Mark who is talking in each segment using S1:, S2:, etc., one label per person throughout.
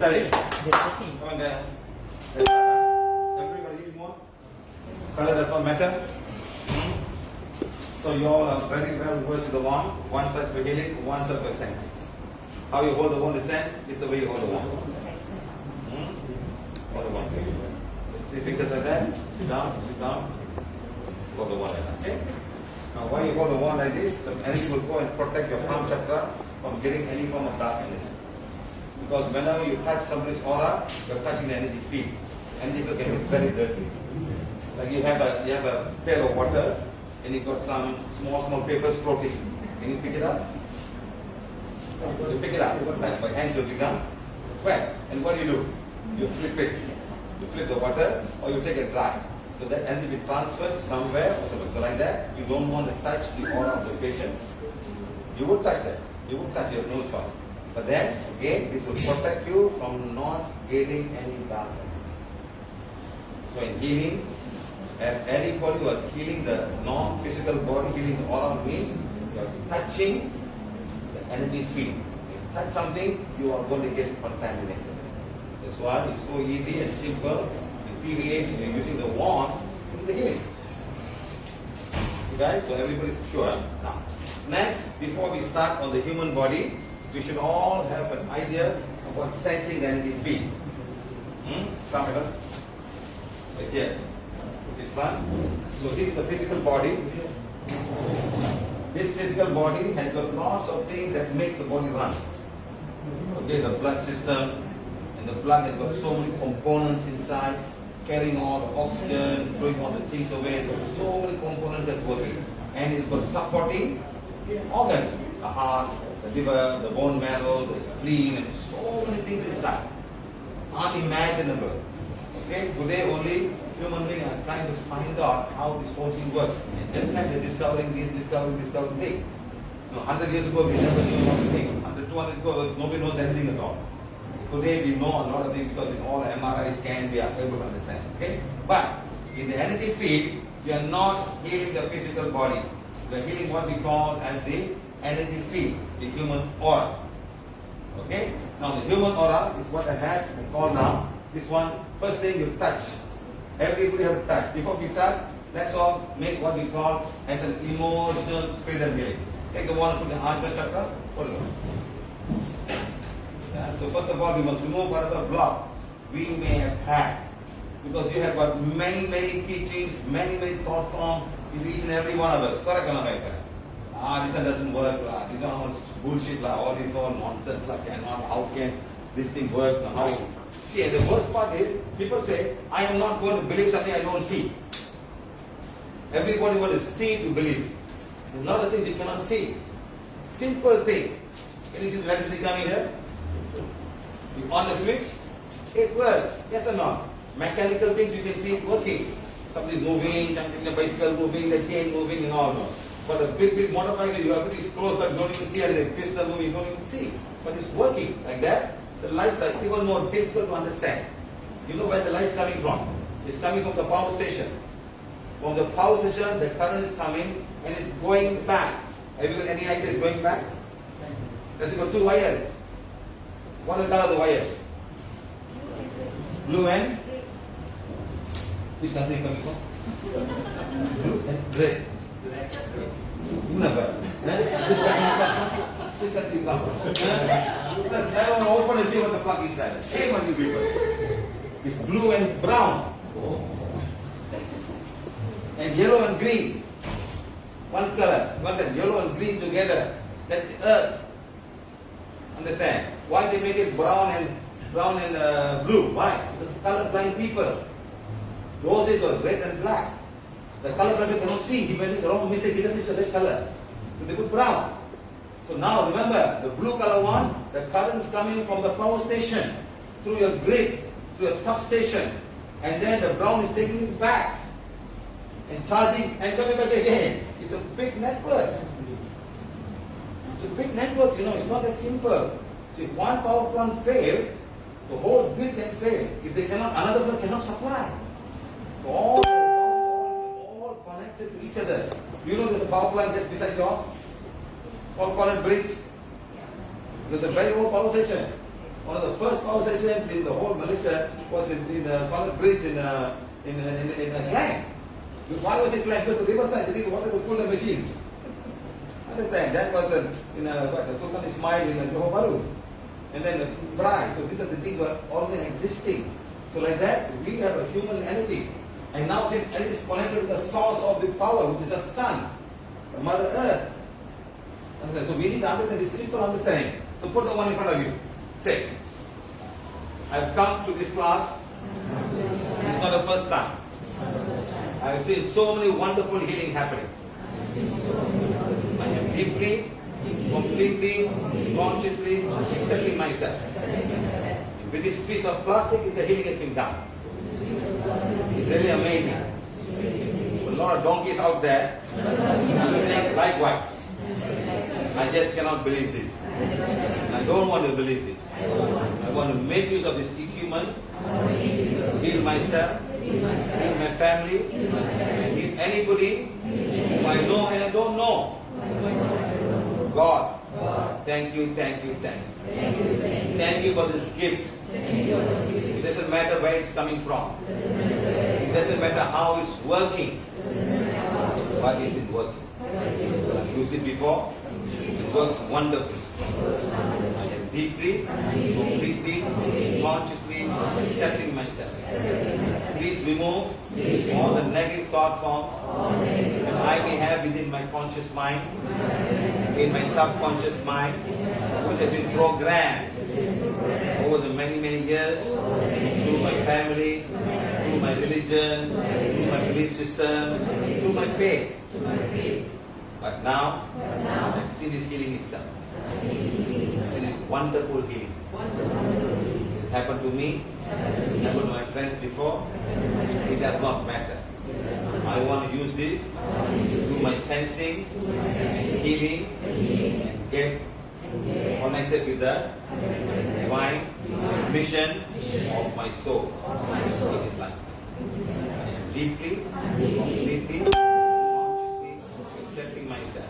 S1: Study. Come on, guys. Everybody need more? Color does not matter. So you all are very well versed with the wand. One side for healing, one side for sensing. How you hold the wand to sense is the way you hold the wand. Hold the wand. Three fingers like that. Sit down, sit down. Hold the wand like that. Okay? Now why you hold the wand like this? The energy will go and protect your palm chakra from getting any form of dark energy. Because whenever you touch somebody's aura, you're touching the energy field. Energy will get very dirty. Like you have a pail of water and you've got some small papers floating. Can you pick it up? You pick it up. Like by hands will become wet. And what do? You flip it. You flip the water or you take it dry. So that energy will transfer somewhere or somewhere. So like that, you don't want to touch the aura of the patient. You would touch that. You would touch, you have no choice. But then, again, this will protect you from not getting any dark energy. So in healing, at anybody who is healing the non-physical body, healing the aura means you are touching the energy field. If you touch something, you are going to get contaminated. That's why it's so easy and simple. With PVH, you're using the wand to do the healing. Okay, so everybody's sure. Now, next, before we start on the human body, we should all have an idea of what sensing the energy field. Come here. Right here. This one. So this is the physical body. This physical body has got lots of things that makes the body run. Okay, the blood system, and the blood has got so many components inside, carrying all the oxygen, throwing all the things away. So many components that's working. And it's got supporting organs. The heart, the liver, the bone marrow, the spleen, and so many things inside. Unimaginable. Okay, today only human beings are trying to find out how this whole thing works. And then they're discovering this, discovering thing. 100 years ago we never knew what to think. 100, 200 years ago nobody knows anything at all. Today we know a lot of things because in all MRI scan we are able to understand. Okay? But in the energy field, we are not healing the physical body. We are healing what we call as the energy field, the human aura. Okay? Now the human aura is what I have to call now. This one, first thing you touch. Everybody have to touch. Before we touch, let's all make what we call as an emotional freedom healing. Take the one from the Ajna chakra, put it on. Yeah, so first of all, we must remove whatever block we may have had. Because you have got many teachings, many thought forms in each and every one of us. Correct or not? This one doesn't work. This one all bullshit. All this all nonsense. Cannot. How can this thing work? How? See, and the worst part is, people say, I am not going to believe something I don't see. Everybody wants to see to believe. There's a lot of things you cannot see. Simple things. Can you see the electricity coming here? You on the switch, it works. Yes or no? Mechanical things you can see it working. Something moving, something the bicycle moving, the chain moving and all. But a big motorcycle, you have to be close, but you don't even see, and the piston moving, you don't even see. But it's working like that. The lights are even more difficult to understand. You know where the light is coming from? It's coming from the power station. From the power station, the current is coming and it's going back. Have you got any idea it's going back? There's got two wires. What are the color of the wires? Blue and? Which country is coming from? Blue and red. Never. Which country you come from? Never open and see what the plug inside. Shame on you people. It's blue and brown. And yellow and green. One color. One said yellow and green together. That's the earth. Understand? Why they make it brown and blue? Why? Because colorblind people. Those days were red and black. The colorblind people cannot see. He made the wrong mistake. He doesn't see the red color. So they put brown. So now remember, the blue color one, the current is coming from the power station through your grid, through your substation, and then the brown is taking it back and charging and coming back again. It's a big network. It's a big network, it's not that simple. So if one power plant fails, the whole grid can fail. If they cannot, another one cannot supply. So all connected to each other. You know there's a power plant just beside your what call it bridge? There's a very old power station. One of the first power stations in the whole Malaysia was in the Klang bridge in Klang. Why was it Klang? Because the riverside, they didn't want to pull the machines. Understand? That was the Sultan Ismail in Johor Bahru. And then the bride. So these are the things that are already existing. So like that, we have a human energy. And now this energy is connected to the source of the power, which is the sun, the Mother Earth. Understand? So we need to understand this simple understanding. So put the one in front of you. Say, I've come to this class. It's not the first time. I've seen so many wonderful healing happening. I am deeply, completely, consciously accepting myself. With this piece of plastic, the healing has been done. It's really amazing. A lot of donkeys out there saying likewise. I just cannot believe this. I don't want to believe this. I want to make use of this equipment, heal myself, heal my family, and heal anybody whom I know and I don't know. God, thank you, thank you, thank you. Thank you for this gift. It doesn't matter where it's coming from. It doesn't matter how it's working. But it's been working. I've used it before. It works wonderfully. I am deeply, completely, consciously accepting myself. Please remove all the negative thought forms that I may have within my conscious mind, in my subconscious mind, which has been programmed over the many years through my family, through my religion, through my belief system, through my faith. But now, I've seen this healing itself. I've seen it wonderful healing. It happened to me, it happened to my friends before. It does not matter. I want to use this through my sensing, healing, and get connected with the divine mission of my soul in this life. I am deeply, completely, consciously accepting myself.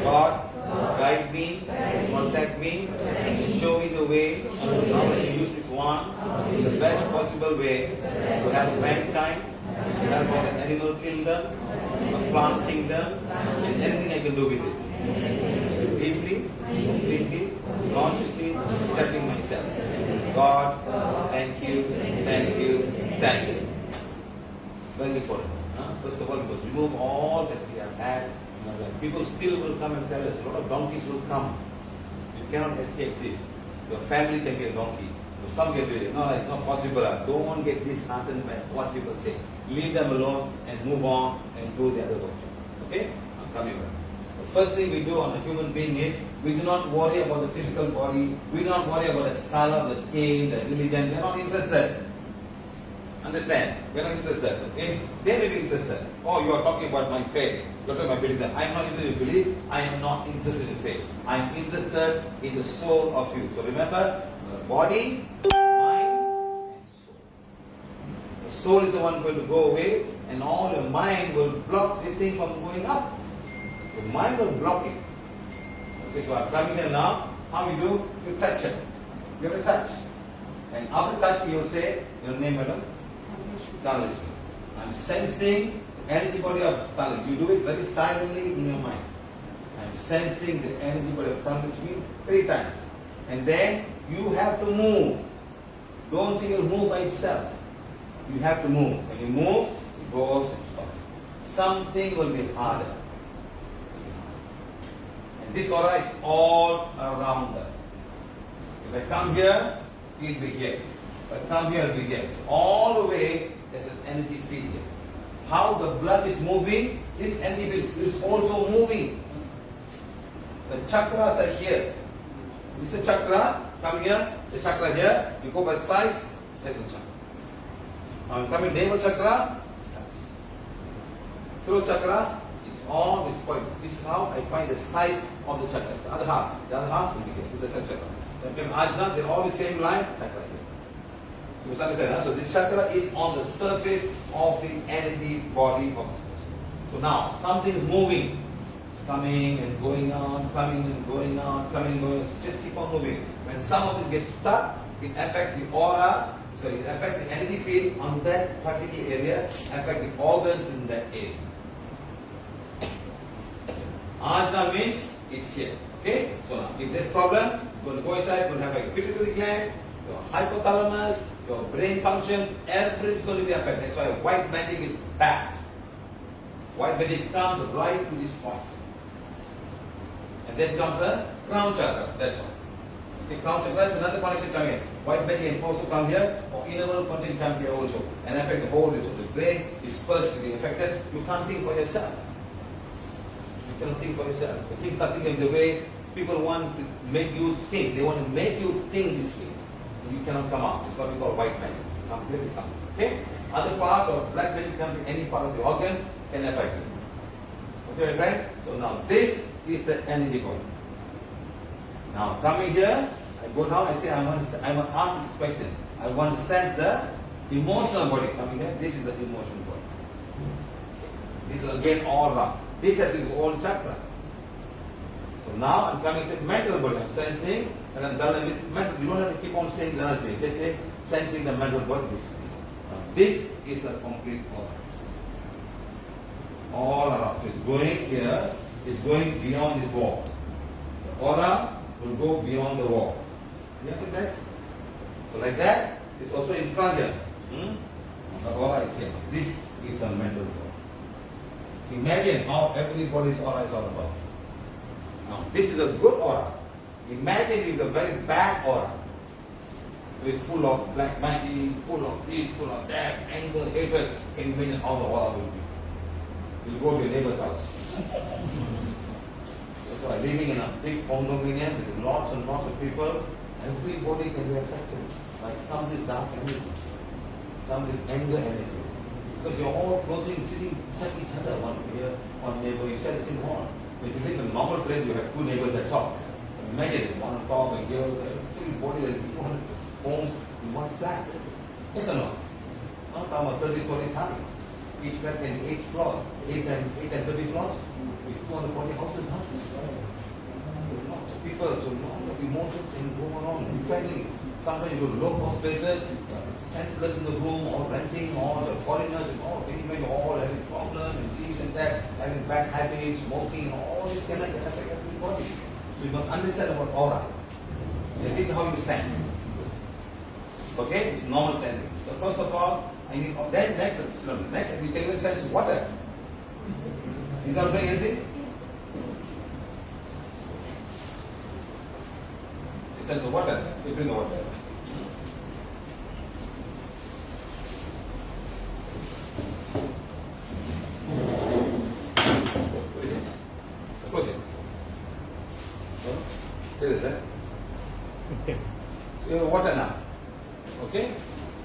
S1: God, guide me, protect me, show me the way how I can use this wand in the best possible way to help mankind, to help all the animal kingdom, the plant kingdom, and anything I can do with it. Deeply, completely, consciously accepting myself. God, thank you, thank you, thank you. Very important. First of all, we must remove all that we have had. People still will come and tell us, a lot of donkeys will come. You cannot escape this. Your family can be a donkey. Some can be, no, it's not possible. Don't get disheartened by what people say. Leave them alone and move on and do the other work. Okay? I'm coming back. The first thing we do on a human being is, we do not worry about the physical body. We do not worry about the color, the skin, the religion. We are not interested. Understand? We are not interested. Okay? They may be interested. Oh, you are talking about my faith. You are talking about belief. I am not interested in belief. I am not interested in faith. I am interested in the soul of you. So remember, the body, mind, and soul. The soul is the one going to go away, and all your mind will block this thing from going up. The mind will block it. Okay, so I'm coming here now. How you do? You touch it. You have a touch. And after touch, you will say, your name, madam? Talent. I'm sensing the energy body of talent. You do it very silently in your mind. I'm sensing the energy body of talent 3 times. And then you have to move. Don't think it'll move by itself. You have to move. When you move, it goes and stops. Something will be harder. And this aura is all around them. If I come here, it will be here. If I come here, it will be here. So all the way, there's an energy field here. How the blood is moving, this energy field is also moving. The chakras are here. This is the chakra, come here, the chakra here, you go by size, second chakra. Now I'm coming navel chakra, size. Throat chakra, all these points. This is how I find the size of the chakra. The other half will be here. This is the second chakra. So I'm coming ajna, they're all the same line, chakra here. So you understand, so this chakra is on the surface of the energy body of this person. So now something is moving. Coming and going on, coming and going on, coming and going on. So just keep on moving. When some of this gets stuck, it affects the aura, so it affects the energy field on that particular area, affect the organs in that area. Ajna means it's here. Okay? So now, if there's problem, it's going to go inside, going to have a pituitary gland, your hypothalamus, your brain function, everything's going to be affected. That's why white magic is bad. White magic comes right to this point. And then comes the crown chakra. That's all. The crown chakra is another connection coming here. White magic can also come here, or inner world connection come here also, and affect the whole. So the brain is first to be affected. You can't think for yourself. You cannot think for yourself. You think something in the way people want to make you think. They want to make you think this way. You cannot come out. It's what we call white magic. Completely come. Okay? Other parts of black magic come to any part of the organs can affect you. Okay, my friend? So now this is the energy body. Now coming here, I go down, I say I must ask this question. I want to sense the emotional body. Coming here, this is the emotional body. This is again all around. This has its own chakra. So now I'm coming to mental body. I'm sensing, and then dana is mental. You don't have to keep on saying dana. Just say sensing the mental body. This is a complete aura. All around. So it's going here. It's going beyond this wall. The aura will go beyond the wall. You understand that? So like that, it's also in front here. The aura is here. This is a mental body. Imagine how everybody's aura is all about. Now, this is a good aura. Imagine it's a very bad aura. It's full of black magic, full of this, full of that, anger, hatred. Can you imagine how the aura will be? You'll go to your neighbor's house. So living in a big condominium with lots and lots of people, everybody can be affected by some is dark energy, some is anger energy. Because you're all closing, sitting beside each other, one here, one neighbor, you share the same hall. If you live in a normal place, you have two neighbors that talk. Imagine one on top and here, everybody, there's 200 homes in one flat. Yes or no? Now some are 30 stories high. Each flat can be 8 floors, 8 and 30 floors. It's 240 houses. Lots of people, so lots of emotions can go on. Depending, sometimes you go to low-cost places, 10 plus in the room, all renting, all the foreigners, and all pretty much all having problems and this and that, having bad habits, smoking, all this can affect everybody. So you must understand about aura. And this is how you stand. Okay, it's normal sensing. So first of all, I need then next you can even sense water. You don't bring anything? You sense the water, you bring the water. Close it. Here is it. You have water now. Okay?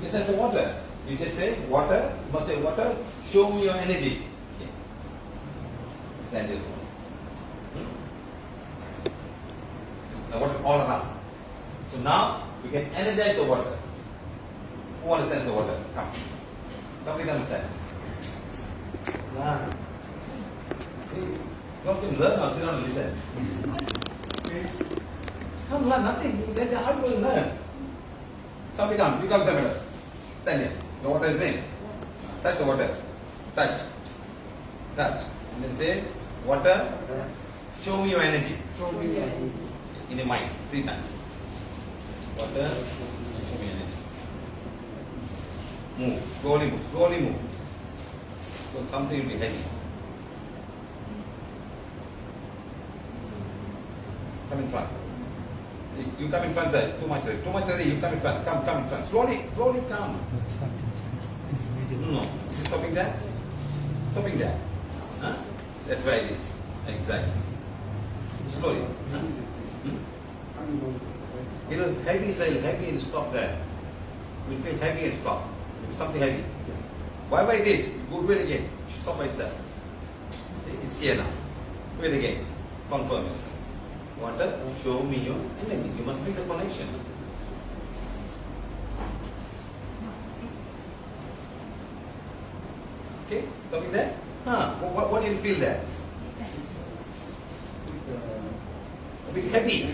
S1: You sense the water. You just say water, you must say water, show me your energy. Stand this one. The water is all around. So now we can energize the water. Who wants to sense the water? Come. Somebody come and sense. Nah. You have to learn now, sit down and listen. Come learn nothing. Then how you will learn? Somebody come, you come somewhere. Stand here. The water is in. Touch the water. Touch. Touch. And then say, water, show me your energy.
S2: Show me your energy.
S1: In your mind, 3 times. Water, show me energy. Move. Slowly move. Slowly move. So something will be heavy. Come in front. You come in front, sir. Too much already. Too much already. You come in front. Come in front. Slowly. Slowly come. No. Stopping there? Stopping there. Huh? That's where it is. Exactly. Slowly. Huh? It'll heavy, say heavy and stop there. You feel heavy and stop. It's something heavy. Whatever it is, go do it again. Stop by itself. See, it's here now. Do it again. Confirm yourself. Water, show me your energy. You must make the connection. Okay, stopping there? What do you feel there? A bit heavy.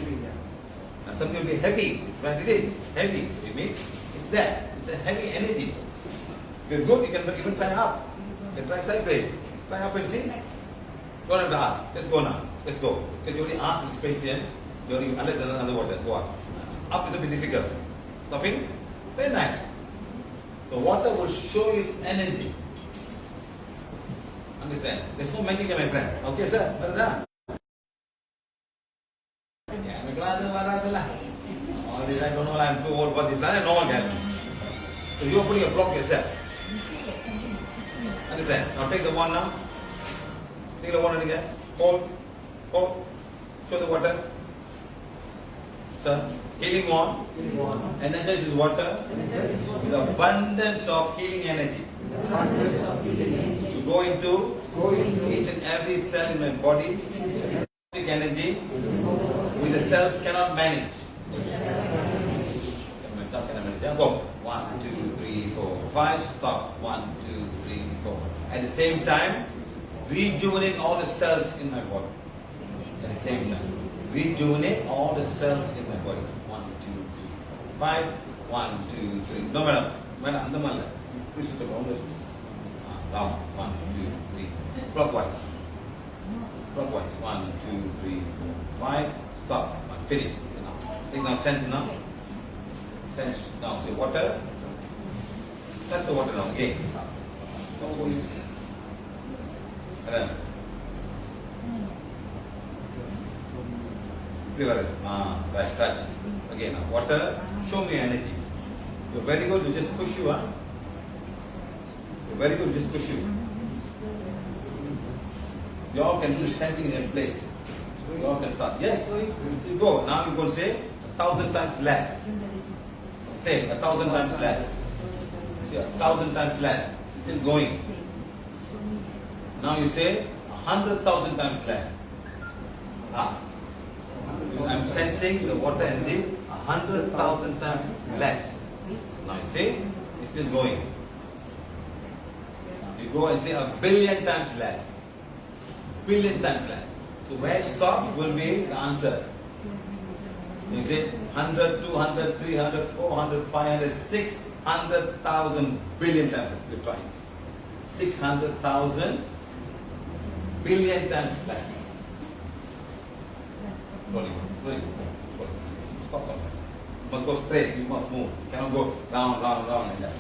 S1: Now Something will be heavy. It's what it is. Heavy. So it means it's there. It's a heavy energy. If you're good, you can even try up. You can try sideways. Try up and see. Don't have to ask. Just go now. Let's go. Because you already asked the question. You already understand another water. Go up. Up is a bit difficult. Stopping? Very nice. So water will show its energy. Understand? There's no magic, my friend. Okay, sir? What is that? I don't know, I'm too old for this. No one can. So you're putting a block yourself. Understand? Now take the one now. Take the water again. Hold. Hold. Show the water. Sir. Healing one. Energizes water with abundance of healing energy. To go into each and every cell in my body. Energy which the cells cannot manage. Go. 1, 2, 3, 4, 5. Stop. 1, 2, 3, 4. At the same time, rejuvenate all the cells in my body. At the same time, rejuvenate all the cells in my body. 1, 2, 3, 4, 5. 1, 2, 3. No, madam. Madam, please put the rounders. Down. 1, 2, 3. Clockwise. Clockwise. 1, 2, 3, 4, 5. Stop. Finish. Take now sense now. Sense now. Say water. Touch the water now again. Right. Touch. Again now. Water. Show me energy. You're very good. You just push you. You're very good. Just push you. You all can do sensing in a place. You all can start. Yes. You go. Now you're going to say 1,000 times less. Say 1,000 times less. Say 1,000 times less. Still going. Now you say 100,000 times less. I'm sensing the water energy 100,000 times less. Now you see, it's still going. You go and say 1,000,000,000 times less. 1,000,000,000 times less. So where stop will be the answer. You say 100, 200, 300, 400, 500, 600,000 billion times. You're trying. 600,000 billion times less. Slowly, slowly, slowly. Stop. You must go straight. You must move. You cannot go round, round, round and down.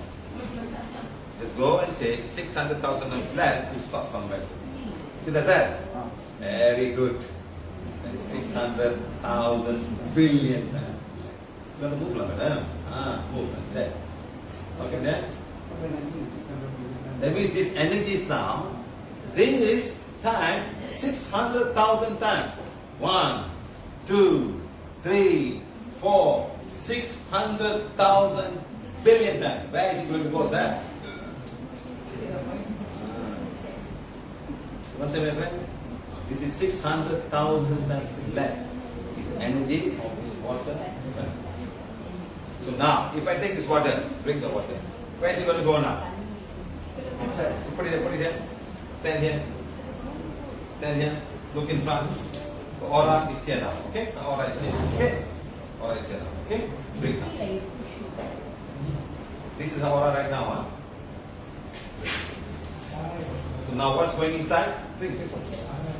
S1: Just go and say 600,000 times less. You stop somewhere. See that, sir? Very good. 600,000 billion times. You want to move like that? Move like that. Okay, then? That means this energy is now, this time 600,000 times. 1, 2, 3, 4, 600,000 billion times. Where is it going to go, sir? One second, my friend. This is 600,000 times less. This energy of this water. So now, if I take this water, drink the water. Where is it going to go now? So put it here. Stand here. Stand here. Look in front. The aura is here now. Okay? The aura is here. Okay? Aura is here now. Okay? Drink now. This is the aura right now. So now what's going inside? Drink.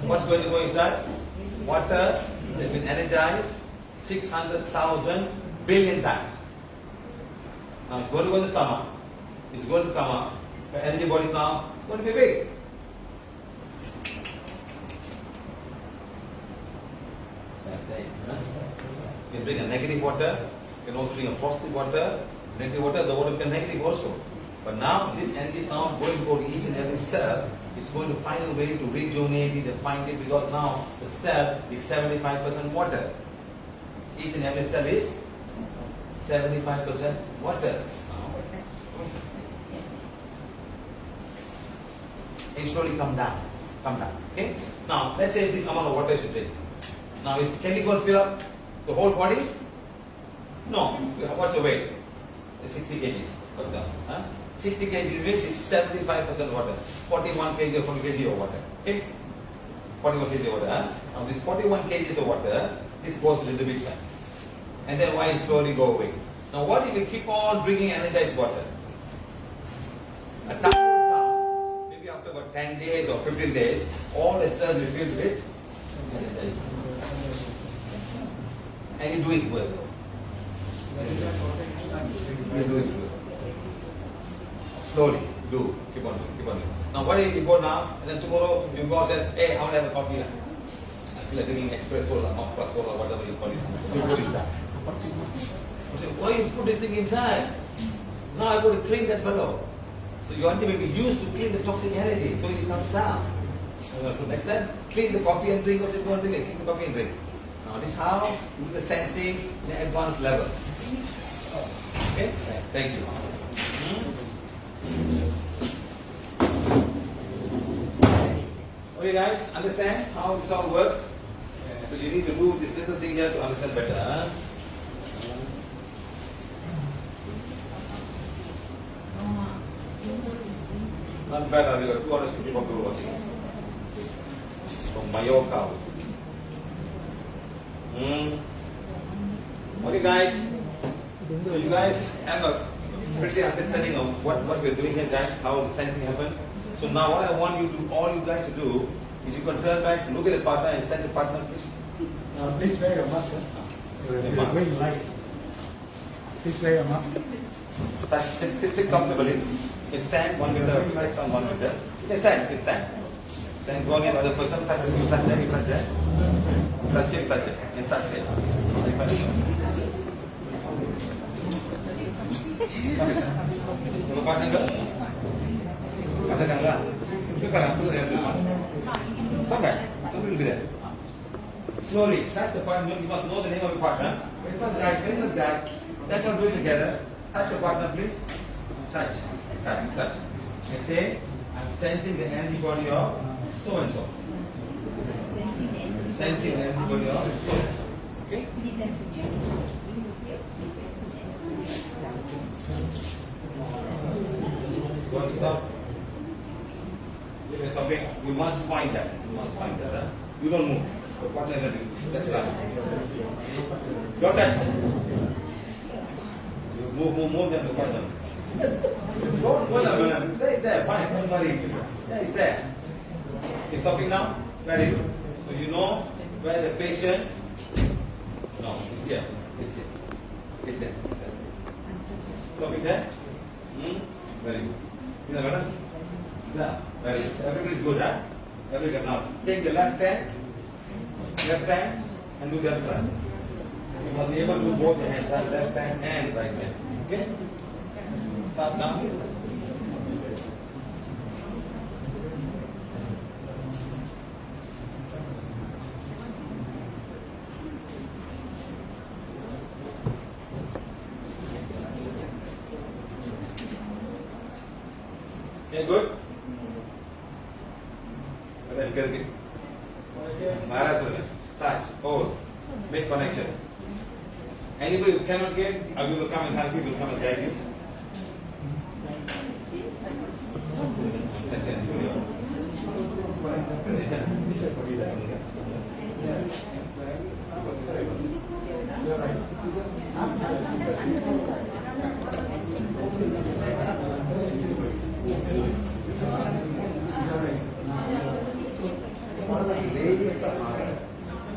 S1: What's going to go inside? Water has been energized 600,000 billion times. Now it's going to go to the stomach. It's going to come up. The energy body now going to be big. You can bring a negative water. You can also bring a positive water. Negative water, the water can be negative also. But now this energy is now going to go to each and every cell. It's going to find a way to rejuvenate it and find it, because now the cell is 75% water. Each and every cell is 75% water. It slowly come down. Okay? Now let's say this amount of water is taken. Now can you go and fill up the whole body? No. What's the weight? 60 kgs. For example. 60 kg means is 75% water. 41 kg or 40 kg of water. Okay? 41 kg of water. Now this 41 kg of water, this goes a little bit side. and then why it slowly go away. Now what if we keep on drinking energized water? A time will come, maybe after about 10 days or 15 days, all the cells will fill with energized water. And it do its work. It do its work. Slowly, do. Keep on doing, keep on doing. Now what if you go now, and then tomorrow you go out there, hey, I want to have a coffee. I feel like drinking espresso or espresso or whatever you call it. You put it inside. I say, why you put this thing inside? Now I got to clean that fellow. So you want to be used to clean the toxic energy so it comes down. So next time, clean the coffee and drink. What you want to drink? Clean the coffee and drink. Now this is how you do the sensing in the advanced level. Okay? Thank you. Okay guys, understand how this all works? So you need to do this little thing here to understand better. Not bad, we got 260 people watching from Mallorca. Okay guys, so you guys have a pretty understanding of what we're doing here guys, how the sensing happens. So now what I want you to, all you guys to do, is you can turn back, look at the partner and stand the partner please.
S2: Please wear your mask. When you like. Please wear your mask.
S1: Sit comfortably. You can stand 1 meter, right on 1 meter. You can stand, you can stand. Then go against the other person, touch it, you touch that, you touch that. Touch it, and touch it. Your partner go. Ada kamera. You can pull the other one. Come back. Somebody will be there. Slowly, touch the partner. You must know the name of your partner. First guy, same as that. Let's all do it together. Touch your partner, please. Touch. And say, I'm sensing the energy body of so and so. Sensing the energy body of so. Okay? Don't stop. You must find that. Huh? You don't move. Your partner is that's right. Your touch. You move than the partner. Don't wait a minute. Stay there. Fine. Don't worry. Yeah, it's there. It's stopping now? Very good. So you know where the patient. No, it's here. It's here. It's there. Stopping there? Very good. Is that better? Yeah. Very good. Everybody is good, huh? Everybody now. Take the left hand, and do the other side. You must be able to do both the hands, left hand and right hand. Okay? Start now. Okay, good? Then get it. Marathon, touch, pose, make connection. Anybody who cannot get, I will come and help you, will come and guide you.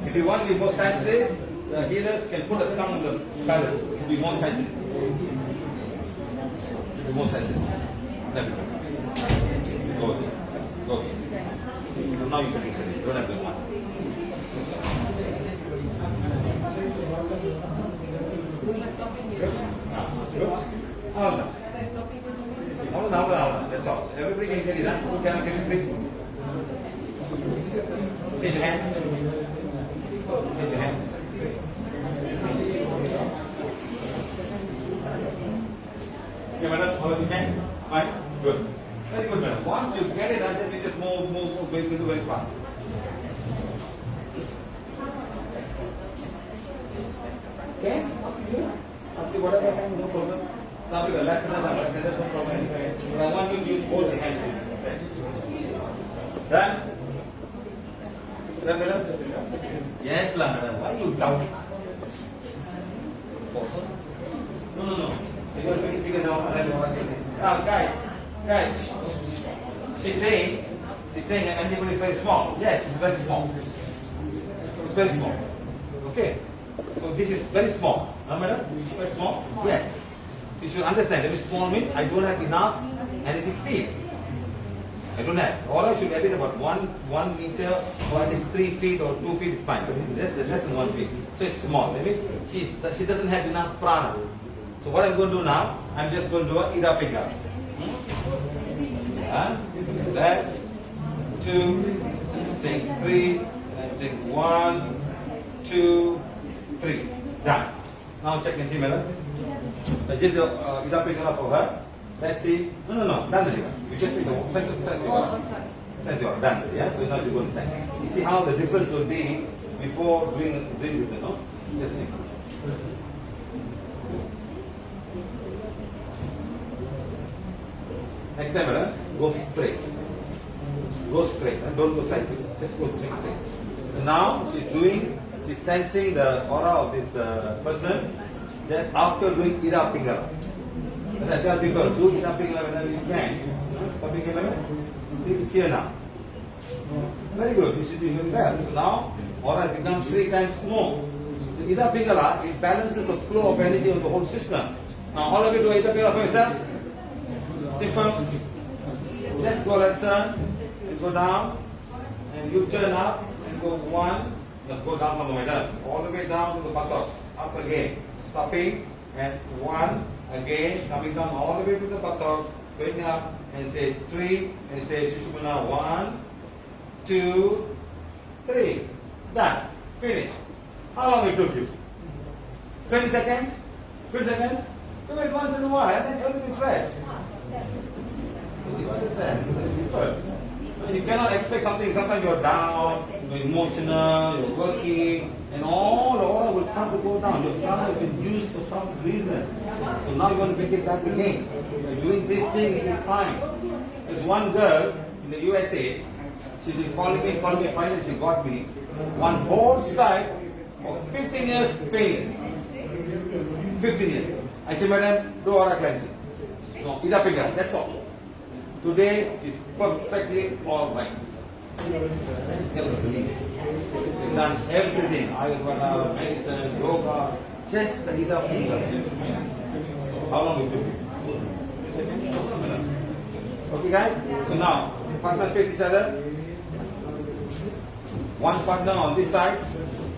S1: If you want to be more sensitive, the healers can put a thumb on the palate to be more sensitive. Be more sensitive. There we go. Go again. Go again. So now you can be sensitive. You don't have to mask. Good. All done. Hold on. That's all. Everybody can get it done. Who cannot get it, please? Take your hand. Take your hand. Okay, madam, hold your hand. Fine. Good. Very good, madam. Once you get it done, then you just move very fast. Okay? Up to you. Up to whatever hand, no problem. Some with the left hand, some right hand, no problem. But I want you to use both the hands. Okay. Done? Done, madam? Yes, madam. Why you doubt? No. You got to make it bigger now. Guys. She's saying anybody is very small. Yes, it's very small. It's very small. Okay. So this is very small. Madam? Very small? Yes. You should understand. Very small means I don't have enough anything feet. I don't have. All I should at least about 1 meter or at least 3 feet or 2 feet is fine. But this is less than 1 feet. So it's small. That means she doesn't have enough prana. So what I'm going to do now, I'm just going to do a ida finger. That, 2, sing 3, and sing 1, 2, 3. Done. Now check and see, madam. Just the ida finger for her. Let's see. No. Done. You just take the sense you are done. Yeah. So now you're going to send. You see how the difference will be before doing this, no? Just see. Next time, madam, go straight. Go straight. Don't go sideways. Just go straight. So now she's sensing the aura of this person. Just after doing ida finger. As I tell people, do ida finger whenever you can. Stopping camera. It's here now. Very good. You should be doing well. So now aura has become 3 times more. The ida finger, it balances the flow of energy of the whole system. Now all of you do ida finger for yourself. Simple. Just go left turn, and go down, and you turn up and go 1. Just go down from the middle, all the way down to the buttocks. Up again, stopping, and 1 again, coming down all the way to the buttocks, going up, and say 3, and say Shushumana 1, 2, 3. Done. Finish. How long it took you? 20 seconds? 20 seconds? Do it once in a while, and then everything fresh. You understand? It's simple. You cannot expect something. Sometimes you're down, you're emotional, you're working, and all the aura will start to go down. Your karma has been used for some reason. So now you want to make it back again. You're doing this thing, you'll be fine. There's one girl in the USA, she's been calling me, finally she got me. One whole side of 15 years pain. 15 years. I said, madam, do aura cleansing. No, ida finger, that's all. Today she's perfectly all right. She's done everything, Ayurveda, medicine, yoga, just the ida finger. How long it took you? Okay guys, so now partners face each other. One partner on this side,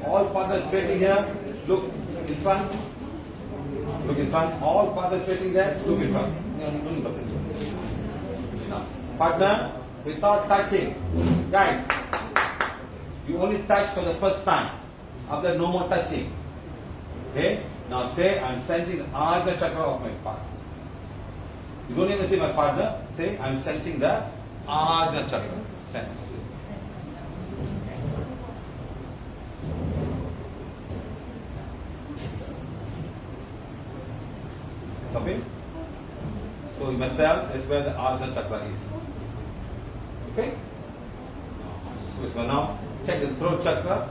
S1: all partners facing here, look in front. Look in front, all partners facing there, look in front. Partner, without touching. Guys, you only touch for the first time. After no more touching. Okay? Now say, I'm sensing the Ajna chakra of my partner. You don't even say my partner. Say, I'm sensing the Ajna chakra. Sense. Copy? So you must tell that's where the Ajna chakra is. Okay? So now check the throat chakra.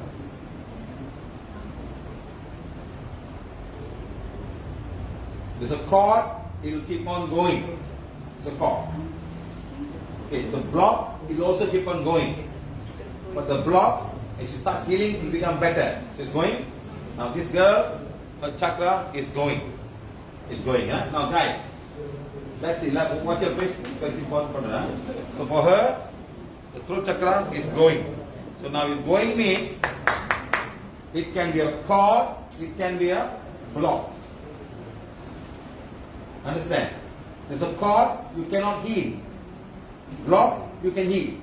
S1: There's a cord, it will keep on going. It's a cord. Okay, it's a block, it will also keep on going. But the block, as you start healing, it will become better. So it's going. Now this girl, her chakra is going. It's going. Now guys, let's see, watch your face, because it's important for her. So for her, the throat chakra is going. So now it's going means it can be a cord, it can be a block. Understand? There's a cord, you cannot heal. Block, you can heal.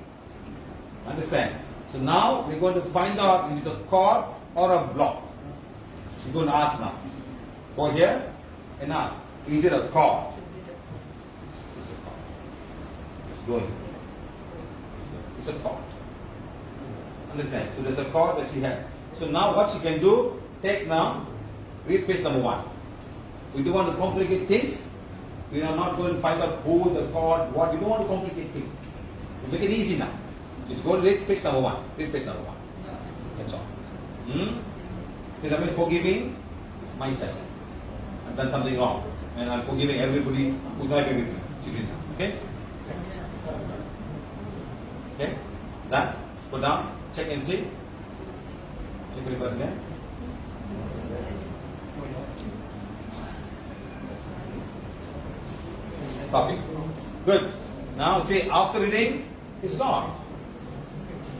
S1: Understand? So now we're going to find out if it's a cord or a block. You're going to ask now. Go here and ask, is it a cord? It's a cord. It's going. It's a cord. Understand? So there's a cord that she had. So now what she can do, take now, read page number 1. We don't want to complicate things. We are not going to find out who, the cord, what. We don't want to complicate things. We make it easy now. Just go and read page number 1. Read page number 1. That's all. Because I've been forgiving myself. I've done something wrong. And I'm forgiving everybody who's not happy with me. Okay? Okay? Done? Go down, check and see. Check everybody again. Stop it. Good. Now see, after reading, it's gone.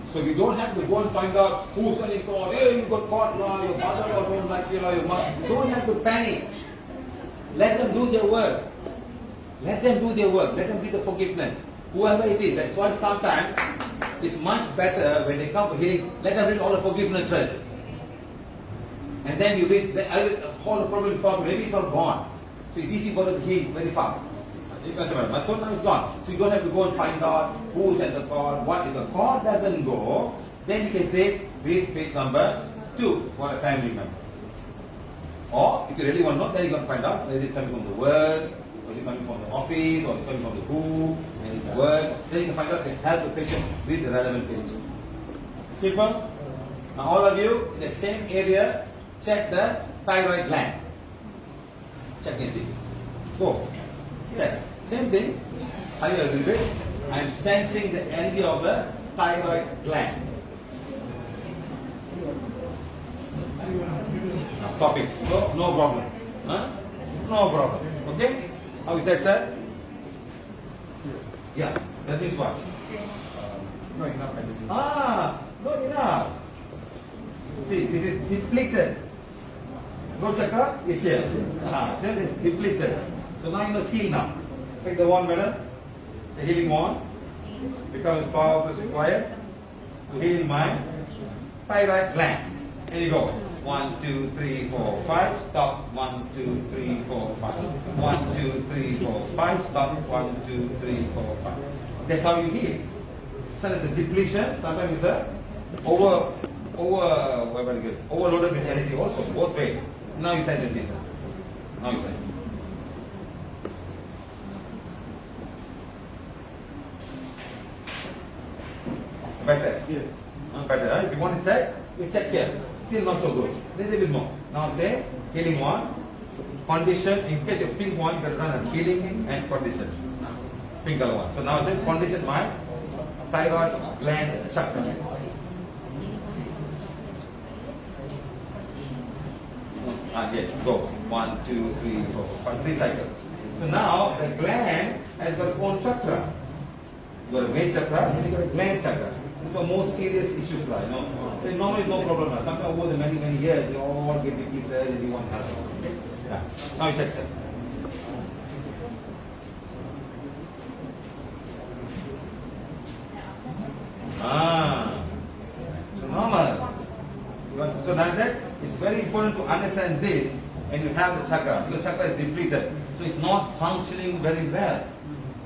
S1: So you don't have to go and find out who's in court. Hey, you got caught now, your father don't like you, your mother. You don't have to panic. Let them do their work. Let them do their work. Let them read the forgiveness. Whoever it is. That's why sometimes it's much better when they come to hearing, let them read all the forgiveness first. And then you read, all the problem is solved. Maybe it's all gone. So it's easy for us to heal very fast. My soul now is gone. So you don't have to go and find out who's at the court, what. If the court doesn't go, then you can say, read page number 2 for a family member. Or if you really want to know, then you can find out whether it's coming from the work, or it's coming from the office, or it's coming from the who, and the work. Then you can find out and help the patient read the relevant page. Simple. Now all of you in the same area, check the thyroid gland. Check and see. Go. Check. Same thing. Hurry a little bit. I am sensing the energy of the thyroid gland. Now stop it. No problem. Huh? No problem. Okay? How is that, sir? Yeah. That means what?
S2: Not enough energy.
S1: Not enough. See, this is depleted. Root chakra is here. Depleted. So now you must heal now. Take the wand, madam. It's a healing wand. Become as powerful as required to heal my thyroid gland. Here you go. 1, 2, 3, 4, 5. Stop. 1, 2, 3, 4, 5. 1, 2, 3, 4, 5. Stop. 1, 2, 3, 4, 5. That's how you heal. So it's a depletion. Sometimes it's a overloaded with energy also. Both ways. Now you sense it. Now you sense it. Better.
S2: Yes.
S1: Better. If you want to check, you check here. Still not so good. Little bit more. Now say healing one. Condition. In case of pink one, you can run a healing and condition. Pink color one. So now say condition my thyroid gland chakra. Yes. Go. 1, 2, 3, 4, 5. 3 cycles. So now the gland has got its own chakra. You got a main chakra and you got a gland chakra. So more serious issues like, So normally no problem. Sometimes over the many years, you all get depleted and you want help. Okay? Yeah. Now you check that. So normal. So now that it's very important to understand this, and you have the chakra. Because chakra is depleted. So it's not functioning very well.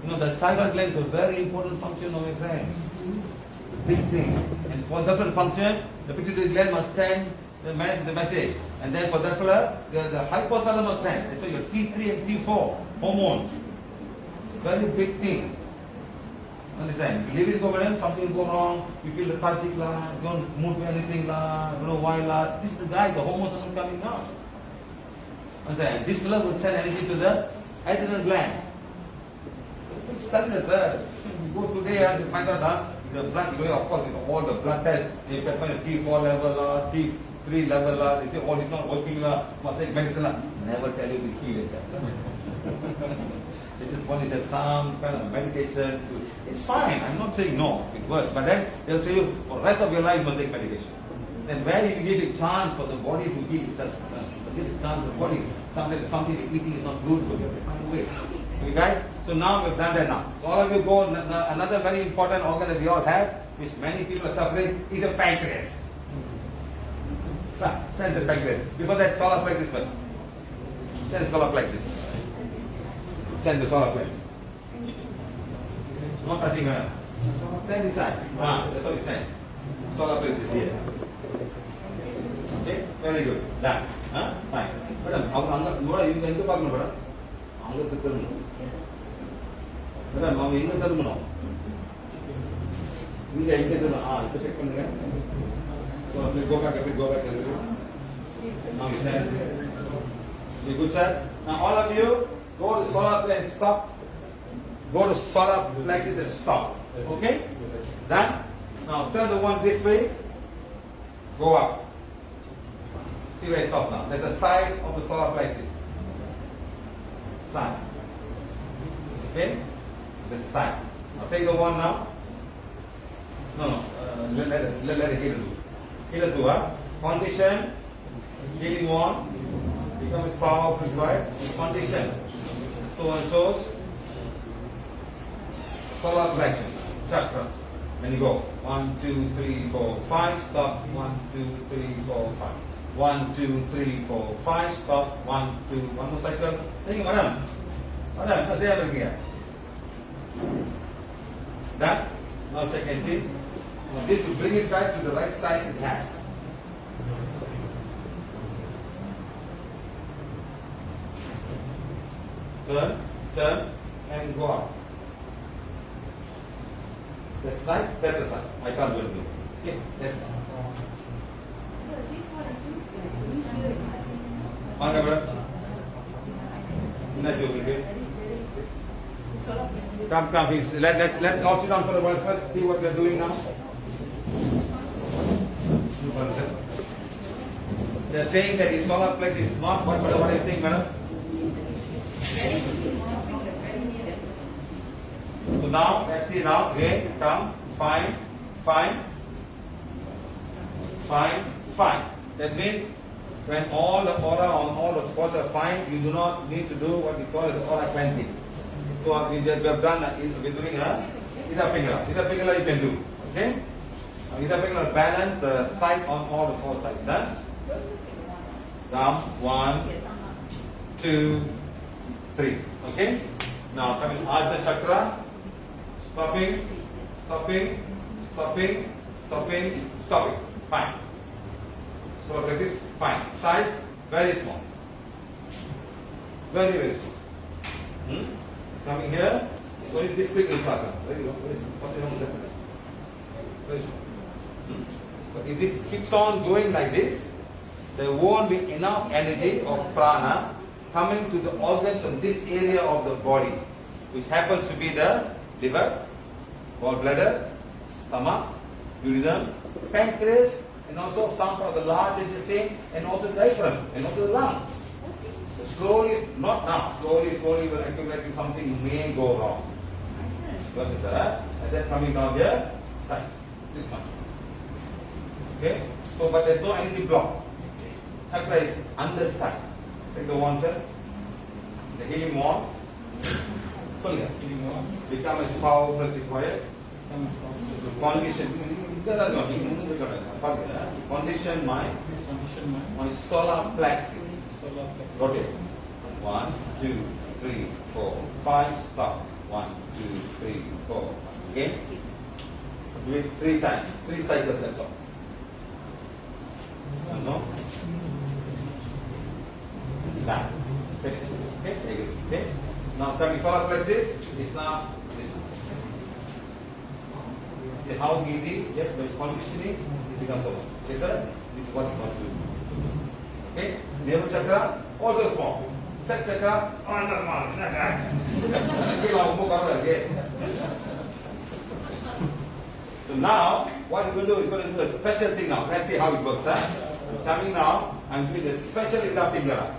S1: The thyroid gland is a very important function, my friend. Big thing. And for that function, the pituitary gland must send the message. And then for that fella, the hypothalamus must send. So your T3 and T4 hormone. It's a very big thing. Understand? You leave it go madam, something will go wrong, you feel lethargic, you don't move to anything, don't know why. This is the guy, the hormones are not coming out. Understand? This fella will send energy to the adrenal gland. Sir, you go today and you find out the blood, of course, all the blood tests, you can find a T4 level, T3 level, they say, oh, it's not working, must take medicine. Never tell you to heal yourself. They just want you to have some kind of medication. It's fine, I'm not saying no, it works. But then they'll say you, for the rest of your life, you must take medication. Then where you give a chance for the body to heal itself, give a chance to the body, something you're eating is not good for you. Find a way. Okay, guys? So now we've done that now. So all of you go, another very important organ that we all have, which many people are suffering, is the pancreas. Sense the pancreas. Before that, solar plexus first. Sense solar plexus. Send the solar plexus. Not touching her. Send this side. That's what you send. Solar plexus here. Okay? Very good. Done. Fine. Madam, you can go back, madam. Madam, அவங்க எங்க தருமணும் இங்க எங்க தருமணும் இப்போ check பண்ணுங்க so go back a bit now you send you good sir Now all of you go to solar plexus and stop. Go to solar plexus and stop. Okay? Done? Now turn the one this way. Go up. See where I stop now. That's the size of the solar plexus. Side. Okay? That's the side. Now take the one now. No. Let it heal do. Heal do. Condition. Healing one. Becomes power required. Condition. So and so. Solar plexus. Chakra. Then you go 1, 2, 3, 4, 5. Stop. 1, 2, 3, 4, 5. 1, 2, 3, 4, 5. Stop. 1, 2. One more cycle. Thank you, madam. Madam, that's there again. Done. Now check and see. Now this will bring it back to the right size it has. Turn, and go up. That's the size, that's the size. I can't do anything. Okay, that's the size.
S3: So this one I think we here it has
S1: On camera. Not you, okay? Come, please. Let's all sit down for a while first. See what we are doing now. They are saying that the solar plexus is not what are you saying, madam? So now, let's see now. Again, come, fine. That means when all the aura on all the spots are fine, you do not need to do what we call as aura cleansing. So we have done we're doing a Ida Pingala you can do. Okay? Ida Pingala balance the sight on all the four sides. Huh? Down 1, 2, 3. Okay? Now coming Ajna Chakra. Stopping. Fine. So like this, fine. Size, very small. Very, very small. Coming here, it's only this big will start. Very small. Very small. But if this keeps on going like this, there won't be enough energy of prana coming to the organs of this area of the body, which happens to be the liver, gallbladder, stomach, duodenum, pancreas, and also some of the large intestine, and also the diaphragm, and also the lungs. So slowly, not now, slowly will accumulate something may go wrong. Got it, and then coming down here, size, this much. Okay? So, but there's no energy block. Chakra is undersized. Take the one, sir. The healing wand. Become as powerful as required. Condition my solar plexus. Rotate. 1, 2, 3, 4, 5. Stop. 1, 2, 3, 4. Again. Do it 3 times. 3 cycles. That's all. No. Done. Finish. Okay. Very good. Okay. Now coming solar plexus is now this one. See how easy? Yes, by conditioning it becomes over. Okay, sir? This is what you must do. Okay? Navel chakra, also small. Set chakra, normal. So now, what we're going to do is going to do a special thing now. Let's see how it works. Coming now, I'm doing a special Ida Pingala.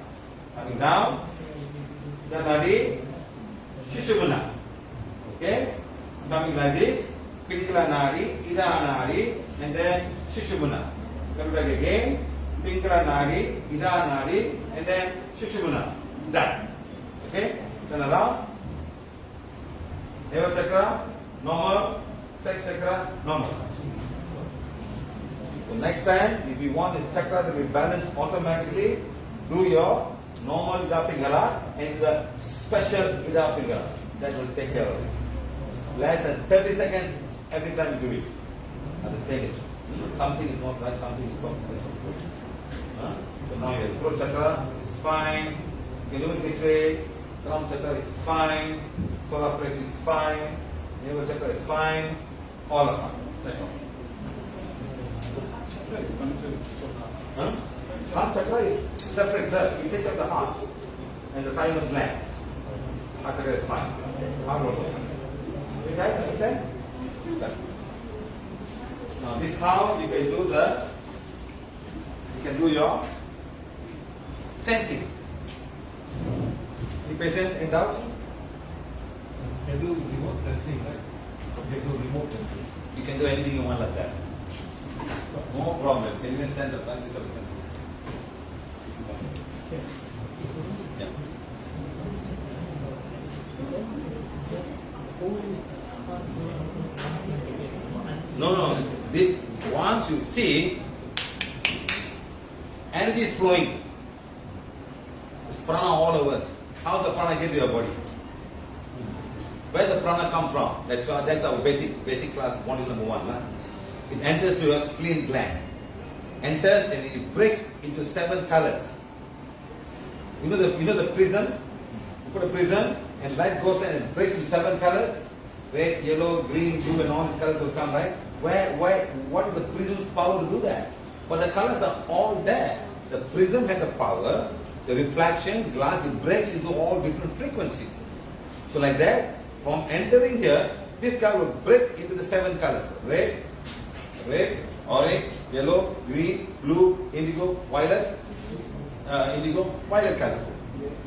S1: Coming down. Nadi, Shishumuna. Okay? Coming like this. Pingala Nadi, Ida Nadi, and then Shishumuna. Come back again. Pingala Nadi, Ida Nadi, and then Shishumuna. Done. Okay? Turn around. Navel chakra, normal. Sex chakra, normal. So next time, if you want the chakra to be balanced automatically, do your normal Ida Pingala and the special Ida Pingala. That will take care of it. Less than 30 seconds every time you do it. At the same age. Something is not right, something is wrong. So now your throat chakra is fine. You can do it this way. Crown chakra is fine. Solar plexus is fine. Navel chakra is fine. All are fine. That's all. Heart chakra is separate, sir. You take up the heart. and the thymus gland. After that is fine. Heart also. You guys understand? Okay. Now this how you can do your sensing. The patient in doubt?
S2: Can do remote sensing, right? Can do remote sensing.
S1: You can do anything you want like that. No problem. Can even send the practice of yeah. No. This once you see energy is flowing. It's prana all over us. How the prana get to your body? Where the prana come from? That's our basic class module number 1. Nah? It enters to your spleen gland. Enters and it breaks into 7 colors. You know the prism? You put a prism and light goes and it breaks into 7 colors. Red, yellow, green, blue and all these colors will come, right? What is the prism's power to do that? But the colors are all there. The prism had the power, the reflection, the glass, it breaks into all different frequencies. So like that, from entering here, this guy will break into the 7 colors. Red, orange, yellow, green, blue, indigo, violet color.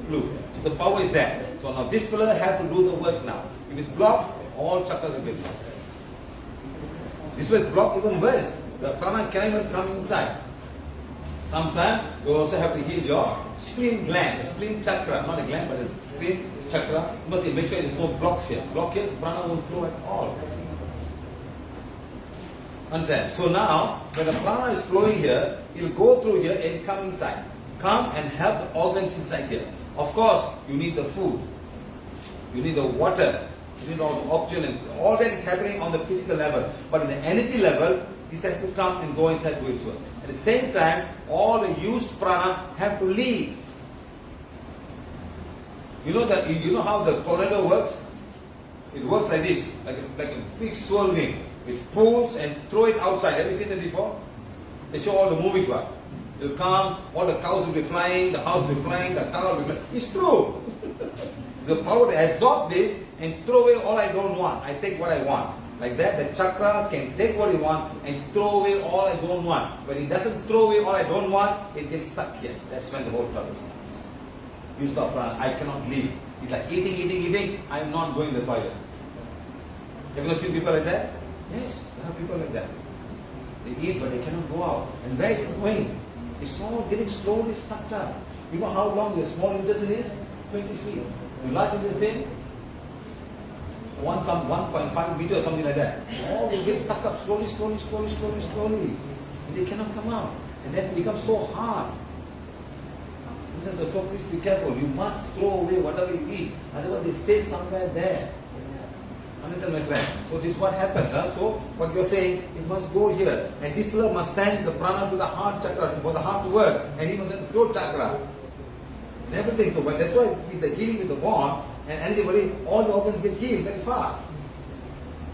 S1: Blue. So the power is there. So now this fellow has to do the work now. If it's blocked, all chakras will be blocked. This was blocked even worse. The prana cannot even come inside. Sometimes you also have to heal your spleen gland, the spleen chakra, not a gland but a spleen chakra. You must make sure there is no blocks here. Block here, prana won't flow at all. Understand? So now, when the prana is flowing here, it will go through here and come inside. Come and help the organs inside here. Of course, you need the food. You need the water. You need all the oxygen. And all that is happening on the physical level. But in the energy level, this has to come and go inside to its work. At the same time, all the used prana have to leave. You know how the tornado works? It works like this, like a big swirling. It pulls and throw it outside. Have you seen that before? They show all the movies. What? It will come, all the cows will be flying, the house will be flying, the car will be flying. It's true. The power to absorb this and throw away all I don't want. I take what I want. Like that, the chakra can take what it wants and throw away all I don't want. When it doesn't throw away all I don't want, it gets stuck here. That's when the whole trouble starts. You stop prana, I cannot leave. It's like eating. I'm not going to the toilet. Have you not seen people like that? Yes, there are people like that. They eat but they cannot go out. And where is it going? It's all getting slowly stuck up. You know how long the small intestine is? 20 feet. The large intestine? 1.5 meters or something like that. All will get stuck up slowly. And they cannot come out. And then it becomes so hard. So please be careful. You must throw away whatever you eat. Otherwise they stay somewhere there. Understand, my friend? So this is what happens. So what you're saying, it must go here. And this fellow must send the prana to the heart chakra for the heart to work. And even the throat chakra. And everything. So that's why with the healing with the bond and anybody, all the organs get healed very fast.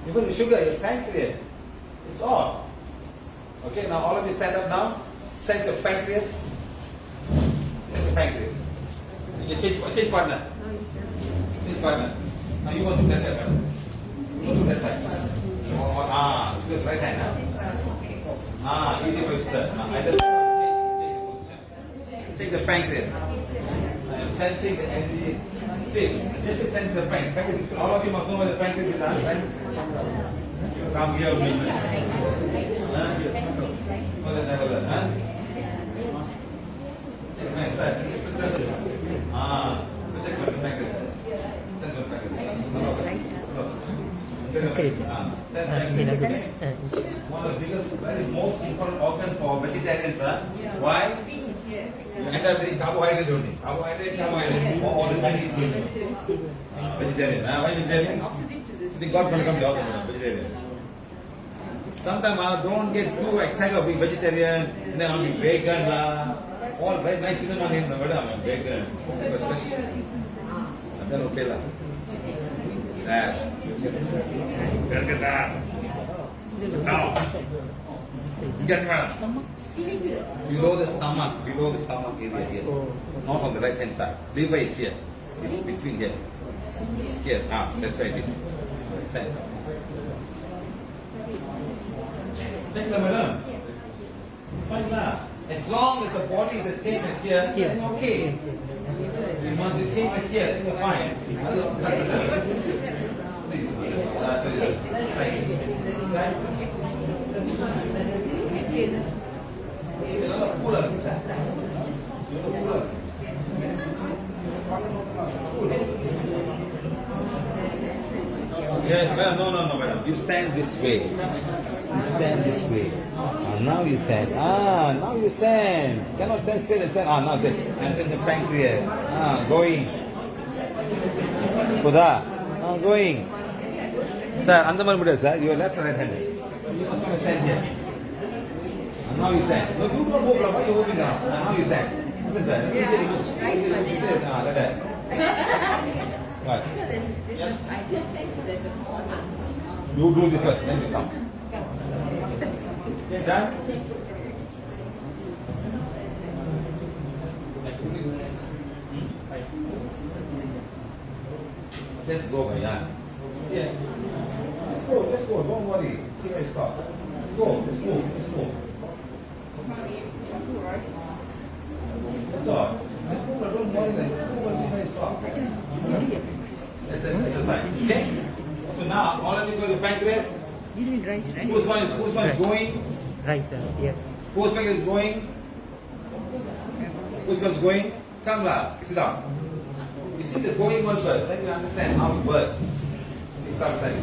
S1: Even the sugar, your pancreas. It's all. Okay, now all of you stand up now. Sense your pancreas. Pancreas. You change partner. Change partner. Now you want to that side. You want to that side. Because right hand now. Easy position. Either change the pancreas. Sensing the energy. See, just sense the pancreas. All of you must know where the pancreas is, right? Come here with me. Never learn, one of the biggest, very most important organ for vegetarians, Why? You end up eating carbohydrate only. Carbohydrate, all the Chinese people. Vegetarian. Why vegetarian? They got going to come to also vegetarian. Sometimes don't get too excited of being vegetarian, and then I'll be vegan. All very nice things on him, but I'm vegan. And then okay lah. Now, Get around.
S3: Stomach.
S1: Below the stomach area here.
S2: Oh.
S1: Not on the right hand side. Liver is here. It's between here. Here. That's where it is. Center. Check the madam. Fine lah. As long as the body is the same as here, then okay. You must be the same as here, then you're fine. Yes, no, madam. You stand this way. You stand this way. Now you stand. Now you stand. Cannot stand straight and stand. Now stand. I'm saying the pancreas. Going. Kuda. Going. Sir, Andaman Buddha, sir. You are left or right handed? You must come and stand here. Now you stand. No, you don't move. Why are you moving now? Now you stand. Listen, sir. Like that. Right.
S3: So there's I guess there's a corner.
S1: You do this first, then you come. Okay, done? Just go, yeah. Yeah. Just go, don't worry. See where you stop. Go, just move. That's all. Just move, don't worry. Just move and see where you stop. That's a sign. Okay? So now, all of you go to pancreas.
S3: You need rice, right?
S1: Whose one is going?
S2: Right, sir. Yes.
S1: Whose pancreas is going? Whose one is going? Come last. Sit down. You see the going one first. Then you understand how it works. Sometimes.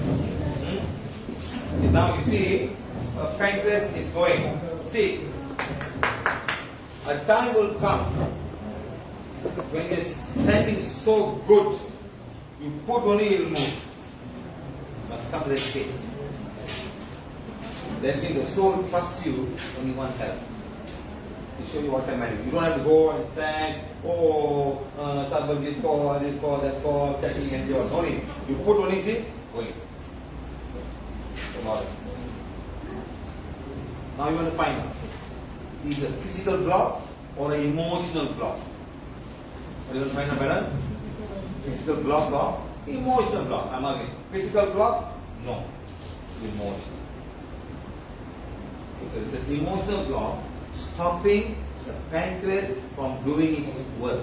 S1: Now you see, pancreas is going. See, a time will come when you're standing so good, you put only it will move. Must come to that state. That means the soul trusts you only one time. He show you what time I do. You don't have to go and say, someone did call, this call, that call, checking and your. No need. You put only see, going. Tomorrow. Now you want to find out. Is it a physical block or an emotional block? What do you want to find out, madam? Physical block or emotional block? I'm asking. Physical block? No. Emotional. So it's an emotional block stopping the pancreas from doing its work.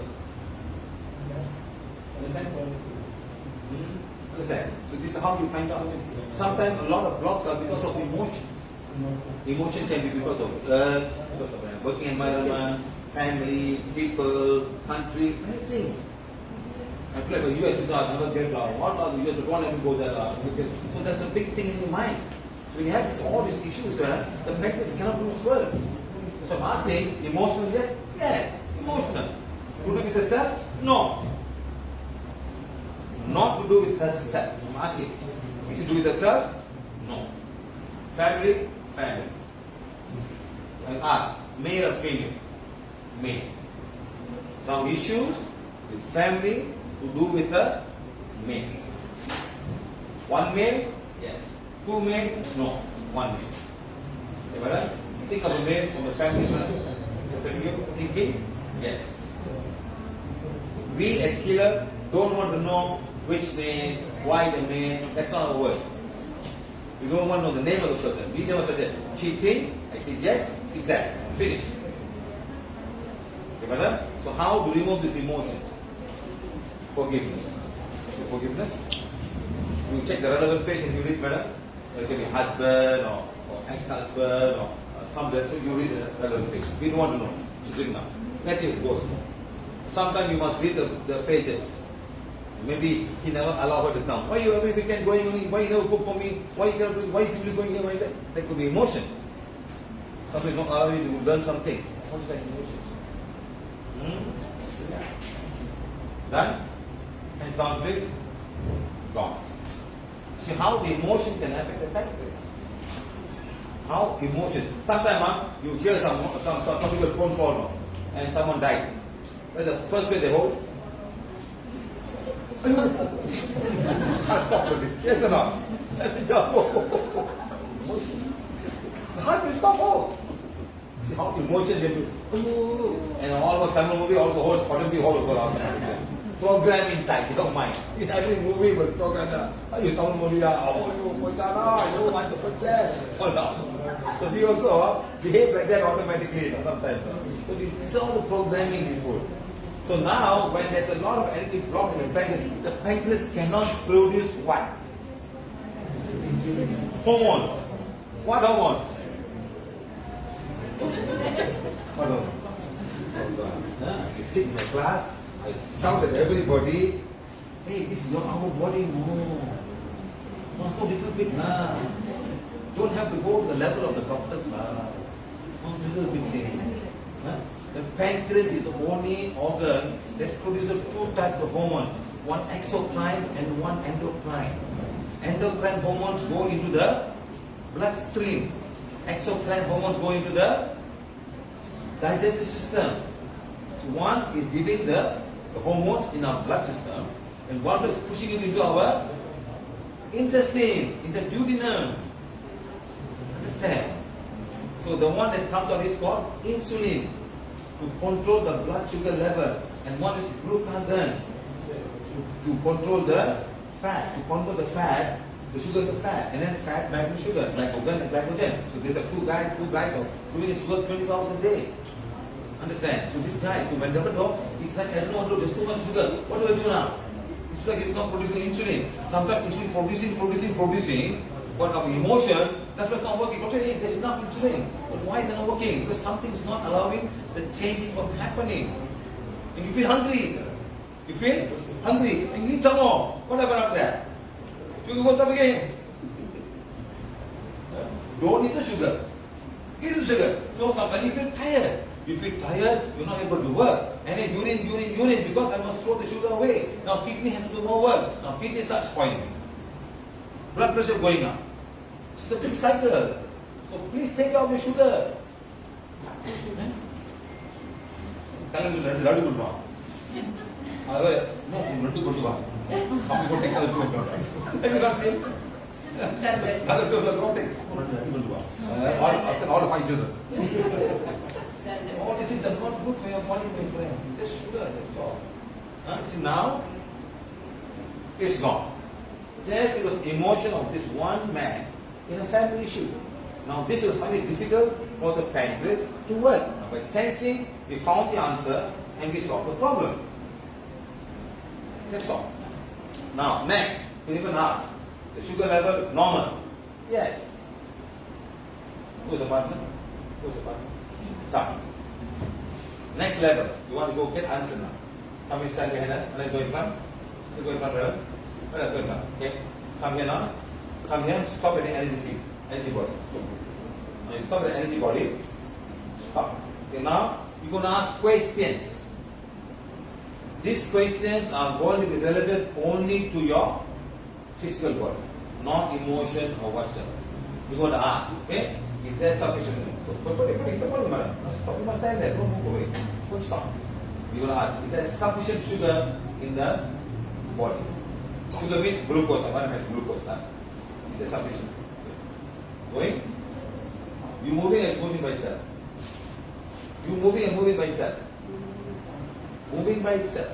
S1: Understand? Understand? So this is how you find out. Sometimes a lot of blocks are because of emotion. Emotion can be because of earth, because of working environment, family, people, country, anything. I apply for US visa, I never get what are the US, don't let me go there. So that's a big thing in your mind. So when you have all these issues, the pancreas cannot do its work. So I'm asking, emotional yes? Yes, emotional. To do with herself? No. Not to do with herself. I'm asking. Is it to do with herself? No. Family? Family. I ask, male or female? Male. Some issues with family to do with the male. One male? Yes. Two male? No. One male. Okay, think of a male from the family. Thinking? Yes. We as healer don't want to know which male, why the male. That's not our word. We don't want to know the name of the person. We never said cheating. I said yes, it's that. Finish. Okay, madam? So how to remove this emotion? Forgiveness. So forgiveness. You check the relevant page and you read, madam. It can be husband or ex-husband or some so you read the relevant page. We don't want to know. Just read now. Let's see if it goes. Sometimes you must read the pages. Maybe he never allowed her to come. Why you every weekend going only? Why you never cook for me? Why you never do? Why is he going here? Why that? That could be emotion. Something not allowing you to learn something. What is that emotion? Done? Hands down, please. Gone. See how the emotion can affect the pancreas. How emotion? Sometimes you hear some people phone call and someone died. What's the first way they hold? Stop it. Yes or not? heart will stop all. See how emotion they do. Ooh. And almost Tamil movie also holds quality whole also. Program inside, you don't mind. In every movie will program that. Oh, you Tamil movie, oh, you Poitana, you want to put there. So we also behave like that automatically sometimes. So this is all the programming we put. So now when there's a lot of energy blocked in the pancreas cannot produce what? Hormone. What hormone? What hormone? You sit in the class, I shout at everybody, hey, this is our body, no. No, so little bit, nah. Don't have to go to the level of the doctors, nah. No, little bit thing. Huh? The pancreas is the only organ that produces two types of hormones, one exocrine and one endocrine. Endocrine hormones go into the bloodstream. Exocrine hormones go into the digestive system. So one is giving the hormones in our blood system, and one is pushing it into our intestine, in the duodenum. Understand? So the one that comes out is called insulin, to control the blood sugar level, and one is glucagon to control the fat, the sugar to fat, and then fat back to sugar, glycogen and glycogen. So these are two guys are doing his work 24 hours a day. Understand? So this guy, so when the doctor, he's like, I don't know what to do, there's too much sugar. What do I do now? It's like he's not producing insulin. Sometimes insulin producing, but our emotion, that's what's not working. Okay, hey, there's enough insulin. But why is it not working? Because something's not allowing the changing from happening. And you feel hungry. And you need some more. What happened after that? Sugar goes up again. Don't eat the sugar. Eat the sugar. So sometimes you feel tired. You're not able to work. And then urine, because I must throw the sugar away. Now kidney has to do more work. Now kidney starts spoiling. Blood pressure going up. It's a big cycle. So please take out the sugar. Laddu கொடுவா. அது no laddu கொடுவா. அப்படி போட்டு அது கொடுவா. You can't see? Other people are not laddu கொடுவா. All 5 children. All these things are not good for your body, my friend. It's just sugar, that's all. See now, it's gone. Just it was emotion of this one man in a family issue. Now this will find it difficult for the pancreas to work. Now by sensing, we found the answer and we solved the problem. That's all. Now next, we even ask, the sugar level normal? Yes. Who's the partner? Come. Next level, you want to go get answer now. Come inside behind her, and then go in front. You go in front, brother. Go in front. Okay. Come here now. Come here. Stop at the energy field, energy body. Now you stop at the energy body. Stop. Okay. Now you're going to ask questions. These questions are going to be relevant only to your physical body, not emotion or whatsoever. You're going to ask. Okay. Is there sufficient? Stop. You must stand there. Don't move away. Don't stop. You're going to ask, is there sufficient sugar in the body? Sugar means glucose. One has glucose. Is there sufficient? Going? You moving and it's moving by itself. You moving and moving by itself. Moving by itself.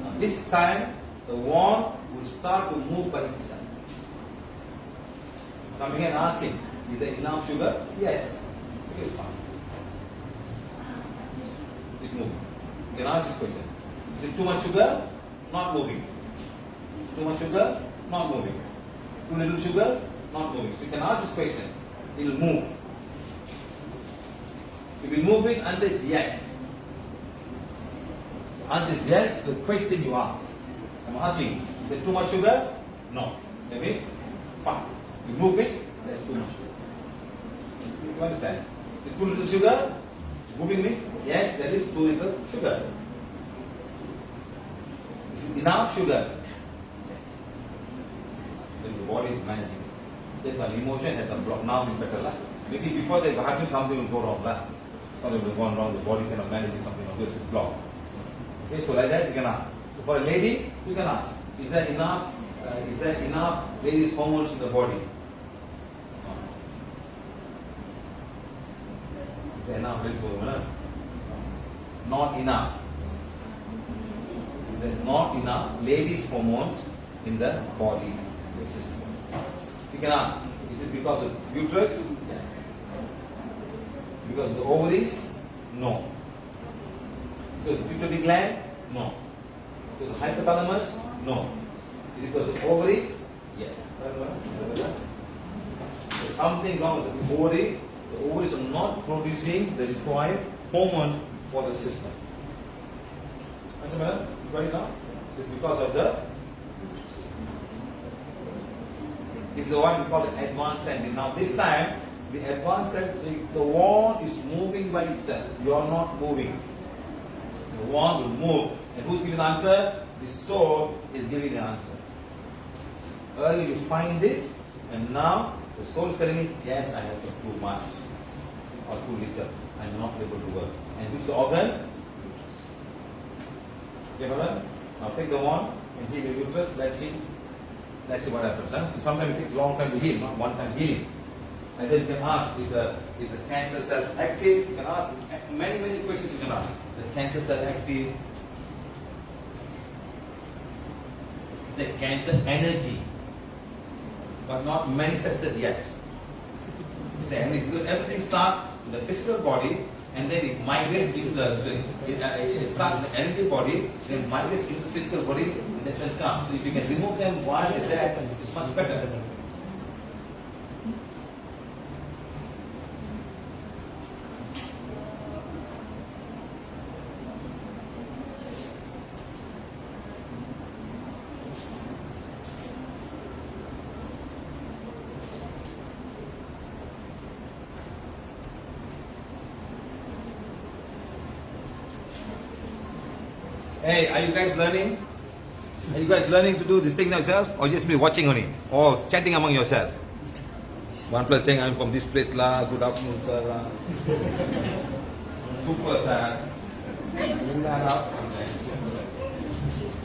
S1: Now, this time, the wand will start to move by itself. Coming and asking, is there enough sugar? Yes. Okay, it's fine. It's moving. You can ask this question. Is it too much sugar? Not moving. Too much sugar? Not moving. Too little sugar? Not moving. So you can ask this question. It will move. If it moves, answer is yes. The answer is yes to the question you ask. I'm asking, is there too much sugar? No. That means, fine. You move it, there's too much sugar. You understand? Is too little sugar? Moving means, yes, there is too little sugar. Is it enough sugar? Yes. When the body is managing. There's an emotion at the block. Now it's better. Maybe before they happen, something will go wrong. Something will go wrong. The body cannot manage something. This is blocked. Okay, so like that you can ask. So for a lady, you can ask, is there enough ladies' hormones in the body? enough. Not enough. There's not enough ladies' hormones in the body. The system. You can ask, is it because of uterus? Yes. Because of the ovaries? No. Because of the pituitary gland? No. Because of the hypothalamus? No. Is it because of ovaries? Yes. There's something wrong with the ovaries. The ovaries are not producing the required hormone for the system. Understand? You got it now? It's because of the. This is what we call the advanced sending. Now this time, the advanced sending, the wand is moving by itself. You are not moving. The wand will move. And who's giving the answer? The soul is giving the answer. Earlier you find this, and now the soul is telling me, yes, I have too much or too little. I'm not able to work. And which the organ? Okay, brother? Now take the wand and heal your uterus. Let's see what happens. Huh? So sometimes it takes a long time to heal, not one time healing. And then you can ask, is the cancer cell active? You can ask many questions you can ask. The cancer cell active? Is the cancer energy, but not manifested yet? Because everything starts in the physical body, and then it migrates into it starts in the energy body, then migrates into the physical body, and that's when it comes. So if you can remove them while they're there, it's much better. Hey, are you guys learning? Are you guys learning to do this thing yourself, or just be watching only, or chatting among yourself? One plus saying, I'm from this place lah. Good afternoon, sir. Super, sir.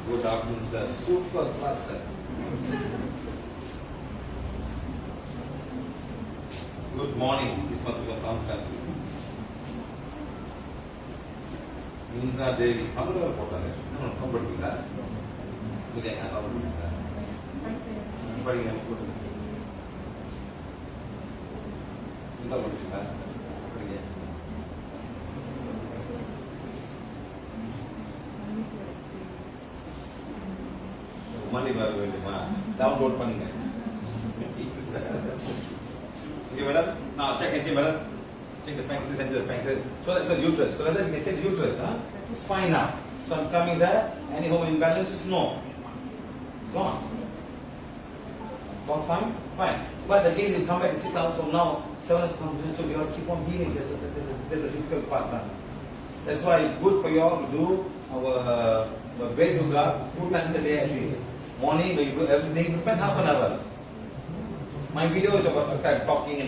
S1: Good afternoon, sir. Super class, sir. Good morning. This must be your sound country. Indra Devi, हम लोग पढ़ता है, हम पढ़ती हैं, मुझे यहाँ पर पढ़ती हैं, पढ़ी हैं मुझे, इधर पढ़ती हैं, पढ़ी हैं, माली बार बोले माँ, डाउनलोड पढ़ी हैं, okay madam, now check and see madam. Take the pancreas and the pancreas. So that's the uterus. So let's take the uterus. Huh? It's fine now. So I'm coming there. Any hormone imbalances? No. It's gone. It's all fine? Fine. But again, you come back 6 hours from now, 7 hours from now, so you have to keep on healing. There's a difficult part now. That's why it's good for you all to do our bed yoga 2 times a day at least. Morning, when you do everything, you spend half an hour. My video is about talking. You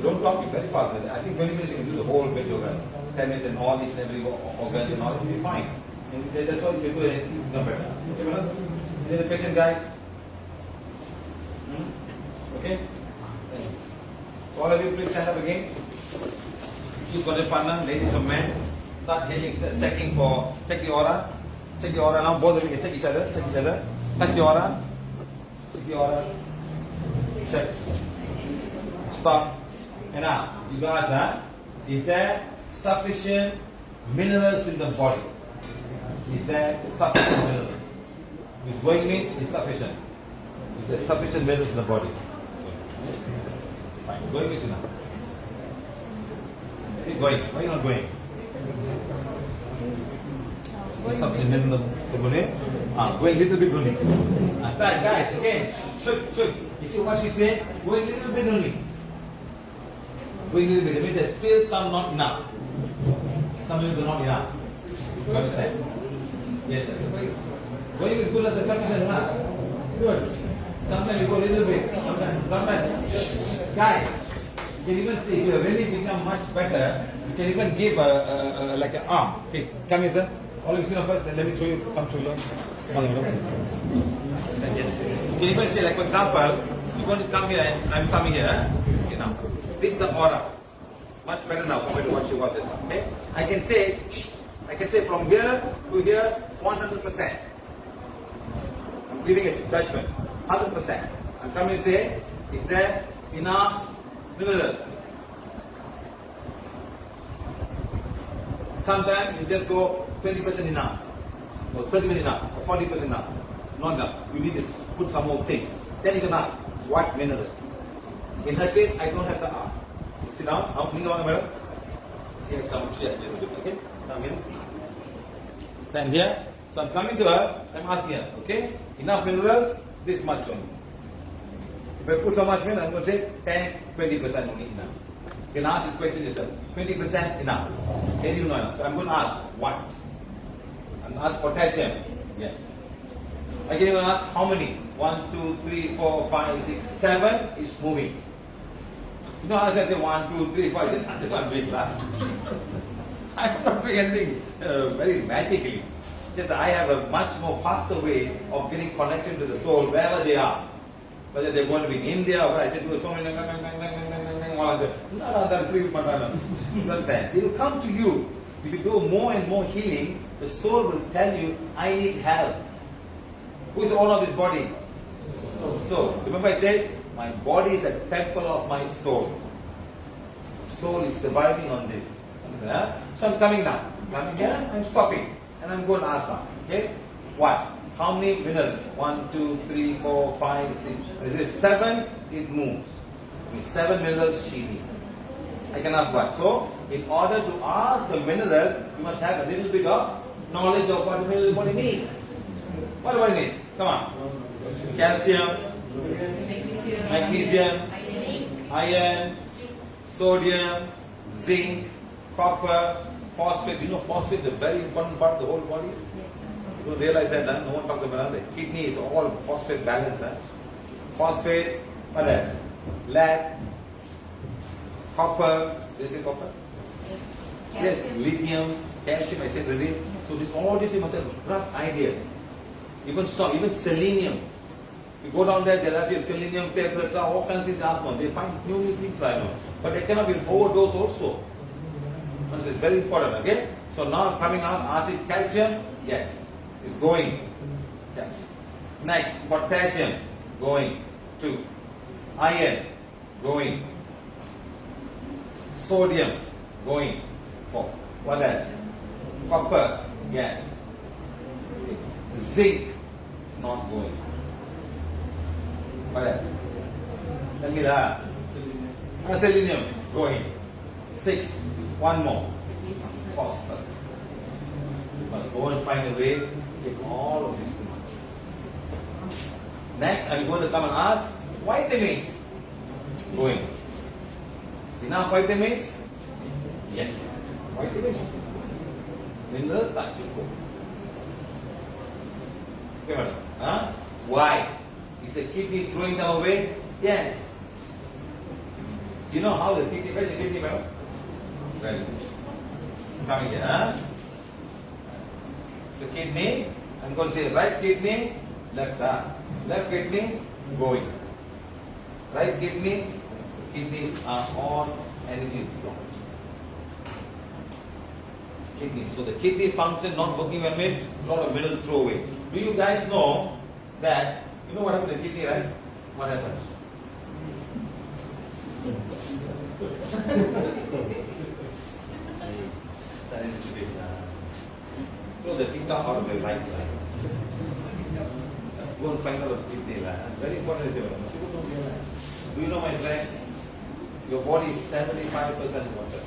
S1: don't talk, you very fast. I think 20 minutes you can do the whole bed yoga. 10 minutes and all each and every organ and all, it will be fine. And that's why if you do it, it will become better. Okay, madam? Any other question, guys? Okay? So all of you, please stand up again. Keep on your partner, ladies and men. Start healing, check the aura. Check the aura now. Both of you can check each other. Touch the aura. Check the aura. Check. Stop. And ask. You guys, is there sufficient minerals in the body? Is there sufficient minerals? If going means it's sufficient. Is there sufficient minerals in the body? Fine. Going is enough. Keep going. Why are you not going? Is sufficient minerals in the body? Going little bit only. Guys, again. Should. You see what she said? Going a little bit only. Going a little bit. It means there's still some not enough. Some of you are not enough. You understand? Yes, sir. Going is good as the sufficient enough. Good. Sometimes you go a little bit. Sometimes. Guys, you can even see if you really become much better, you can even give like an arm. Okay, come here, sir. All of you sit up first. Let me show you. Come show you. Come on, you can even say, like for example, you're going to come here and I'm coming here. Okay, now, this is the aura. much better now compared to what she was just now. Okay? I can say from here to here 100%. I'm giving a judgment. 100%. I'm coming to say, is there enough minerals? Sometimes you just go 20% enough, or 30% enough, or 40% enough. Not enough. You need to put some more thing. Then you can ask, what mineral? In her case, I don't have to ask. Sit down. Now, madam. Here, some share. Okay? Come in. Stand here. So I'm coming to her. I'm asking her. Okay? Enough minerals? This much only. If I put so much mineral, I'm going to say 10-20% only enough. You can ask this question yourself. 20% enough. Can you know enough? So I'm going to ask what? I'm going to ask potassium. Yes. I can even ask how many? 1, 2, 3, 4, 5, 6, 7 is moving. You know, as I say 1, 2, 3, 4, I say, this one big laugh. I'm not doing anything very magically. Just I have a much more faster way of getting connected to the soul wherever they are. Whether they're going to be in India or I said do so many they will come to you. If you do more and more healing, the soul will tell you, I need help. Who is the owner of this body? Soul. Remember I said, my body is a temple of my soul. Soul is surviving on this. Understand? So I'm coming now. Coming here, I'm stopping. And I'm going to ask now. Okay? What? How many minerals? 1, 2, 3, 4, 5, 6. If it's 7, it moves. With 7 minerals she needs. I can ask what? So, in order to ask the mineral, you must have a little bit of knowledge of what the mineral body needs. What do I need? Come on. Calcium, magnesium, iron, sodium, zinc, copper, phosphate. You know phosphate is a very important part of the whole body. You don't realize that, huh? No one talks about that. The kidney is all phosphate balance. Huh? Phosphate, what else? Lead, copper. Did I say copper? Yes. Lithium, calcium, I said already. So this all this you must have a rough idea. Even selenium. You go down there, they'll have your selenium, paper, all kinds of things ask them. They find new things I know. But they cannot be overdose also. And it's very important, okay? So now I'm coming out, acid calcium, yes, it's going. Yes. Next, potassium, going. 2. Iron, going. Sodium, going. 4. What else? Copper, yes. Zinc, not going. What else? Tell me that. Selenium, going. 6. One more. Phosphorus. You must go and find a way to take all of these things. Next, I'm going to come and ask vitamins. Going. Enough vitamins? Yes. Vitamins. Mineral, tachuko. Okay, madam. Huh? Why? Is the kidney throwing them away? Yes. You know how the kidney, where's the kidney, madam? Right. Coming here, huh? So kidney, I'm going to say right kidney, left arm. Left kidney, going. Right kidney, kidneys are on energy blocked. Kidney. So the kidney function not working well made, a lot of mineral throw away. Do you guys know that, you know what happened to the kidney, right? What happens? Throw the TikTok out of your life. Go and find out of kidney. Very important is people don't realize. Do you know, my friend? Your body is 75% water.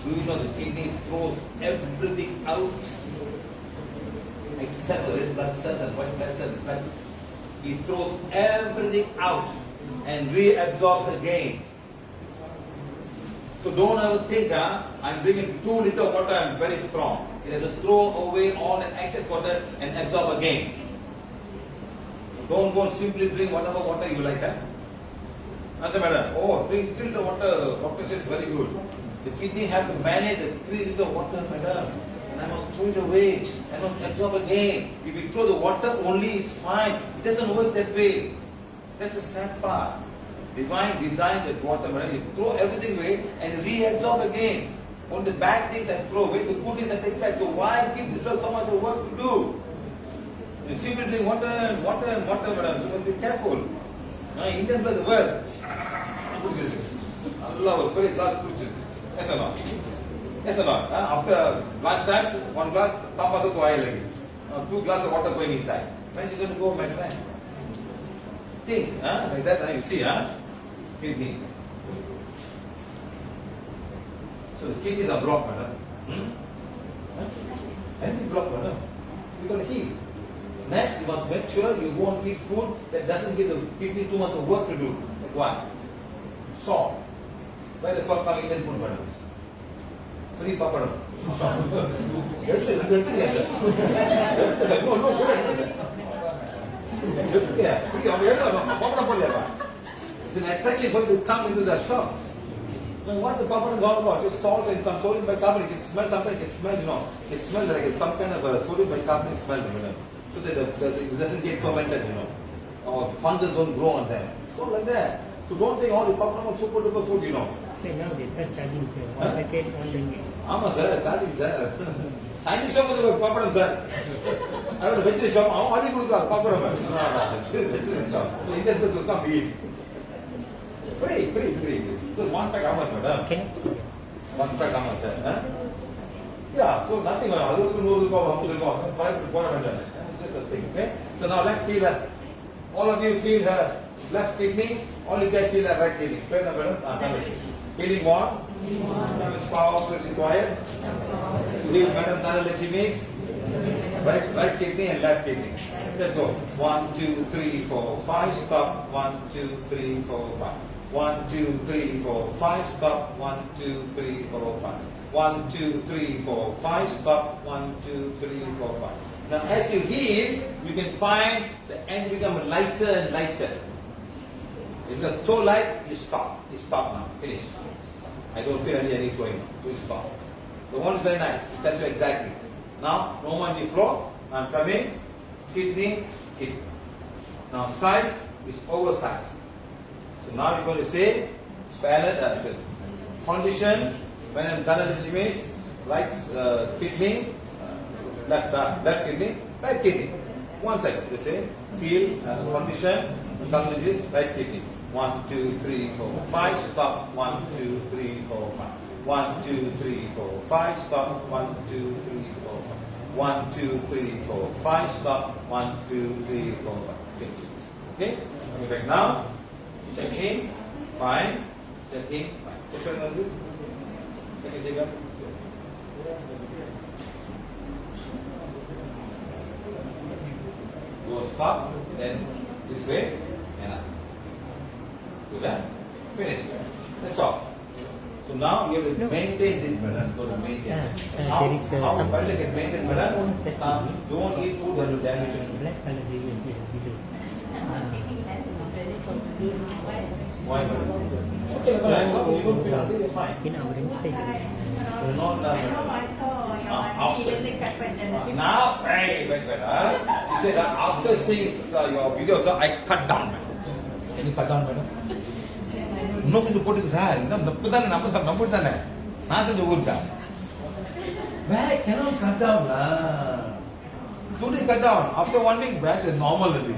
S1: Do you know the kidney throws everything out except the red blood cells and white blood cells? It throws everything out and reabsorbs again. So don't ever think, I'm drinking 2 liters of water, I'm very strong. It has to throw away all the excess water and absorb again. Don't go and simply drink whatever water you like. That's the matter. Oh, drink 3 liters of water, doctor says very good. The kidney have to manage the 3 liters of water, madam. And I must throw it away. I must absorb again. If you throw the water only, it's fine. It doesn't work that way. That's the sad part. Divine design that water, madam. You throw everything away and reabsorb again. All the bad things I throw away, the good things I take back. So why give this so much of work to do? You simply drink water, madam. So must be careful. Indian blood, the word. Allah will put a glass kuchit. Yes or not? Yes or not? After one time, one glass, tampas of oil again. 2 glasses of water going inside. Where is it going to go, my friend? Think, like that, you see, kidney. So the kidneys are blocked, madam. Any blocked, madam. You got to heal. Next, you must make sure you won't eat food that doesn't give the kidney too much of work to do. Like what? Salt. Where does salt come in Indian food, madam? Free papadam. It's an attraction for you to come into the shop. Now, what the papadam is all about? Just salt and some sodium bicarbonate. You can smell something, it smells, it smells like it's some kind of a sodium bicarbonate smell, so that it doesn't get fermented, or fungus don't grow on them. So like that. So don't take all the papadam or super duper food,
S2: Say now they start charging, sir. One packet, 1 ringgit.
S1: Ama sir, charging sir. Chinese shop is about papadam sir. I have a vegetable shop. All you do is papadam. Vegetable shop. So Indian people will come eat. Free. Just 1 pack how much, madam?
S2: Can I see?
S1: 1 pack how much, sir? Yeah, so nothing, madam. Other people know the problem. 5 to 4 madam. Just a thing, okay? So now let's see that. All of you feel her left kidney. All you guys feel her right kidney. Fair enough, madam? Healing one. How much power is required? Leave Madam Dhanalakshmi's right kidney and left kidney. Let's go. 1, 2, 3, 4, 5. Stop. 1, 2, 3, 4, 5. 1, 2, 3, 4, 5. Stop. 1, 2, 3, 4, 5. 1, 2, 3, 4, 5. Stop. 1, 2, 3, 4, 5. Now, as you heal, you can find the end become lighter and lighter. If you become so light, you stop. You stop now. Finish. I don't feel any flowing. So you stop. The one is very nice. It tells you exactly. Now, no more in the flow. I'm coming. Kidney. Now, size is oversized. So now you're going to say balance. Condition when I'm done at the means right kidney, left kidney, right kidney. One second. They say heal condition. Done with this right kidney. 1, 2, 3, 4, 5. Stop. 1, 2, 3, 4, 5. 1, 2, 3, 4, 5. Stop. 1, 2, 3, 4, 5. 1, 2, 3, 4, 5. Stop. 1, 2, 3, 4, 5. Finish. Okay? Coming back now. Check in. Fine. Check in. Fine. Check in. Check in. Go stop. Then this way. And up. Do that. Finish. That's all. So now you have to maintain this, madam. Go to maintain. How better get maintained, madam? Don't eat food that will damage you.
S2: Black color video.
S1: Why, madam? Okay, madam. You don't feel hungry, you're fine.
S2: In our inside.
S1: You're not now,
S3: I know
S1: madam.
S3: I saw your TV cut by
S1: Now, wait. You said after seeing your videos, I cut down, madam. Can you cut down, madam? No, you put it there. Number done. Answer the wood down. Why cannot cut down? Today cut down. After 1 week, back is normal already.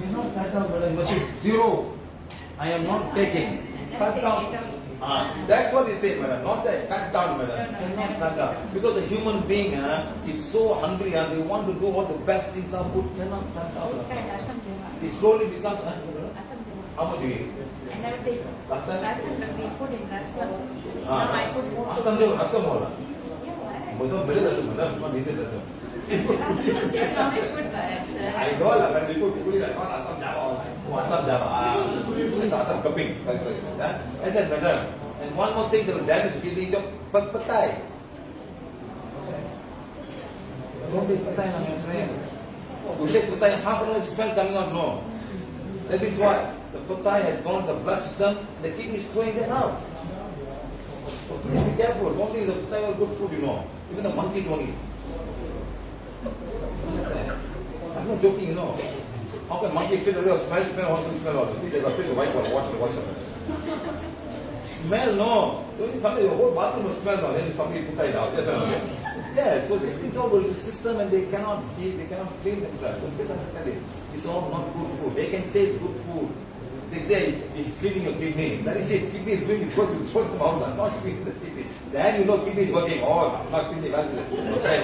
S1: Cannot cut down, madam. Must be 0. I am not taking. Cut down. That's what he said, madam. Not say cut down, madam. Cannot cut down. Because a human being is so hungry and they want to do all the best things. Food cannot cut down. It slowly becomes. How much do you eat?
S3: I never take.
S1: Last time?
S3: Last time we put in rasam. Now I put more.
S1: Asam dia rasam wala.
S3: Yeah, what?
S1: Betul beli rasam, madam. Not Indian rasam.
S3: Now we put
S1: I know lah, but we put it not asam Java. Asam Java. Itu asam keping. Sorry. And then, madam. And one more thing that will damage the kidney is your petai. Don't take petai, my friend. You take petai, half an hour smell coming out. No. That means what? The petai has gone to the blood system, the kidney is throwing that out. So please be careful. Don't think the petai was good food, Even the monkeys don't eat. Understand? I'm not joking, How can monkeys fit away or smell, all things smell also? They got a white water, watch it. smell, no. Don't you somebody, the whole bathroom will smell, no. Then somebody put it out. Yes, or no? Yeah, so these things all go to the system and they cannot heal, they cannot clean themselves. So please understand it. It's all not good food. They can say it's good food. They say it's cleaning your kidney. That is it. Kidney is doing its work. You throw them out. I'm not cleaning the kidney. Then you know kidney is working. Oh, I'm not cleaning. What is it? Okay,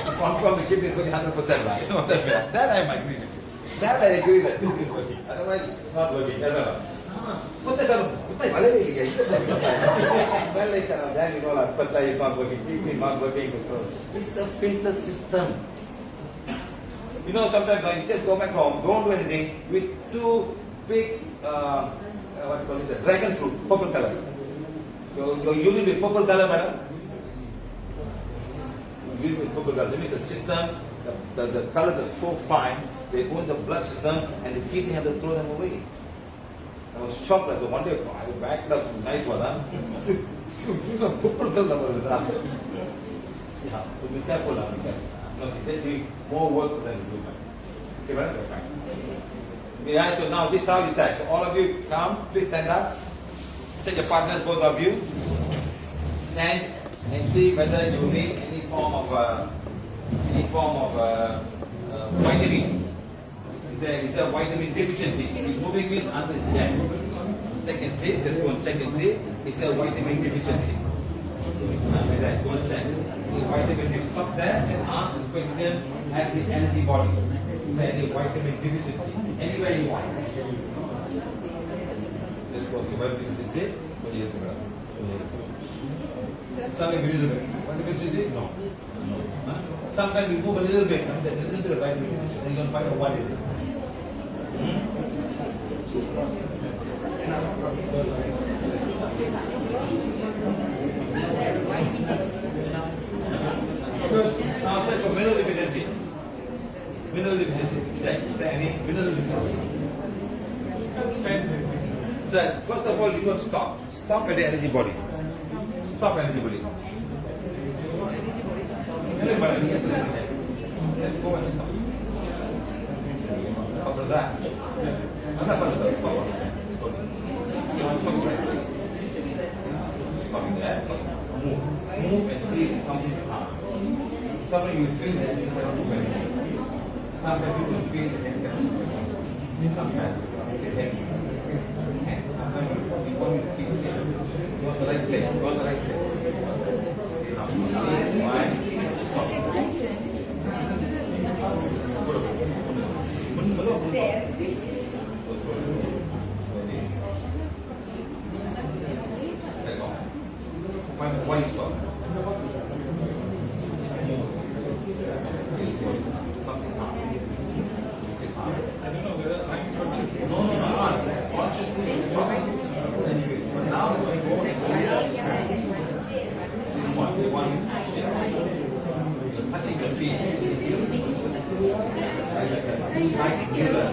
S1: but confirm the kidney is working 100%. Right? You know what I mean? That I am agree with you. That I agree that kidney is working. Otherwise, not working. Yes or no? Then you know that Pata is not working, kidney not working. It's a filter system. You know, sometimes when you just go back home, don't do anything with two big, what call it, dragon fruit, purple color. Your urine with purple color, madam. Urine with purple color. That means the system, the colors are so fine, they go in the blood system and the kidney have to throw them away. I was shocked. I said, one day I backed up, nice one, huh? Purple color. Yeah, so be careful now, be careful. No, see, there's more work than this woman. Okay, well, that's fine. Yeah, so now this is how you say. So all of you come, please stand up. Check your partners, both of you. Stand and see whether you need any form of vitamins. Is there vitamin deficiency? If moving means answer is yes. Check and see. Let's go and check and see. Is there vitamin deficiency? Go and check. Vitamin D. Stop there and ask this question at the energy body. Is there any vitamin deficiency? Anywhere you want. Let's go. So vitamin deficiency. Something a little bit. Vitamin deficiency? No. Sometimes we move a little bit. There's a little bit of vitamin deficiency. Then you can find out what is it. Good. Now check for mineral deficiency. Mineral deficiency. Check. Is there any mineral deficiency? So first of all, you got to stop. Stop at the energy body. Stop energy body. Let's go and stop. After that, stop there. Move and see if something is hard. Sometimes you feel that you cannot move anymore. Sometimes you will feel that you cannot move anymore. Sometimes you feel heavy. Sometimes you feel heavy. You are the right place. You are the right place. Okay, now see why. Stop. Why stop? Something hard.
S2: I don't know whether I'm conscious.
S1: No. Consciously stop. But now when you go this one, the one you're touching your feet. Like mirror.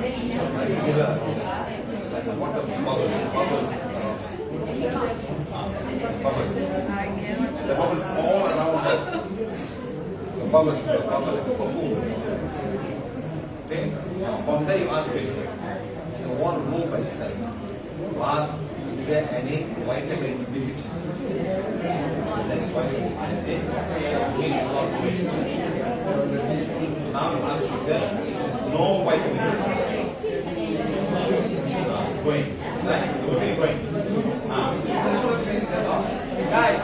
S1: Like a water bubble. The bubbles all around the bubbles. Okay? Now from there you ask question. You want to move by yourself. You ask, is there any vitamin deficiency? Is there any vitamin deficiency? It's not going. Now you ask yourself, no vitamin deficiency. It's going. Right? It's going. Guys,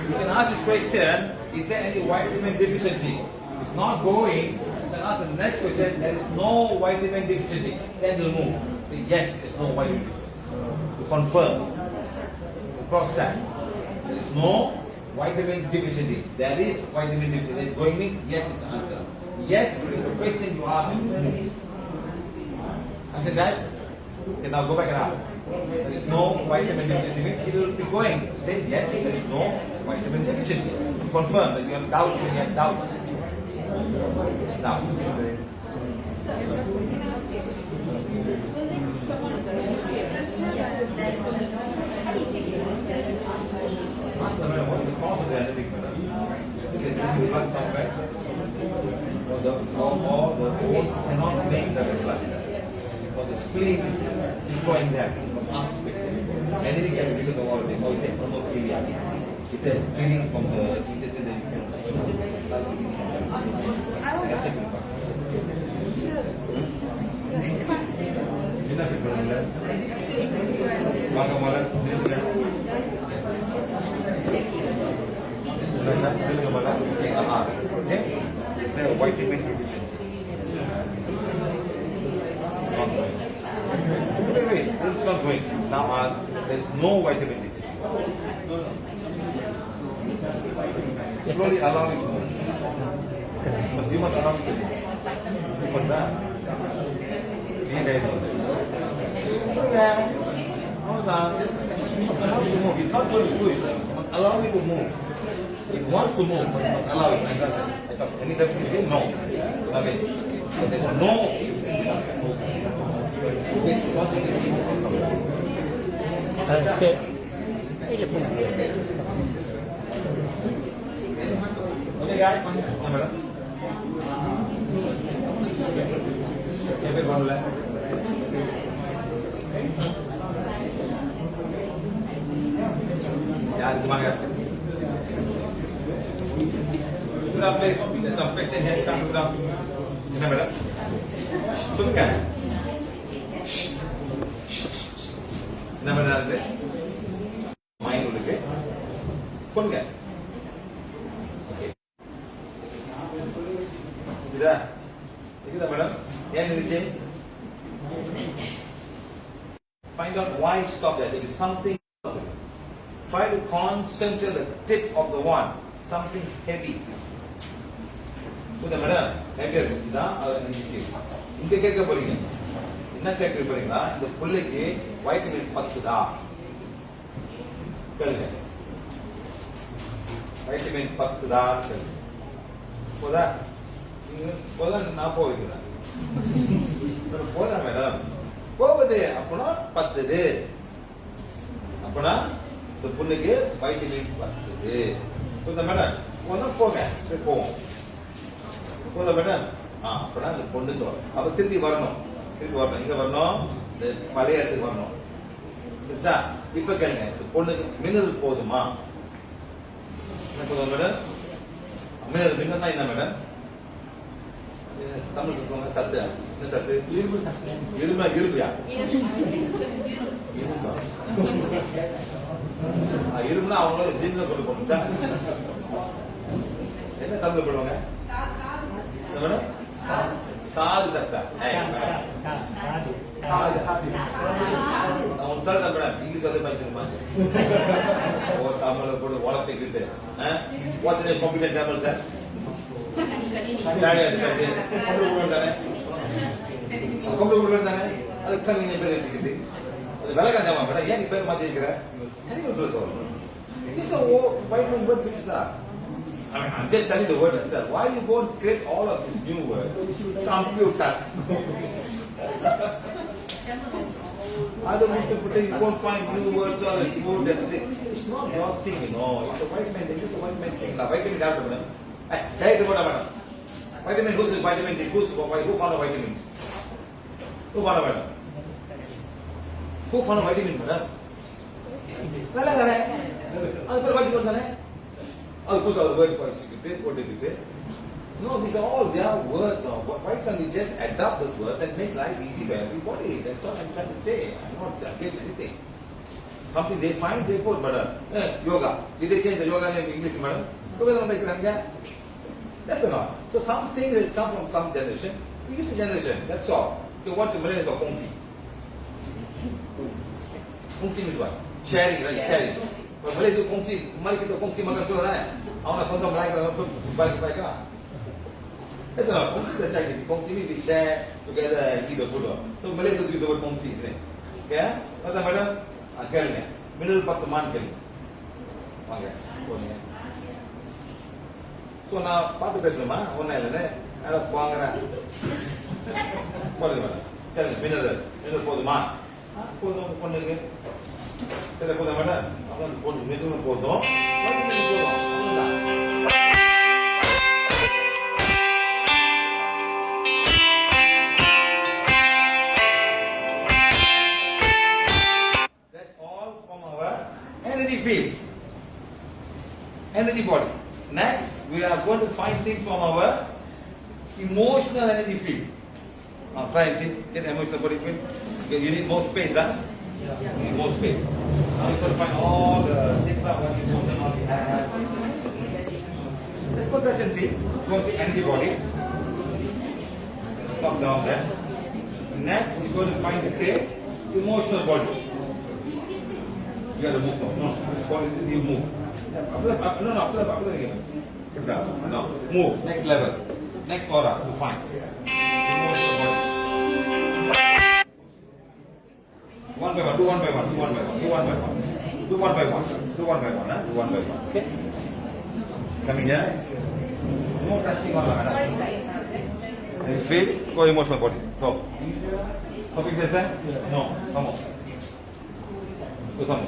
S1: you can ask this question, is there any vitamin deficiency? It's not going, you can ask the next question, there is no vitamin deficiency. Then you'll move. Say yes, there's no vitamin deficiency. To confirm, to cross check. There is no vitamin deficiency. There is vitamin deficiency. It's going means yes is the answer. Yes is the question you ask is move. I said guys, okay, now go back and ask. There is no vitamin deficiency. It will be going. Say yes, there is no vitamin deficiency. To confirm that you have doubts when you have doubts. Now. What is the cause of the anemia? Get blood somewhere. So the bones cannot make the blood. So the spleen is going there. all this. So he said thermophilia. He said cleaning from the intestine that you can. என்ன பண்ணுங்க வாங்க முதல்ல நில்லுங்க okay vitamin deficiency wait it's not going now there is no vitamin deficiency slowly allow it to move but you must allow it to move but that It's not going to do it. Allow it to move. It wants to move, but allow it. Any time you say no. Okay. So there's no. Okay guys. Yeah, please. There's some question here. Come to down. Madam. Suka. Nama nasi. Main dulu ke? Pun ke? Okay. Tidak. Kita madam. Yang ini je. Find out why stop there. There is something. Try to concentrate the tip of the one. Something heavy. புரியுதா madam எங்க இருக்குதான் அவர் இங்க கேட்க போறீங்க என்ன கேட்க போறீங்கன்னா இந்த புள்ளைக்கு வைட்டமின் 10 தான் கேளுங்க வைட்டமின் 10 தான் போதா போதா நான் போயிடுறேன் போதா மேடம் போகுது அப்படின்னா 10 அப்படின்னா இந்த புள்ளைக்கு வைட்டமின் 10 புரியுதா மேடம் ஒன்னா போங்க சரி போவோம் போதா மேடம் அப்படின்னா அந்த பொண்ணுக்கு அப்ப திருப்பி வரணும் இங்க வரணும் இந்த பழைய இடத்துக்கு வரணும் சரிச்சா இப்ப கேளுங்க இந்த பொண்ணுக்கு மினரல் போதுமா என்ன போதும் மேடம் மினரல்னா என்ன மேடம் தமிழ் சொல்லுவாங்க சத்து என்ன சத்து இரும்பியா இரும்புனா அவங்களோட ஜிம்ல கொண்டு போகணும் சார் என்ன தமிழ் பண்ணுவாங்க சாது சத்தா இங்கிலீஷ் வந்து படிச்சிருமா ஒரு தமிழ போட்டு வளர்த்துக்கிட்டு what's name computer Tamil sir computer தானே அதுக்கு நீங்க பேர் வச்சுக்கிட்டு அது விளக்கம் ஜாமா மேடம் ஏன் நீ பேர் மாத்தி வைக்கிற வைட்டமின் பேர் ஃபிக்ஸ் தான் I'm just telling the word itself. Why you go and create all of these new words? Computer. Other people, you won't find new words or food and things. It's not your thing, you know. It's a vitamin. They use the vitamin thing. Now, vitamin doctor, madam. Hey, tell it about madam. Vitamin. Who's the vitamin? Who found the vitamin? Who found the vitamin? Who found the vitamin, madam? Well, that's vitamin. அது புதுசா ஒரு word படிச்சுக்கிட்டு போட்டுக்கிட்டு no these are all their words now why can't we just adapt those words and make life easy for everybody that's what I'm trying to say I'm not against anything something they find they put but yoga did they change the yoga name in English madam that's not so something that come from some generation we use the generation that's all okay what's the Malay for kongsi means what sharing right sharing Malaysia kongsi, mari kita kongsi makan sudah kan? Awak nak mereka untuk balik lah. That's not kongsi dah cakap. Kongsi means we share together and eat the food. So Malaysia use the word kongsi, right? Okay? Kata madam, kelnya, mineral 10 man kel. Okay. So na patu பேசணுமா ஒண்ணே இல்ல அட போங்கடா போடுங்க madam kelnya mineral போதுமா போதும் பண்ணுங்க சரி போதும் மேடம் அப்புறம் போட்டு மெதுவாக போதும் That's all from our energy field. Energy body. Next, we are going to find things from our emotional energy field. Now try and see, get emotional body field. Okay, you need more space, huh? You need more space. Now you got to find all the things that what emotion all we have. Let's go touch and see. Go see energy body. Stop down there. Next, you're going to find the same emotional body. You got to move now. No, it's called you move. No, move. Next level. Next aura to find. Emotional body. One by one, do one by one, do one by one, do one by one. Do one by one, do one by one, huh? Do one by one. Okay? Coming here. No touching on the and feel, go emotional body. Go. Something says that? No, come on. So come on.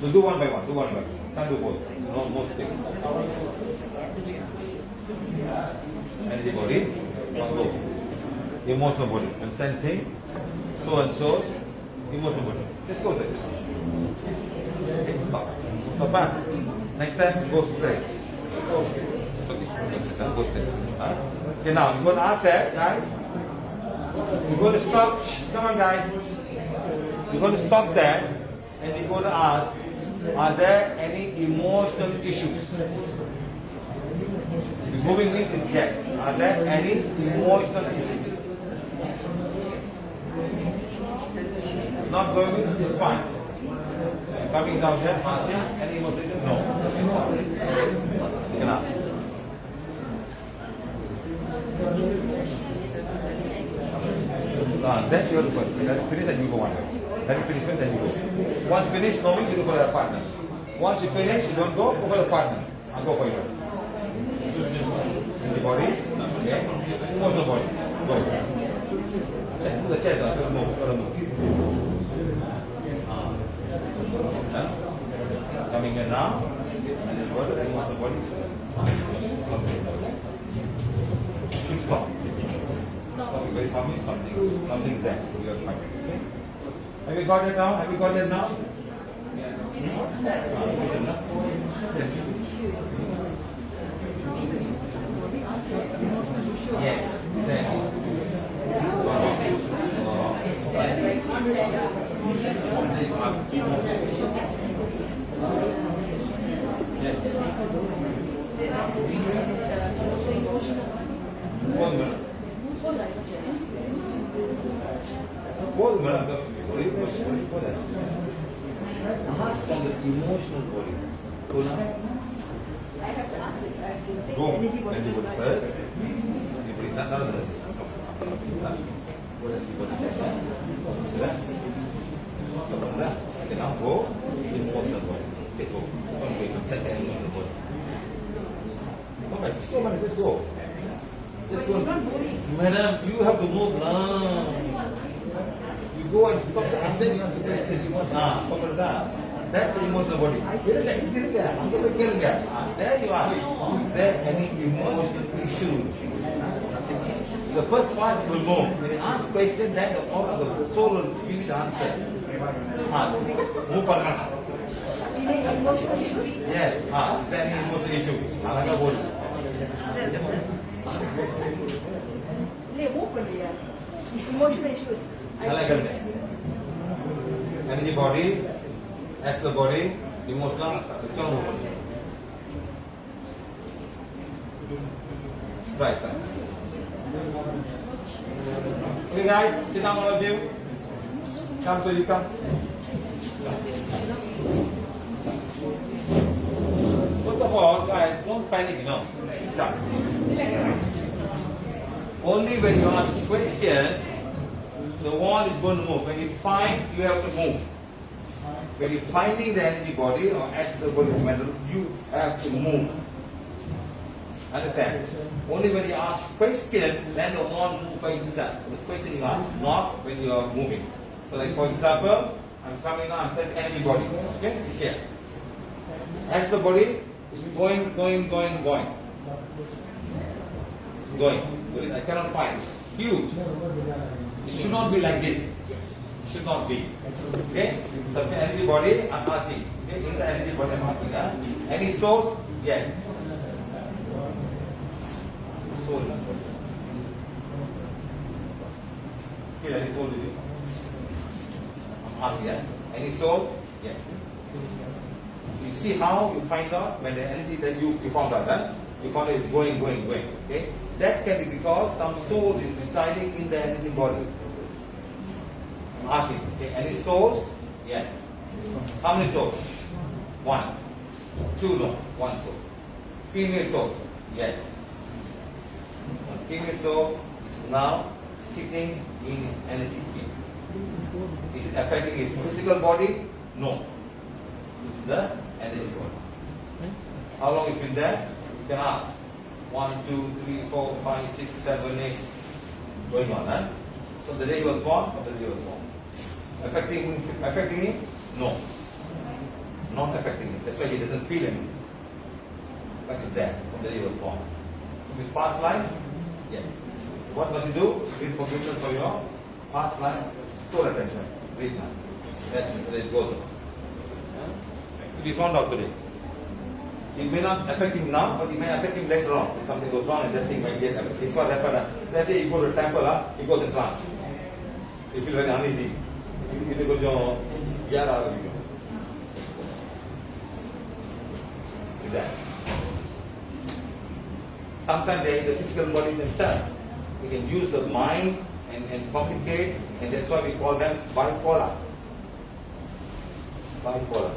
S1: So do one by one, do one by one. Can't do both. No, both things. Energy body, one go. Emotional body. And sensing, so and so, emotional body. Just go straight. Okay, stop. Stop back. Next time, go straight. Go straight. Go straight. Huh? Okay, now you're going to ask that, guys. You're going to stop. Come on, guys. You're going to stop there and you're going to ask, are there any emotional issues? Moving means yes. Are there any emotional issues? Not going means it's fine. Coming down here, asking any emotional issues? No. You can ask. Then you have to go. Then finish, then you go one way. Then you finish, then you go. Once finished, no means you go for a partner. Once you finish, you don't go for a partner. I'll go for you. In the body, okay. Emotional body. Go. The chest, move. Move. Coming in now, and then go to the emotional body. Stop. Something very funny, something there. You are fine. Okay? Have you got it now? Have you got it now? Yes. There. Yes. One minute. What do you for that? Ask from the emotional body. Go now. Go. Energy body first. You bring that down. Okay, now go. Emotional body. Okay, go. Okay, set the emotional body. Okay, just go, madam. Just go. Just go. Madam, you have to move now. You go and stop the and then you have to press it. You must stop it down. That's the emotional body. There you are. Is there any emotional issues? The first part will move. When you ask question, then the soul will give you the answer. Ask. Move on. Ask. Yes. Is there any emotional issue?
S3: Emotional issues.
S1: Energy body, as the body, emotional, right. Okay guys, sit down all of you. Come, so you come. First of all, guys, don't panic, no. Stop. Only when you ask question, the wall is going to move. When you find, you have to move. When you're finding the energy body or astral body metal, you have to move. Understand? Only when you ask question, then the wall moves by itself. The question you ask, not when you are moving. So like for example, I'm coming now, I'm saying energy body. Okay? It's here. Astral body is going. Going. I cannot find. It's huge. It should not be like this. Should not be. Okay? So energy body, I'm asking. Okay? In the energy body, I'm asking. Any source? Yes. Soul. Feel any soul with you? I'm asking. Any soul? Yes. You see how you find out when the energy that you found out, you found it is going. Okay? That can be because some soul is residing in the energy body. I'm asking. Okay? Any souls? Yes. How many souls? One. Two, no. One soul. Female soul? Yes. One female soul is now sitting in his energy field. Is it affecting his physical body? No. It's the energy body. How long it's been there? You can ask. 1, 2, 3, 4, 5, 6, 7, 8. Going on, So the day he was born, or the day he was born. Affecting him? No. Not affecting him. That's why he doesn't feel anything. But it's there from the day he was born. His past life? Yes. What must you do? Read forgiveness for your past life. Soul attention. Read now. That's it goes on. We found out today. It may not affect him now, but it may affect him later on. If something goes wrong and that thing might get affected. It's what happened. That day you go to the temple, he goes in trance. You feel very uneasy. It goes that. Sometimes they are in the physical body themselves. They can use the mind and communicate, and that's why we call them bipolar. Bipolar.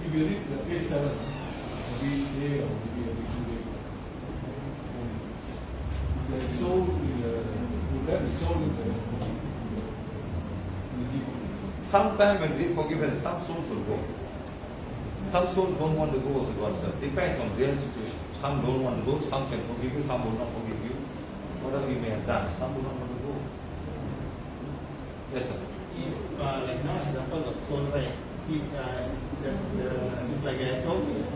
S2: If you read the A7, every day or maybe every 2 days, the soul will let the soul in the
S1: Sometimes when we forgive, some souls will go. Some souls don't want to go to God, sir. Depends on real situation. Some don't want to go, some can forgive you, some will not forgive you. Whatever you may have done, some will not want to go. Yes, sir.
S4: If, like now, example of soul, right? If, like I told you,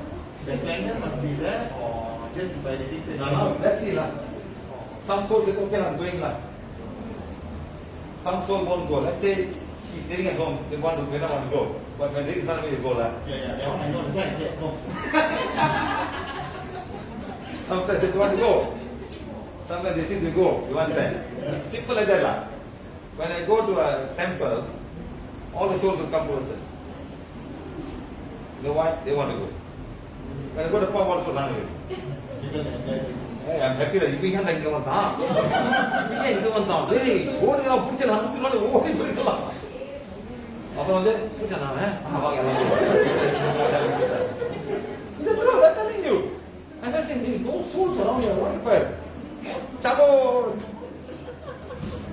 S4: the Klang must be there or just by the dictation?
S1: No, let's see. Some souls is okay, I'm going. Some soul won't go. Let's say he's sitting at home, they don't want to go. But when they're in front of me, they go.
S4: Yeah, that one I know, that's why I said no.
S1: Sometimes they don't want to go. Sometimes they think they go. You want that? It's simple as that. When I go to a temple, all the souls will come towards us. You know why? They want to go. When I go to pub, also run away. Hey, I'm happy that you can't like one down. You do one down. Hey, what do you put your hand on the wall? Apa nanti? Put your hand, I'm telling you. I'm not saying there's no souls around here. What happened? Chabot!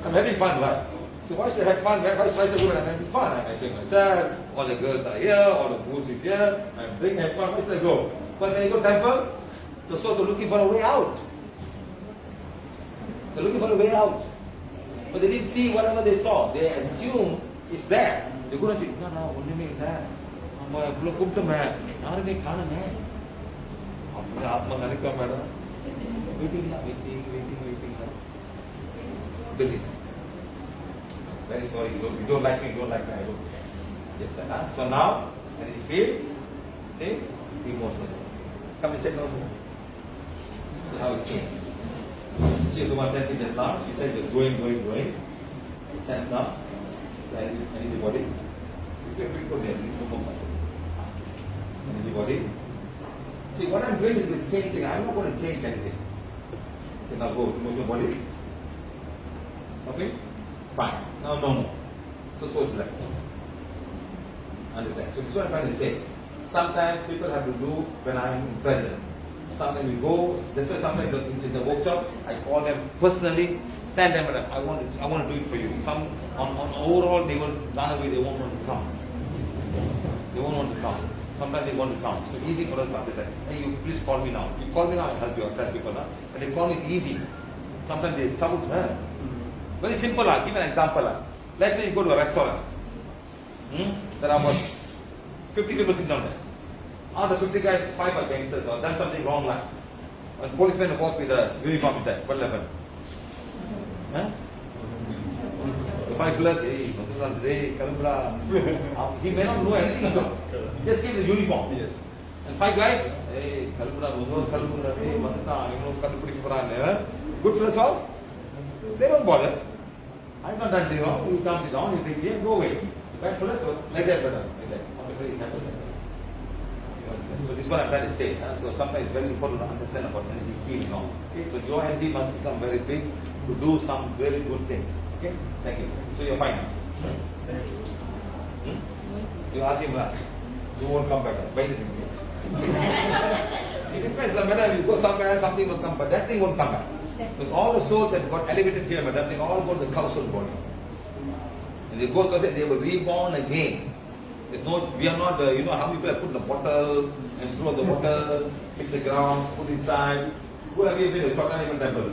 S1: I'm having fun, right? So why should I have fun? Why should I go and I'm having fun? I'm enjoying myself. All the girls are here. All the booze is here. I'm drinking, have fun. Why should I go? But when you go to temple, the souls are looking for a way out. They're looking for a way out. But they didn't see whatever they saw. They assume it's there. They're going to say, no, only me there. I'm going to come to man. How do they come to man? Waiting. Believe. Very sorry, you don't like me, I don't. Just that. So now, and you feel, see, emotional. Come and check now. See how it changed. She is the one sensing just now. She said it's going. Sense now. Energy body. You can put there, it's so much. Energy body. See, what I'm doing is the same thing. I'm not going to change anything. Okay, now go, emotional body. Okay? Fine. Now no more. So is that. Understand? So this is what I'm trying to say. Sometimes people have to do when I'm present. Sometimes we go, that's why sometimes in the workshop, I call them personally, stand them and I want to do it for you. Some on overall they will run away, they won't want to come. They won't want to come. Sometimes they want to come. So easy for us to understand. Hey, you please call me now. You call me now, I'll help you, I'll tell people now. But they call me easy. Sometimes they trouble her. Very simple. I'll give an example. Let's say you go to a restaurant. There are about 50 people sitting down there. Out of the 50 guys, 5 are gangsters or done something wrong. And policeman walk with a uniform inside. What will happen? Huh? The 5 fellas, hey, hey, Kalambra. He may not know anything about it. Just give the uniform. And 5 guys, hey, Kalambra, hey, Matata, Prana. Good fellas all? They don't bother. I'm not done anything wrong. You come sit down, you take care, go away. Bad fellas, like that, brother. Like that. So this is what I'm trying to say. So sometimes it's very important to understand about energy field now. Okay? So your energy must become very big to do some very good things. Okay? Thank you. So you're fine now. You ask him, you won't come back. Buy the thing. It depends. Madam, you go somewhere, something will come, but that thing won't come back. Because all the souls that got elevated here, madam, they all go to the council body. And they go to they will reborn again. There's no, we are not, you know how many people have put in a bottle and throw the water, hit the ground, put inside. Who have you been to Chotaniman temple?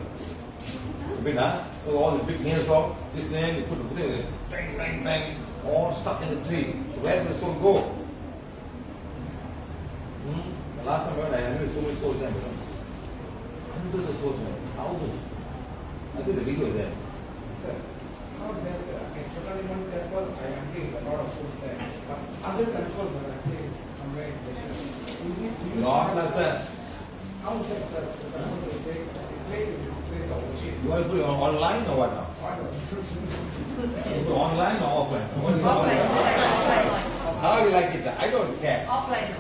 S1: You've been, huh? So all the big nails off, this name, they put the thing, bang, bang, bang, all stuck in the tree. So where does the soul go? The last time I went, I had so many souls there. Hundreds of souls there. Thousands. I think the video is there.
S2: Sir, not that in Chotaniman temple, I agree, a lot of souls there. But other temples, I say, somewhere in Malaysia.
S1: Not sir.
S2: How is that, sir? The temple is a place of worship.
S1: You want to put it online or what now? So online or offline? What do you want? How you like it? I don't care.
S3: Offline.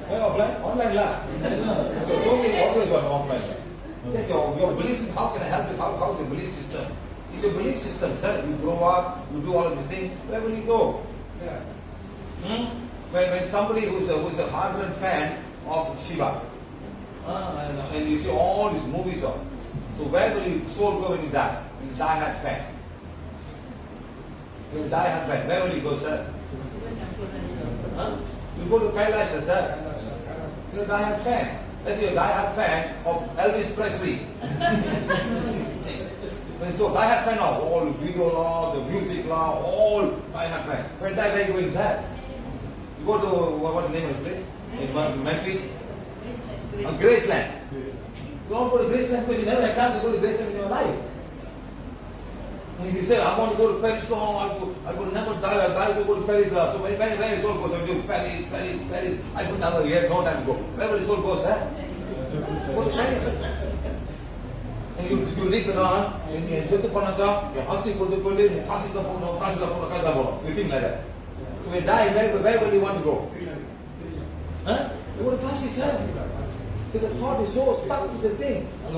S1: Hey, offline? Online lah. So many audios on offline. Just your belief system, how can I help you? How is your belief system? It's your belief system, sir. You grow up, you do all of these things, where will you go?
S2: Yeah.
S1: When somebody who's a hard-earned fan of Shiva, and you see all these movies on, so where will your soul go when you die? You're a die-hard fan. You're a die-hard fan. Where will you go, sir? You go to Kailash, sir. You're a die-hard fan. Let's say you're a die-hard fan of Elvis Presley. When so die-hard fan of all video law, the music law, all die-hard fan. When die, where are you going, sir? You go to, what's the name of the place? It's Memphis? Graceland. You don't go to Graceland because you never had time to go to Graceland in your life. And if you say, I want to go to Paris, no, I will never die to go to Paris. So many soul goes, I do Paris. I would never get no time to go. Where will the soul go, sir? Go to Paris. And you leave it on, and you just put on top, you have to put the put in, you think like that. So when you die, where will you want to go? Huh? You go to Kashi, sir. Because the thought is so stuck with the thing. The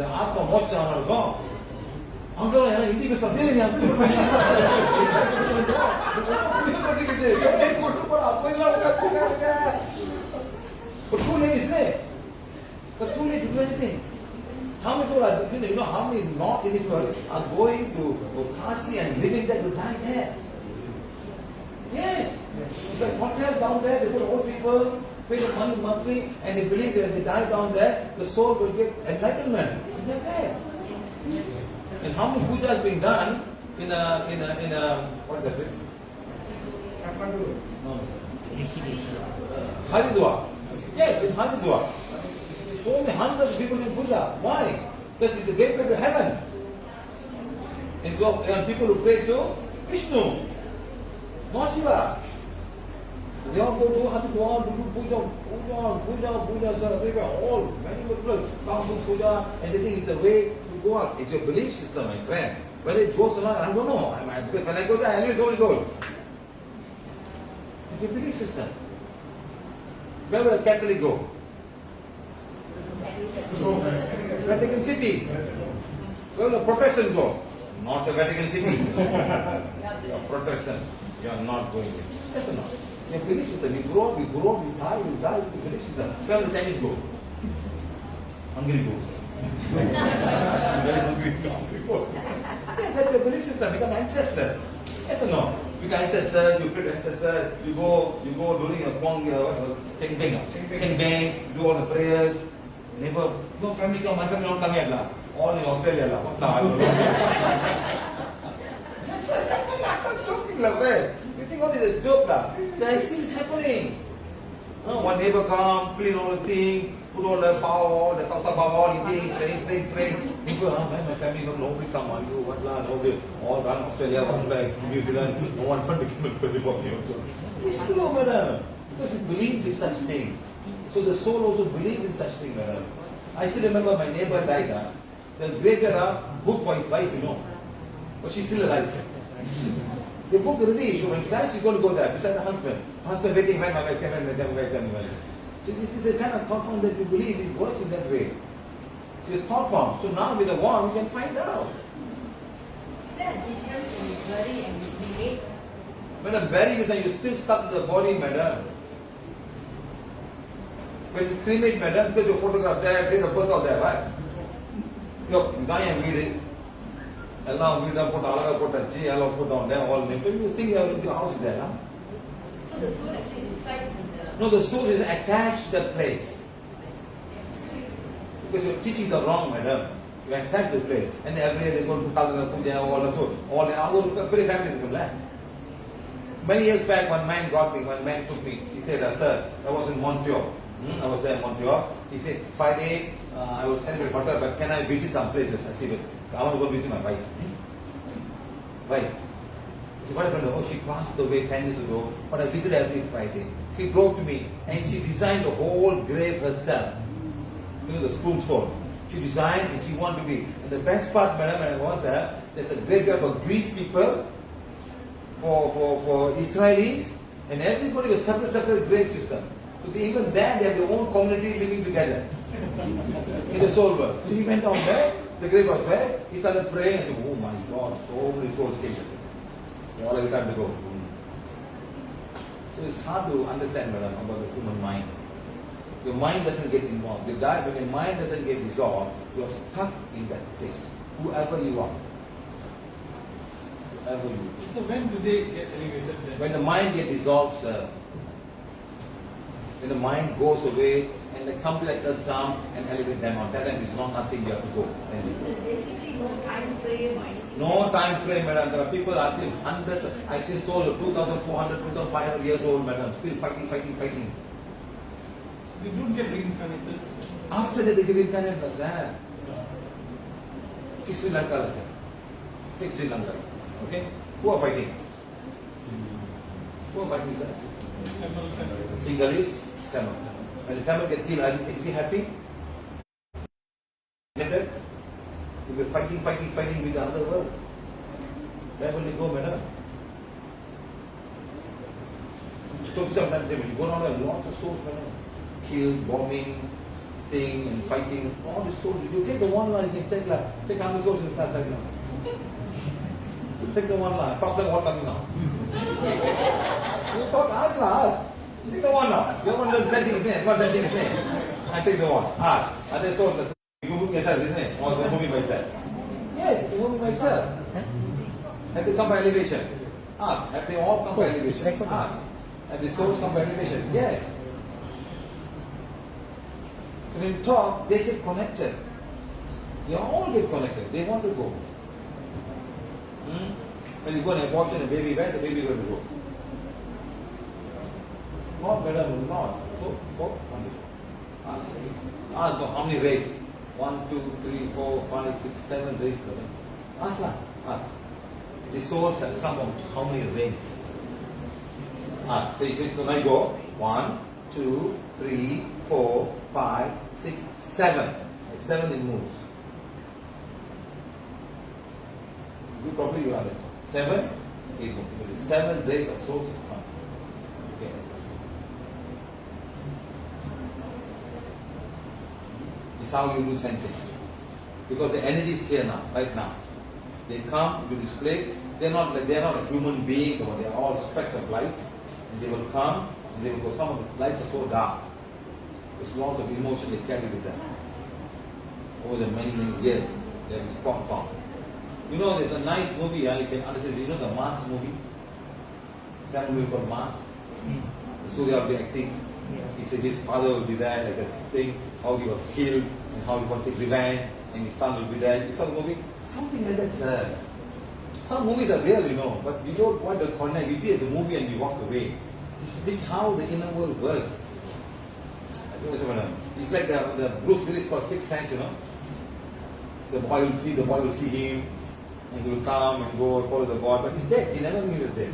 S1: Atma Moksha Uncle, Hindi is something. But too late is there. But too late to do anything. How many people are, you know, how many North Indian people are going to Kashi and living there to die there? Yes. It's like hotel down there, they put old people, pay the money monthly, and they believe that if they die down there, the soul will get enlightenment. And they're there. And how many pujas being done in a what is that place?
S2: Kathmandu.
S1: No. Haridwar. Yes, in Haridwar. So many hundreds of people in puja. Why? Because it's the gateway to heaven. And so people who pray to Vishnu, not Shiva. They all go to Haridwar, do puja, sir, everywhere, all, many people come to puja, and they think it's the way to go out. It's your belief system, my friend. Whether it goes along, I don't know. Because when I go there, I live it's old. It's your belief system. Where will a Catholic go? Vatican City. Where will a Protestant go? Not the Vatican City. You are Protestant. You are not going there. Yes or not? Your belief system. You grow up, you die, you belief system. Where will the Chinese go? Hungry go. Very hungry go. Yes, that's your belief system. Become ancestor. Yes or no? You become ancestor, you create ancestor, you go during a Keng Beng, do all the prayers. Neighbor, your family come, my family not come here. All in Australia. That's right. I'm not joking, friend. You think what is a joke? There are things happening. One neighbor come, clean all the thing, put all the power, the thousand power, eating, train. People, man, my family, nobody come on you, what lah, nobody, all run Australia, one back New Zealand, no one want to come and put it from you. We still know, madam, because we believe in such things. So the soul also believes in such things, madam. I still remember my neighbor died, the graveyard booked for his wife, but she's still alive. They booked already, so when he dies, she's going to go there, beside the husband. Husband waiting, when my wife came, So this is the kind of thought form that we believe it works in that way. So the thought form. So now with the one, we can find out.
S3: Is there a difference when you bury and you cremate?
S1: Madam, bury you, you're still stuck to the body, madam. When you cremate, madam, because your photograph there, date of birth out there, right? Look, you can't read it. Allow me to put a G, allow put on there, all name. You think your house is there, huh?
S3: So the soul actually resides in the...
S1: No, the soul is attached to that place. Because your teachings are wrong, madam. You attach the place. And then every year they go to Kalana Puja, all the soul. All the our very family come land. Many years back, one man took me. He said, sir, I was in Montreal. I was there in Montreal. He said, Friday, I was celebrating water, but can I visit some places? I said, I want to go visit my wife. Wife. I said, what happened? Oh, she passed away 10 years ago, but I visit every Friday. She drove to me and she designed the whole grave herself. The spoon stone. She designed and she wanted to be. And the best part, madam, when I was there, there's a graveyard for Greece people, for Israelis, and everybody was separate grave system. So even there, they have their own community living together in the soul world. So he went down there, the grave was there, he started praying and said, oh my God, so many souls came. They all have time to go. So it's hard to understand, madam, about the human mind. Your mind doesn't get involved. You die, when your mind doesn't get dissolved, you're stuck in that place. Whoever you are. Whoever you are.
S2: So when do they get elevated then?
S1: When the mind gets dissolved, sir, when the mind goes away and like something like us come and elevate them on, that time is not nothing, you have to go.
S3: There's basically no time frame or anything.
S1: No time frame, madam. There are people actually hundreds, I've seen souls of 2,400, 2,500 years old, madam, still fighting.
S2: They don't get reincarnated.
S1: After that, they get reincarnated, sir. Sri Lanka, sir. Take Sri Lanka. Okay? Who are fighting? Who are fighting, sir? Sinhalese, Tamil. When the Tamil get killed, is he happy? Hated? You'll be fighting with the other world. Where will you go, madam? So sometimes you go down there, lots of souls, madam. Killed, bombing, thing, and fighting, all this souls. You take the one line, you can take how many souls in the class right now? You take the one line, talk like what coming now? You talk, ask. Take the one now. You want to sensing his name, not sensing his name. I take the one. Ask. Are there souls that you move yourself, isn't it? Or they're moving by itself? Yes, they're moving by itself. Have they come by elevation? Ask. Have they all come by elevation? Ask. Have the souls come by elevation? Yes. So when you talk, they get connected. They all get connected. They want to go. When you go and abortion a baby, where the baby going to go? Not better, not. So, only. Ask for how many rays? 1, 2, 3, 4, 5, 6, 7 rays. Ask. The souls have come from how many rays? Ask. So you say, so now you go 1, 2, 3, 4, 5, 6, 7. At 7 it moves. You probably you understand. 7, it moves. 7 rays of souls have come. Okay. This is how you do sensing. Because the energy is here now, right now. They come to this place. They're not a human being, or they are all specks of light. And they will come and they will go. Some of the lights are so dark. There's lots of emotion they carry with them. Over the many years, there is compound. You know, there's a nice movie, you can understand. You know the Mars movie? That movie called Mars? Surya will be acting. He said his father will be there, like a thing, how he was killed, and how he wanted to take revenge, and his son will be there. You saw the movie? Something like that, sir. Some movies are real, but we don't want to connect. We see it as a movie and we walk away. This is how the inner world works. It's like the Bruce Willis called Sixth Sense, you know. The boy will see him, and he will come and go follow the God, but he's dead. He never knew he was dead.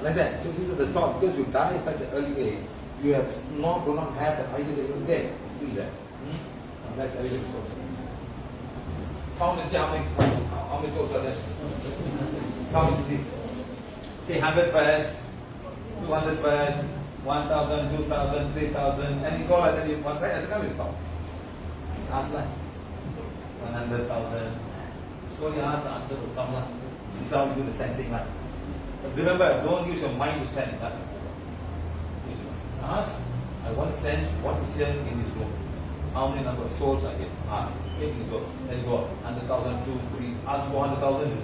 S1: Like that. So this is the thought. Because you die at such an early age, you do not have the idea that you're dead. Still there. That's evidence also. Count and see how many souls are there. Count and see. Say 100 first, 200 first, 1,000, 2,000, 3,000, and you go like that. You want right as a come, you stop. Ask like 100,000. Slowly ask, the answer will come. This is how we do the sensing. But remember, don't use your mind to sense. Ask, I want to sense what is here in this room. How many number of souls are here? Ask. Take it go. Then you go 100,000, 2, 3. Ask for 100,000.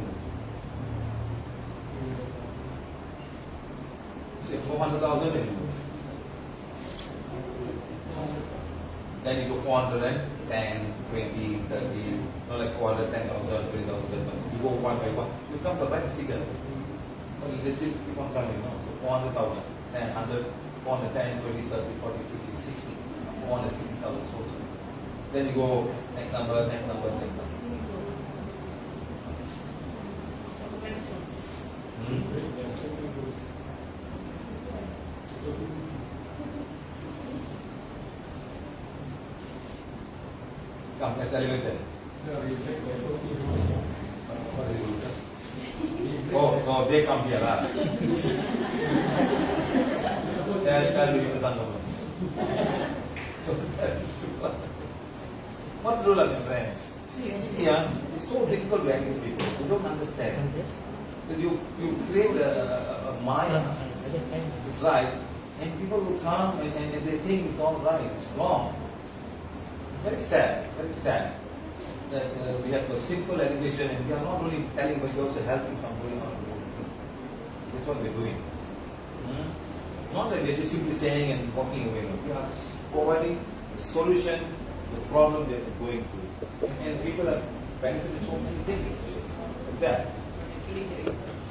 S1: Say 400,000. Then you go 410, 20, 30. Not like 400, 10,000, 20,000. You go one by one. You come to the right figure. But you still keep on coming. So 400,000, 10, 100, 410, 20, 30, 40, 50, 60. 460,000 souls. Then you go next number, next number, next number. Come, let's elevate them. Oh, they come here. Tell me the number. What rule, my friend? See, it's so difficult to engage people. You don't understand. You create a mind. It's right, and people will come and they think it's all right. It's wrong. It's very sad. Very sad that we have a simple education, and we are not only telling, but we also helping from going on. This is what we're doing. Not that we're just simply saying and walking away. We are providing a solution to the problem that they're going through. And people have benefited so many things like that.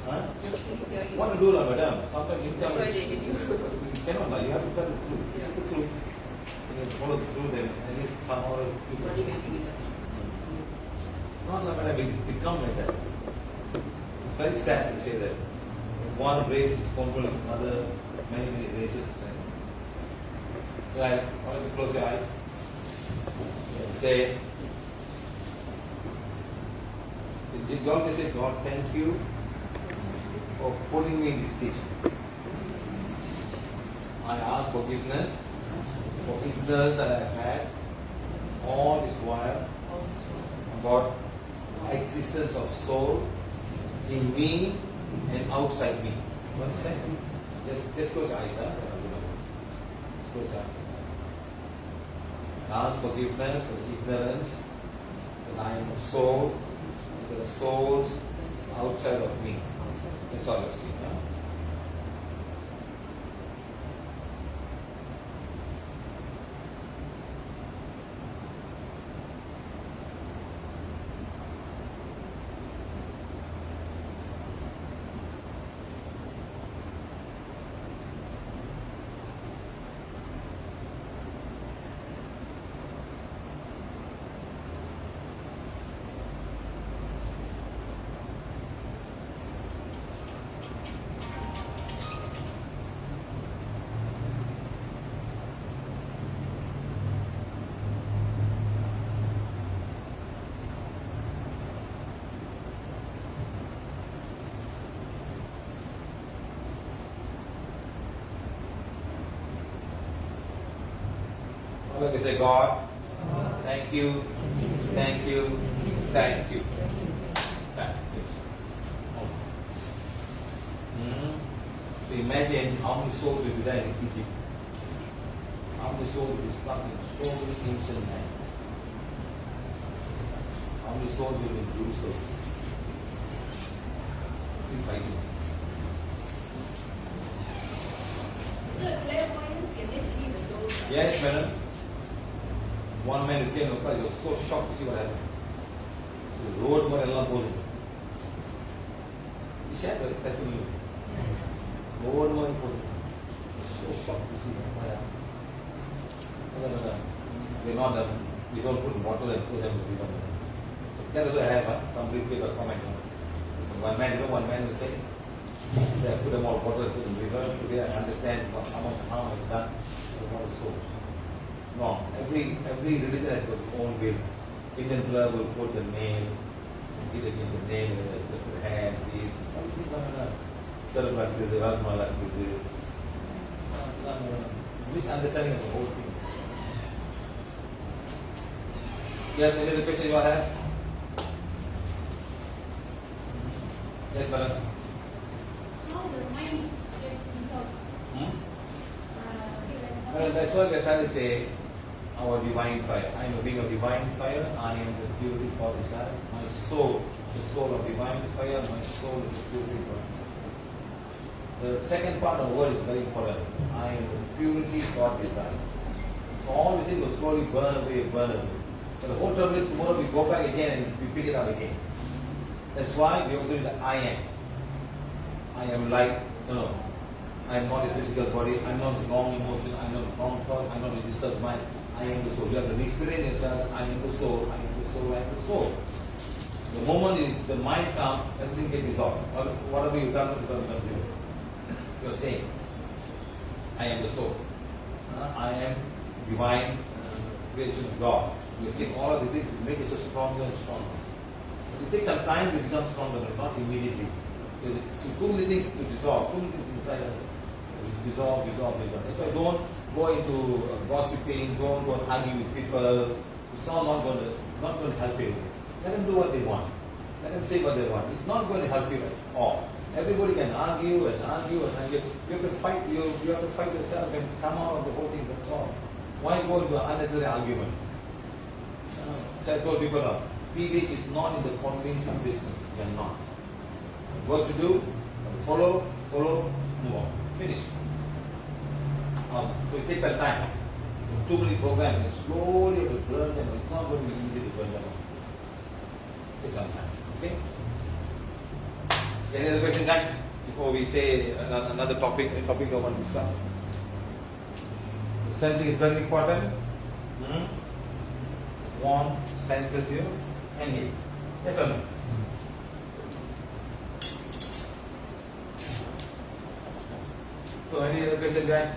S1: Huh? What to do, madam? Sometimes you tell me. You cannot, you have to tell the truth. This is the truth. You follow the truth, and at least somehow people. It's not like that, it's become like that. It's very sad to say that one race is controlling another, many races. Right, I want you to close your eyes. Say, God can say, God, thank you for putting me in this station. I ask forgiveness for ignorance that I had all this while about existence of soul in me and outside me. You understand? Just close your eyes. Just close your eyes. Ask forgiveness for the ignorance that I am a soul. There are souls outside of me. That's all you see. Huh? Let me say, God, thank you, thank you, thank you. Thank you. So imagine how many souls will be there in Egypt. How many souls will be stuck in so many ancient men. How many souls will be in Jerusalem. Keep fighting.
S3: Sir, clairvoyance, can they see the soul?
S1: Yes, madam. One man who came across, he was so shocked to see what happened. The road more and goes. He shared with testimony. Road more and goes. So shocked to see what happened. They're not, we don't put in bottle and put them in river. That also I have some people comment. One man was saying, they put them all bottle and put in river. Today I understand how much harm is done to the water source. No, every religion has got its own will. Indian club will put the nail, hit against the nail, the hand, all these things are cerebral, misunderstanding of the whole thing. Yes, any other question you want to have? Yes, madam.
S3: How the mind gets resolved?
S1: Well, that's what we're trying to say. Our divine fire. I am a being of divine fire. I am the purity for desire. My soul, the soul of divine fire. My soul is the purity for desire. The second part of the word is very important. I am the purity for desire. So all these things will slowly burn away, burn away. But the whole trouble is tomorrow we go back again and we pick it up again. That's why we also do the I am. I am light. No. I am not a physical body. I am not a wrong emotion. I am not a wrong thought. I am not a disturbed mind. I am the soul. You have to refrain yourself. I am the soul. I am the soul. I am the soul. The moment the mind comes, everything gets resolved. Whatever you done, it becomes zero. You are saying, I am the soul. I am divine creation of God. You are saying all of these things to make it so stronger and stronger. But it takes some time to become stronger, but not immediately. So too many things to dissolve. Too many things inside us. Dissolve. So don't go into gossiping, don't go and argue with people. It's all not going to help you. Let them do what they want. Let them say what they want. It's not going to help you at all. Everybody can argue and argue and argue. You have to fight. You have to fight yourself and come out of the whole thing. That's all. Why go into an unnecessary argument? So I told people now, PVH is not in the convincing business. They are not. Work to do, follow, move on. Finish. So it takes some time. Too many programs, and slowly you have to learn them. It's not going to be easy to learn them. It takes some time. Okay? Any other question, guys? Before we say another topic I want to discuss. Sensing is very important. Warm senses you and heat. Yes or no? So any other question, guys?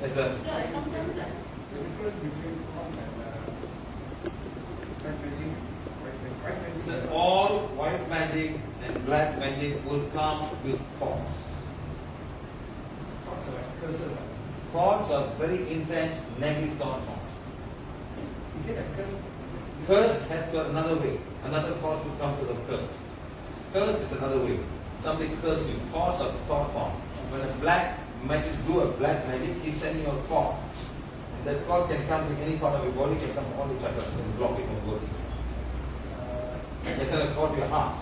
S1: Yes, sir.
S3: Sir, sometimes
S2: The difference between black magic, white magic.
S1: So all white magic and black magic will come with thoughts.
S2: Thoughts are curses.
S1: Thoughts are very intense, negative thought forms.
S2: Is it a curse?
S1: Curse has got another way. Another thought will come to the curse. Curse is another way. Somebody curse you. Thoughts are thought form. When a black magic do a black magic, he's sending you a thought. And that thought can come to any part of your body, can come all the chakras and block it from working. It's a thought to your heart.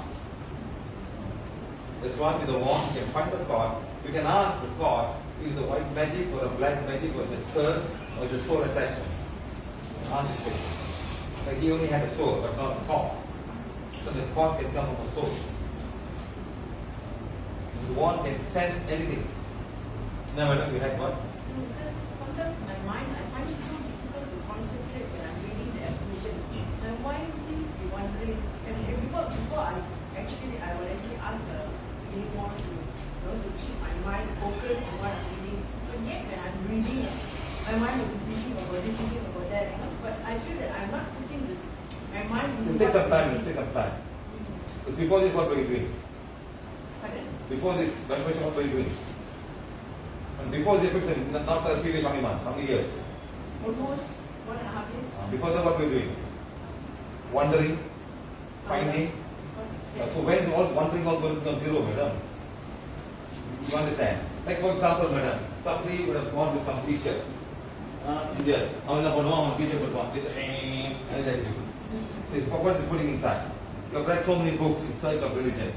S1: That's why with the wand you can find the thought. You can ask the thought, is it a white magic or a black magic, or is it curse, or is it soul attachment? Ask the question. Like he only had a soul, but not a thought. So the thought can come from a soul. The wand can sense anything. Now, madam, you had what?
S3: because sometimes my mind, I find it so difficult to concentrate when I'm reading the affirmation. My mind seems to be wandering. And before I will actually ask the anyone to keep my mind focused on what I'm reading. But yet when I'm reading, my mind will be thinking about this, thinking about that. But I feel that I'm not putting this. My mind will
S1: It takes some time. It takes some time. But before this, what were you doing?
S3: Pardon?
S1: Before this, what were you doing? And before the effect, not the previous how many months, how many years?
S3: Almost 1.5 years.
S1: Before that, what were you doing? Wandering, finding. So when is all wandering all going to become zero, madam? You understand? Like for example, madam, somebody would have gone to some teacher. India, teacher would go, teacher, and that's you. So what is putting inside? You have read so many books in search of religion,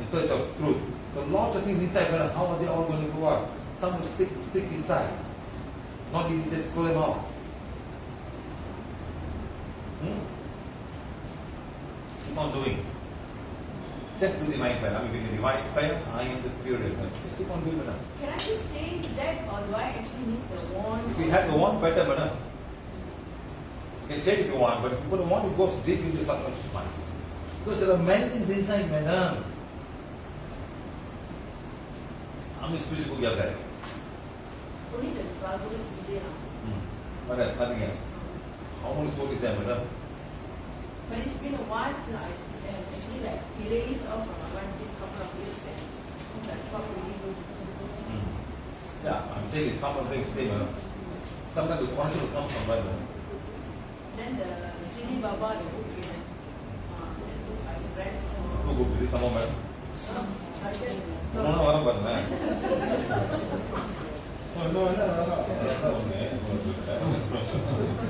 S1: in search of truth. So lots of things inside, madam, how are they all going to go out? Some will stick inside. Not easy, just throw them out. Keep on doing. Just do the divine fire. I mean, with the divine fire, I am the pure element. Just keep on doing, madam.
S3: Can I just say that, or do I actually need the wand?
S1: If you have the one, better, madam. You can say it if you want, but if you don't want, it goes deep into the subconscious mind. Because there are many things inside, madam. How many spiritual books you have read?
S3: Only the Bible is there.
S1: Madam, nothing else. How many books is there, madam?
S3: But it's been a while since I actually like erased off from my mind a couple of years back. Since I stopped reading.
S1: Yeah, I'm saying it's some of the things stay, madam. Sometimes the concept will come from Bible.
S3: Then the Srini Baba, the book came. That book I read.
S1: Who go to come on, madam?
S3: I said,
S1: No, no, no.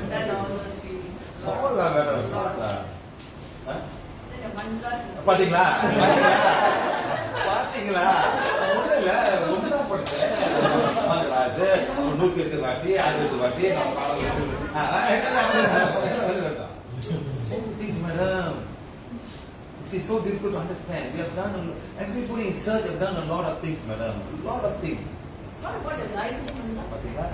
S3: Then I was reading.
S1: All lah, madam. All lah. Huh?
S3: Then the mantras.
S1: பாத்தீங்களா பாத்தீங்களா ஒண்ணு இல்ல ரொம்ப படிச்சேன் மங்களாசு 108 வாட்டி 60 வாட்டி நான் things, madam. This is so difficult to understand. We have done everybody in search have done a lot of things, madam. A lot of things.
S3: What about the light?
S1: பாத்தீங்களா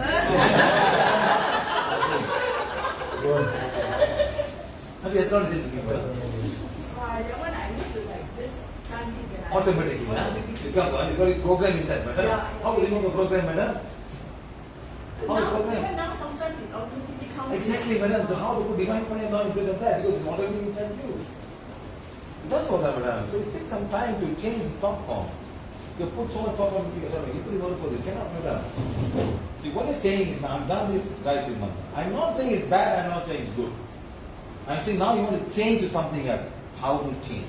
S1: அது எத்தனை செஞ்சிருக்கீங்க madam
S3: That one I used to like this chanting when I
S1: automatically, because it's already programmed inside, madam.
S3: Yeah.
S1: How will you know the program, madam? How the
S3: Now,
S1: program?
S3: even now sometimes it automatically comes.
S1: Exactly, madam. So how to put divine fire now in place of that? Because it's already inside you. That's what, madam. So it takes some time to change the thought form. You put so much thought form into yourself, you put it on for you cannot, madam. See, what you're saying is, now I'm done this Gayatri Mantra. I'm not saying it's bad, I'm not saying it's good. I'm saying now you want to change to something else. How to change?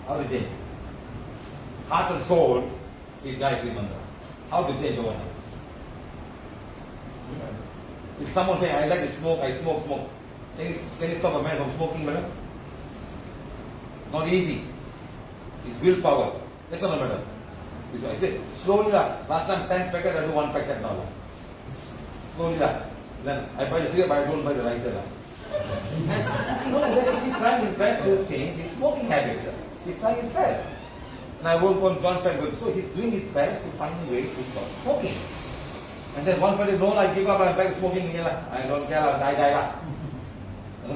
S1: How to change? Heart and soul is Gayatri Mantra. How to change overnight? If someone say, I like to smoke, I smoke. Can you stop a man from smoking, madam? Not easy. It's willpower. That's not a matter. I say, slowly lah. Last time 10 packet, I do 1 packet now. Slowly lah. Then I buy the cigarette, but I don't buy the lighter lah. No, he's trying his best to change his smoking habit. He's trying his best. And I won't want John friend, but so he's doing his best to find a way to stop smoking. And then one friend, no, I give up, I'm back smoking again lah. I don't care lah, die lah. I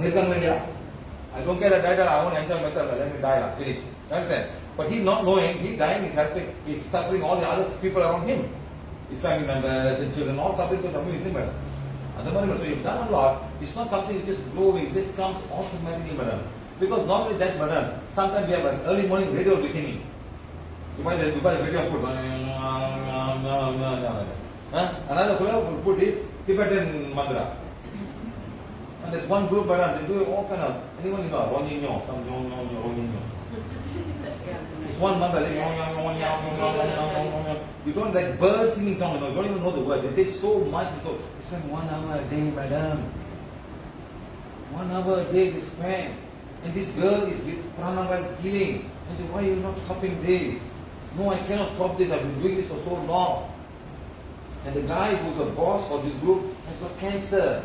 S1: don't care, die lah. I want to enjoy myself, let me die lah, finish. Understand? But he's not knowing, he's dying, he's helping, he's suffering all the other people around him. His family members and children, all suffering because of him, madam. So you've done a lot. It's not something that just blow away, this comes automatically, madam. Because not only that, madam, sometimes we have an early morning radio listening. You buy the radio put, another fellow will put this Tibetan mantra. And there's one group, madam, they do all kind of, anyone you know, Ronginyo. It's one mantra, you don't like birds singing song, you don't even know the word. They say so much, so they spend 1 hour a day, madam. 1 hour a day they spend. And this girl is with Prana while healing. I say, why are you not stopping this? No, I cannot stop this, I've been doing this for so long. And the guy who's the boss for this group has got cancer.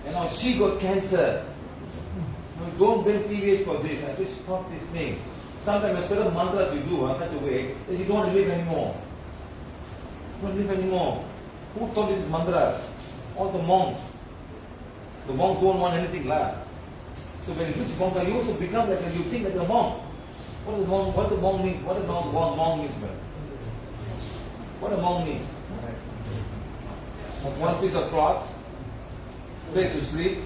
S1: And now she got cancer. No, don't blame PVH for this. I just stop this thing. Sometimes a certain mantras you do in such a way that you don't want to live anymore. You don't live anymore. Who taught you these mantras? All the monks. The monks don't want anything lah. So when you reach monk, you also become like you think like a monk. What the monk means? What the monk means, man? What a monk means? One piece of cloth, place to sleep,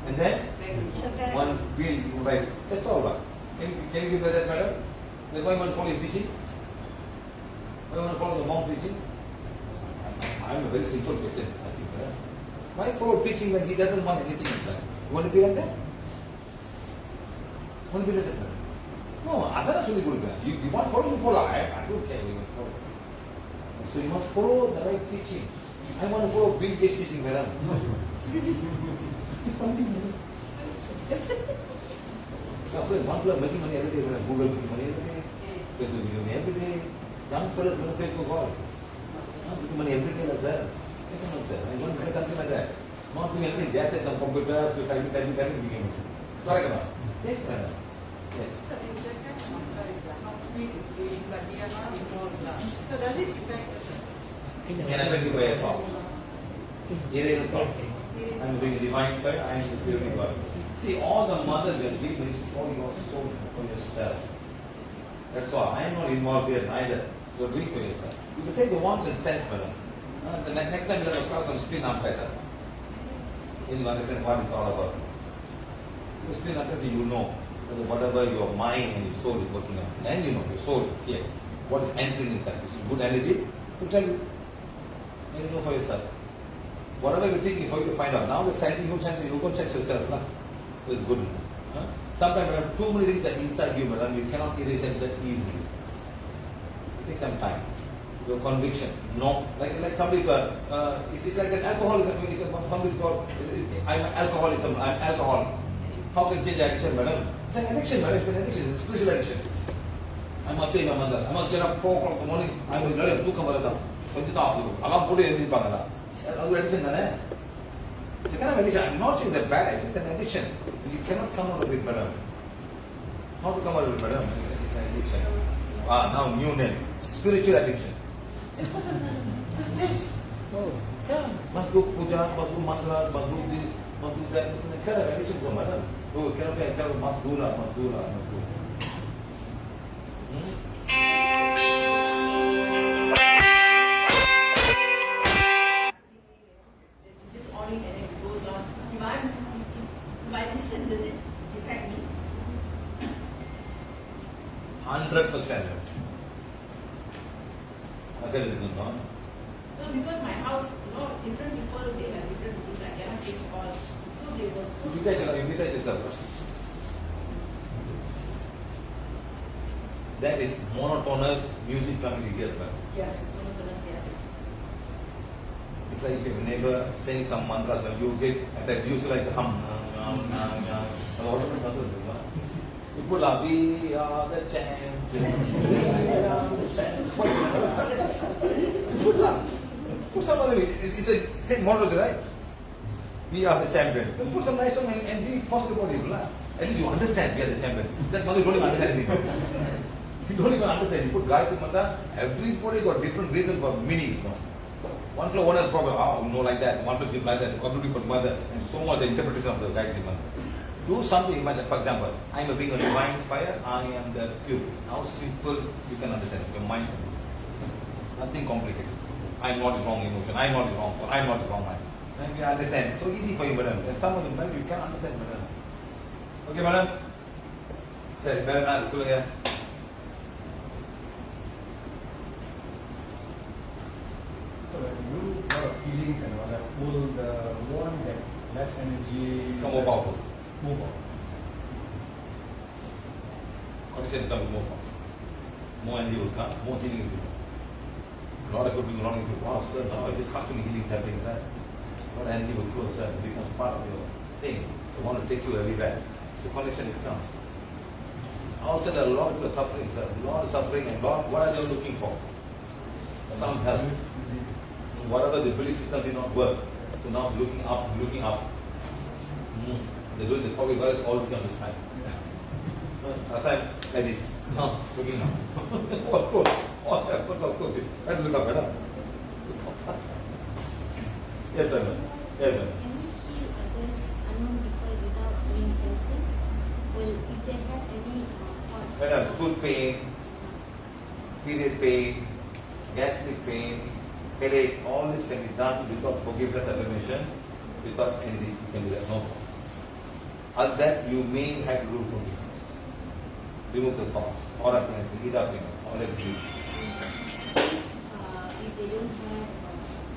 S1: and then one wheel, right? That's all, right? Can you give me that, madam? Then why one follow his teaching? Why one follow the monk's teaching? I'm a very simple person, I think, madam. Why follow teaching when he doesn't want anything in life? You want to be like that? You want to be like that, madam? No, that's really good. You want to follow, you follow. I don't care you want to follow. So you must follow the right teaching. I want to follow big teaching, madam. One fellow making money every day, Google making money every day, Facebook making money every day. Young fellows going to pay for God. Making money every day as well. Yes or no, sir? I want to make something like that. Not doing anything, just at some computer, to typing, became Correct or not? Yes, madam. Yes.
S5: So if the kind of mantra is the house speed is reading, but we are not involved now. So does it affect us?
S1: Can I make you a thought? Here is a thought. I am doing divine fire, I am purity God. See, all the mother will give is for your soul, for yourself. That's all. I am not involved here neither. You are doing for yourself. You can take the wants and sense, madam. The next time you have a class on spin better. Then you understand what it's all about. The spin after you know whether whatever your mind and your soul is working on. Then you know your soul is here. What is entering inside? Is it good energy? To tell you. Then you know for yourself. Whatever you think is for you to find out. Now the sensing, you go sense yourself. Nah? So it's good. Huh? Sometimes there are too many things that are inside you, madam. You cannot erase them that easily. It takes some time. Your conviction. No. Like somebody's it's like an alcoholism. Somebody's got I'm alcoholism, I'm alcoholic. How can you change addiction, madam? It's an addiction, madam. It's an addiction. It's a spiritual addiction. I must say my mother. I must get up 4 o'clock in the morning. I will learn to come around. Alarm put it in the That's addiction, madam. It's a kind of addiction. I'm not saying that bad. It's an addiction. You cannot come out of it, madam. How to come out of it, madam? It's an addiction. Now new name. Spiritual addiction. Yes. Oh. Yeah. Must do puja, must do mantra, must do this, must do that. It's a kind of addiction for madam. Oh, cannot must do la, must do la, must do.
S3: Just on it and then it goes on. If I listen, does it affect me?
S1: 100%. Again, it is not.
S3: So because my house, different people, they have different rules. I cannot take all. So they will put.
S1: You detach yourself. That is monotonous music coming yes, ma'am.
S3: Yeah, monotonous, yeah.
S1: It's like if your neighbor saying some mantras, when you get attacked, you like the hum. You put la, we are the champions. We are the champions. Put la. Put some other, it's a same model, right? We are the champions. So put some nice song and be positive about it. At least you understand we are the champions. That's why you don't even understand anything. You don't even understand. You put Gayatri Mantra, everybody got different reason for meanings. No? One flow, one has problem. No, like that. One flow, like that. One flow, mother. And so much the interpretation of the Gayatri Mantra. Do something, for example, I am a being of divine fire, I am the pure. How simple you can understand. Your mind. Nothing complicated. I am not the wrong emotion. I am not the wrong thought. I am not the wrong mind. And you understand. So easy for you, madam. And some of them, you can understand, madam. Okay, madam? Sir, better not. Go here.
S2: So when you got feelings and all that, will the one that less energy
S1: Become more powerful.
S2: more powerful?
S1: Condition becomes more powerful. More energy will come, more healing will come. A lot of good people, a lot of people, wow, sir, now this custom healing is happening, sir. A lot of energy will flow, sir. It becomes part of your thing. They want to take you everywhere. It's a connection it becomes. Also, there are a lot of people suffering, sir. A lot of suffering and what are they looking for? Some help. Whatever the belief system did not work. So now looking up, looking up. They're doing the COVID virus all become this time. Last time like this. Now looking up. All close. All close. Try to look up, madam. Yes, sir. Yes, sir.
S6: Can we heal others, unknown people without doing sensing? Well, if they have any thought.
S1: Madam, good pain, period pain, gastric pain, headache, all this can be done without forgiveness, affirmation, without anything. You can do that. No. Other that you may have to do forgiveness. Remove the thoughts, or appearance, eat up, all everything.
S6: If they don't have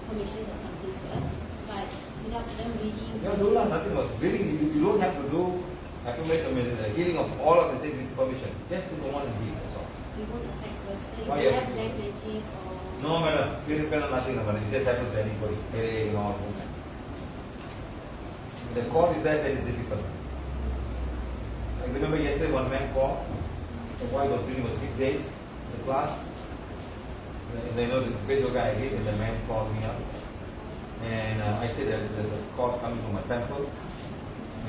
S6: information or something, sir, but without them reading.
S1: You do nothing much. Reading, you don't have to do affirmation, healing of all of the things with permission. Just do the one and heal. That's all.
S6: It won't affect us. So if
S1: Why
S6: they
S1: you
S6: have
S1: have to
S6: black magic or.
S1: No, madam. Period pain or nothing, madam. It just happens to anybody. Headache, all. The call is there, then it's difficult. I remember yesterday one man called. The boy was doing for 6 days. The class. They know the video guy I did, and the man called me up. And I said that there's a call coming from my temple.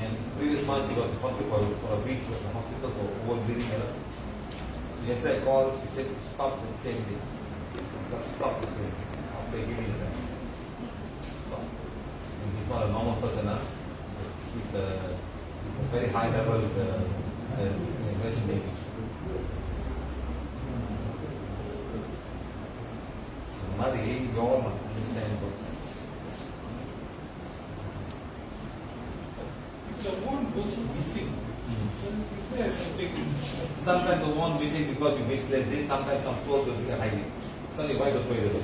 S1: And Previous month he was in hospital for a week, was in the hospital for overbleeding. So yesterday I called, he said, stop the same day. Stop this way. After healing them. Stop. And he's not a normal person, huh? He's a very high level impression baby. Mother, you all must understand this.
S2: If the wound goes missing, is there something?
S1: Sometimes the one missing because you misplaced this, sometimes some clothes will be hiding. Sorry, why the way it is?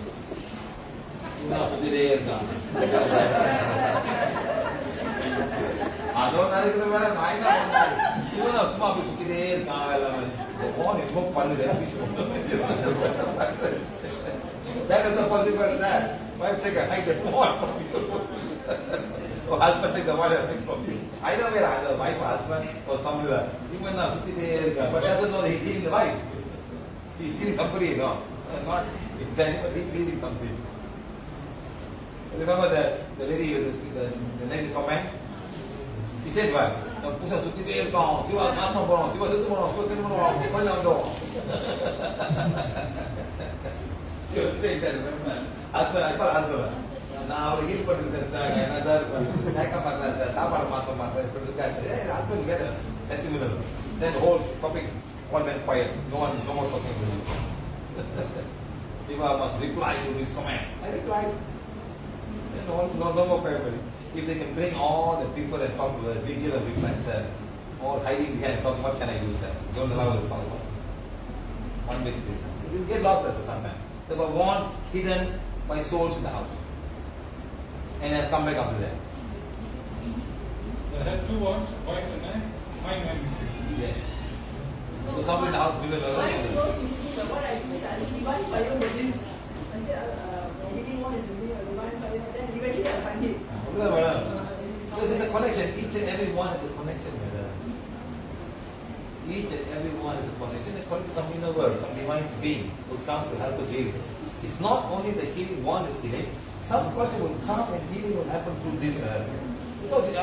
S1: I don't know whether I know. You know, small people today, the one is more fun than that is the possible that. Wife take a hike the phone from you. Or husband take the water from you. I know where either wife or husband or somebody that. Even now, but doesn't know that he's seeing the wife. He's seeing somebody, no. Not intending, but he's feeling something. Remember the lady with the lady comment? She said what? Pusa suti dia kau, siwa asam bono, siwa situ bono, siwa kene bono, kau jangan do. She was saying that, remember? Husband, I call husband. Now he'll put it another. I come at Sabar Mata, husband get a testimonial. Then the whole topic all went quiet. No more talking to him. Siva must reply to this comment. I replied. No more parable. If they can bring all the people and talk to the video and reply, sir, all hiding behind and talk, what can I do, sir? Don't allow us to talk about. One mistake. So you get lost as a sometimes. There were wands hidden by souls in the house. And have come back after that.
S2: There has two wands, wife and mine and missing.
S1: Yes. So somebody in the house will
S3: Mine goes missing, but what I do is I divine fire with this. I said, maybe one is doing a divine fire, then eventually I find it.
S1: So it's a connection. Each and every one is a connection, madam. Each and every one is a connection. According to some inner world, some divine being will come to help us heal. It's not only the healing one is healing. Some person will come and healing will happen through this. Because if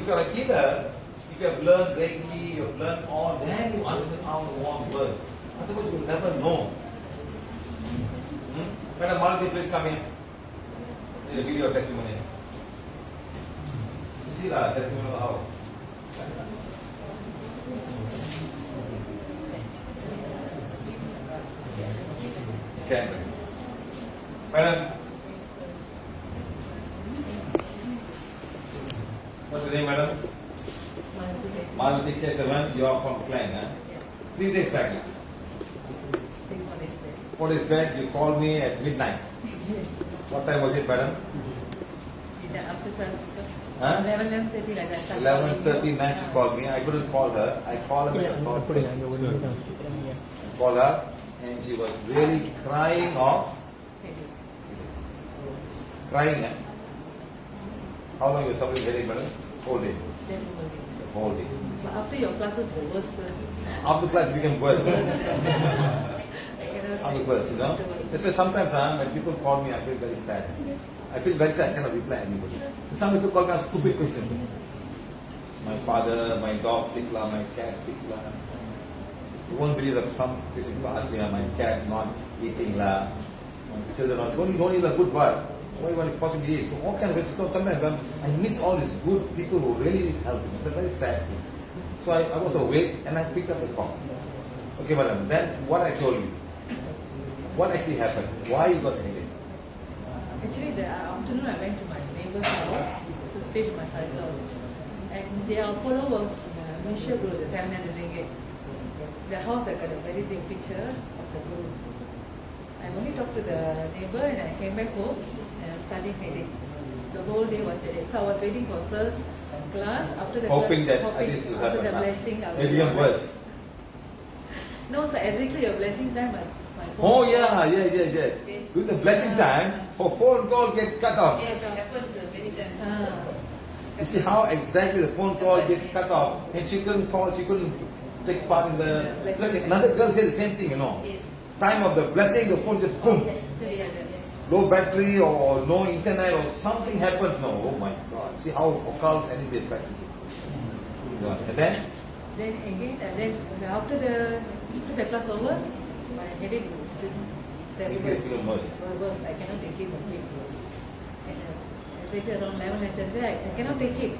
S1: you're a healer, if you have learned Reiki, you have learned all, then you understand how the one works. Otherwise, you will never know. Madam Malati, please come in. In a video testimony. See the testimony of how. Okay. Madam. What's your name, madam? Malati K7, you are from Klang, huh? 3 days back. 4 days back, you called me at midnight. What time was it, madam?
S5: After class.
S1: Huh?
S5: 11:30 like that.
S1: 11:30 night she called me. I couldn't call her. I called her. Call her, and she was really crying off. Crying. How long you suffering headache, madam? Whole day. Whole day.
S5: But after your classes were worse.
S1: After class it became worse.
S5: I cannot.
S1: After class, you know. That's why sometimes when people call me, I feel very sad. I feel very sad. I cannot reply anybody. Some people call me a stupid question. My father, my dog sick lah, my cat sick lah. You won't believe that some people ask me, my cat not eating lah, my children not. Don't need a good word. Why you want to possibly eat? So all kind of things. So sometimes I miss all these good people who really help me. It's a very sad thing. So I was awake and I picked up the call. Okay, madam. Then what I told you. What actually happened? Why you got the headache?
S5: Actually, the afternoon I went to my neighbor's house to stay with my cycle. And their Apollo was Malaysia Guru, the 700 ringgit. The house that got a very big picture of the Guru. I only talked to the neighbor and I came back home and I was studying headache. The whole day was headache. So I was waiting for Sir's class. After the
S1: Hoping
S5: class,
S1: that at least you
S5: after
S1: have
S5: the blessing.
S1: it became worse.
S5: No, so exactly your blessing time, my phone.
S1: Oh yeah. During the blessing time, her phone call get cut off.
S5: Yes, it happens many times.
S1: You see how exactly the phone call get cut off, and she couldn't call, she couldn't take part in the blessing. Another girl said the same thing, you know.
S5: Yes.
S1: Time of the blessing, the phone just boom.
S5: Yes.
S1: Low battery or no internet or something happens. No, oh my God. See how occult and they practice it. And then?
S5: Then again, and then after the class over, my headache
S1: It gets even worse.
S5: worse. I cannot take it. And later around 11 and 10, I cannot take it.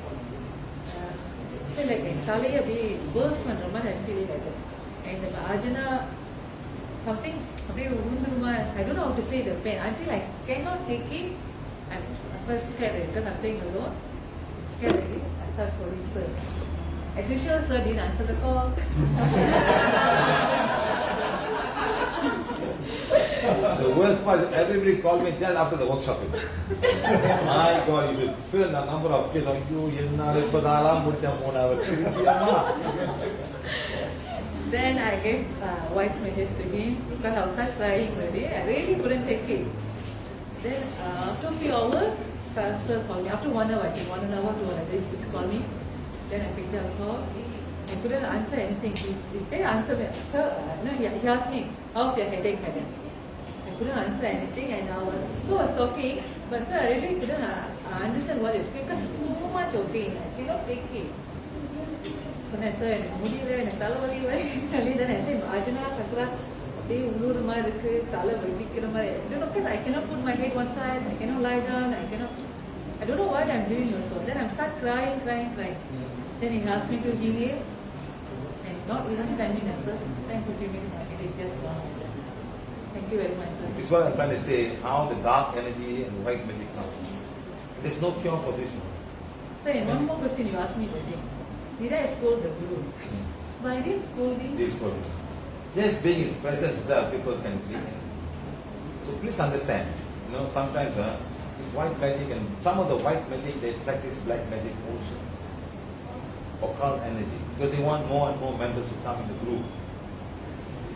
S5: Then like தலையை அப்படியே burst பண்ற மாதிரி I feel like that. And the ajna something அப்படியே உருண்டுமா. I don't know how to say the pain. Until I cannot take it, I'm first scared because I'm staying alone. Scared already. I start calling sir. As usual, sir didn't answer the call.
S1: The worst part is everybody called me just after the workshop. My God, you should feel the number of kids like you.
S5: Then I gave voice message to him because I was start crying already. I really couldn't take it. Then after a few hours, sir called me. After 1 hour, I think 1 hour, 2 hours, he called me. Then I picked up the call. I couldn't answer anything. He didn't answer me. Sir, no, he asked me, how's your headache, madam? I couldn't answer anything and I was talking, but sir, I really couldn't understand what it because so much of pain. I cannot take it. So I said, முடியல எனக்கு தலைவலி வலி then I said, Ajna கத்ரா அப்படியே உள்ளூர் மாதிரி இருக்கு தலை வலிக்கிற மாதிரி I don't know because I cannot put my head one side, I cannot lie down, I don't know what I'm doing also. Then I start crying. Then he asked me to inhale and not even 10 minutes, sir. 10-15 minutes, it is just gone. Thank you very much, sir.
S1: This is what I'm trying to say, how the dark energy and white magic comes. There's no cure for this.
S5: Sir, and one more question you asked me today. Did I scold the guru? But I didn't scold him.
S1: This for you. Just being his presence itself, people can see him. So please understand, sometimes this white magic and some of the white magic, they practice black magic also. Occult energy. Because they want more and more members to come in the group.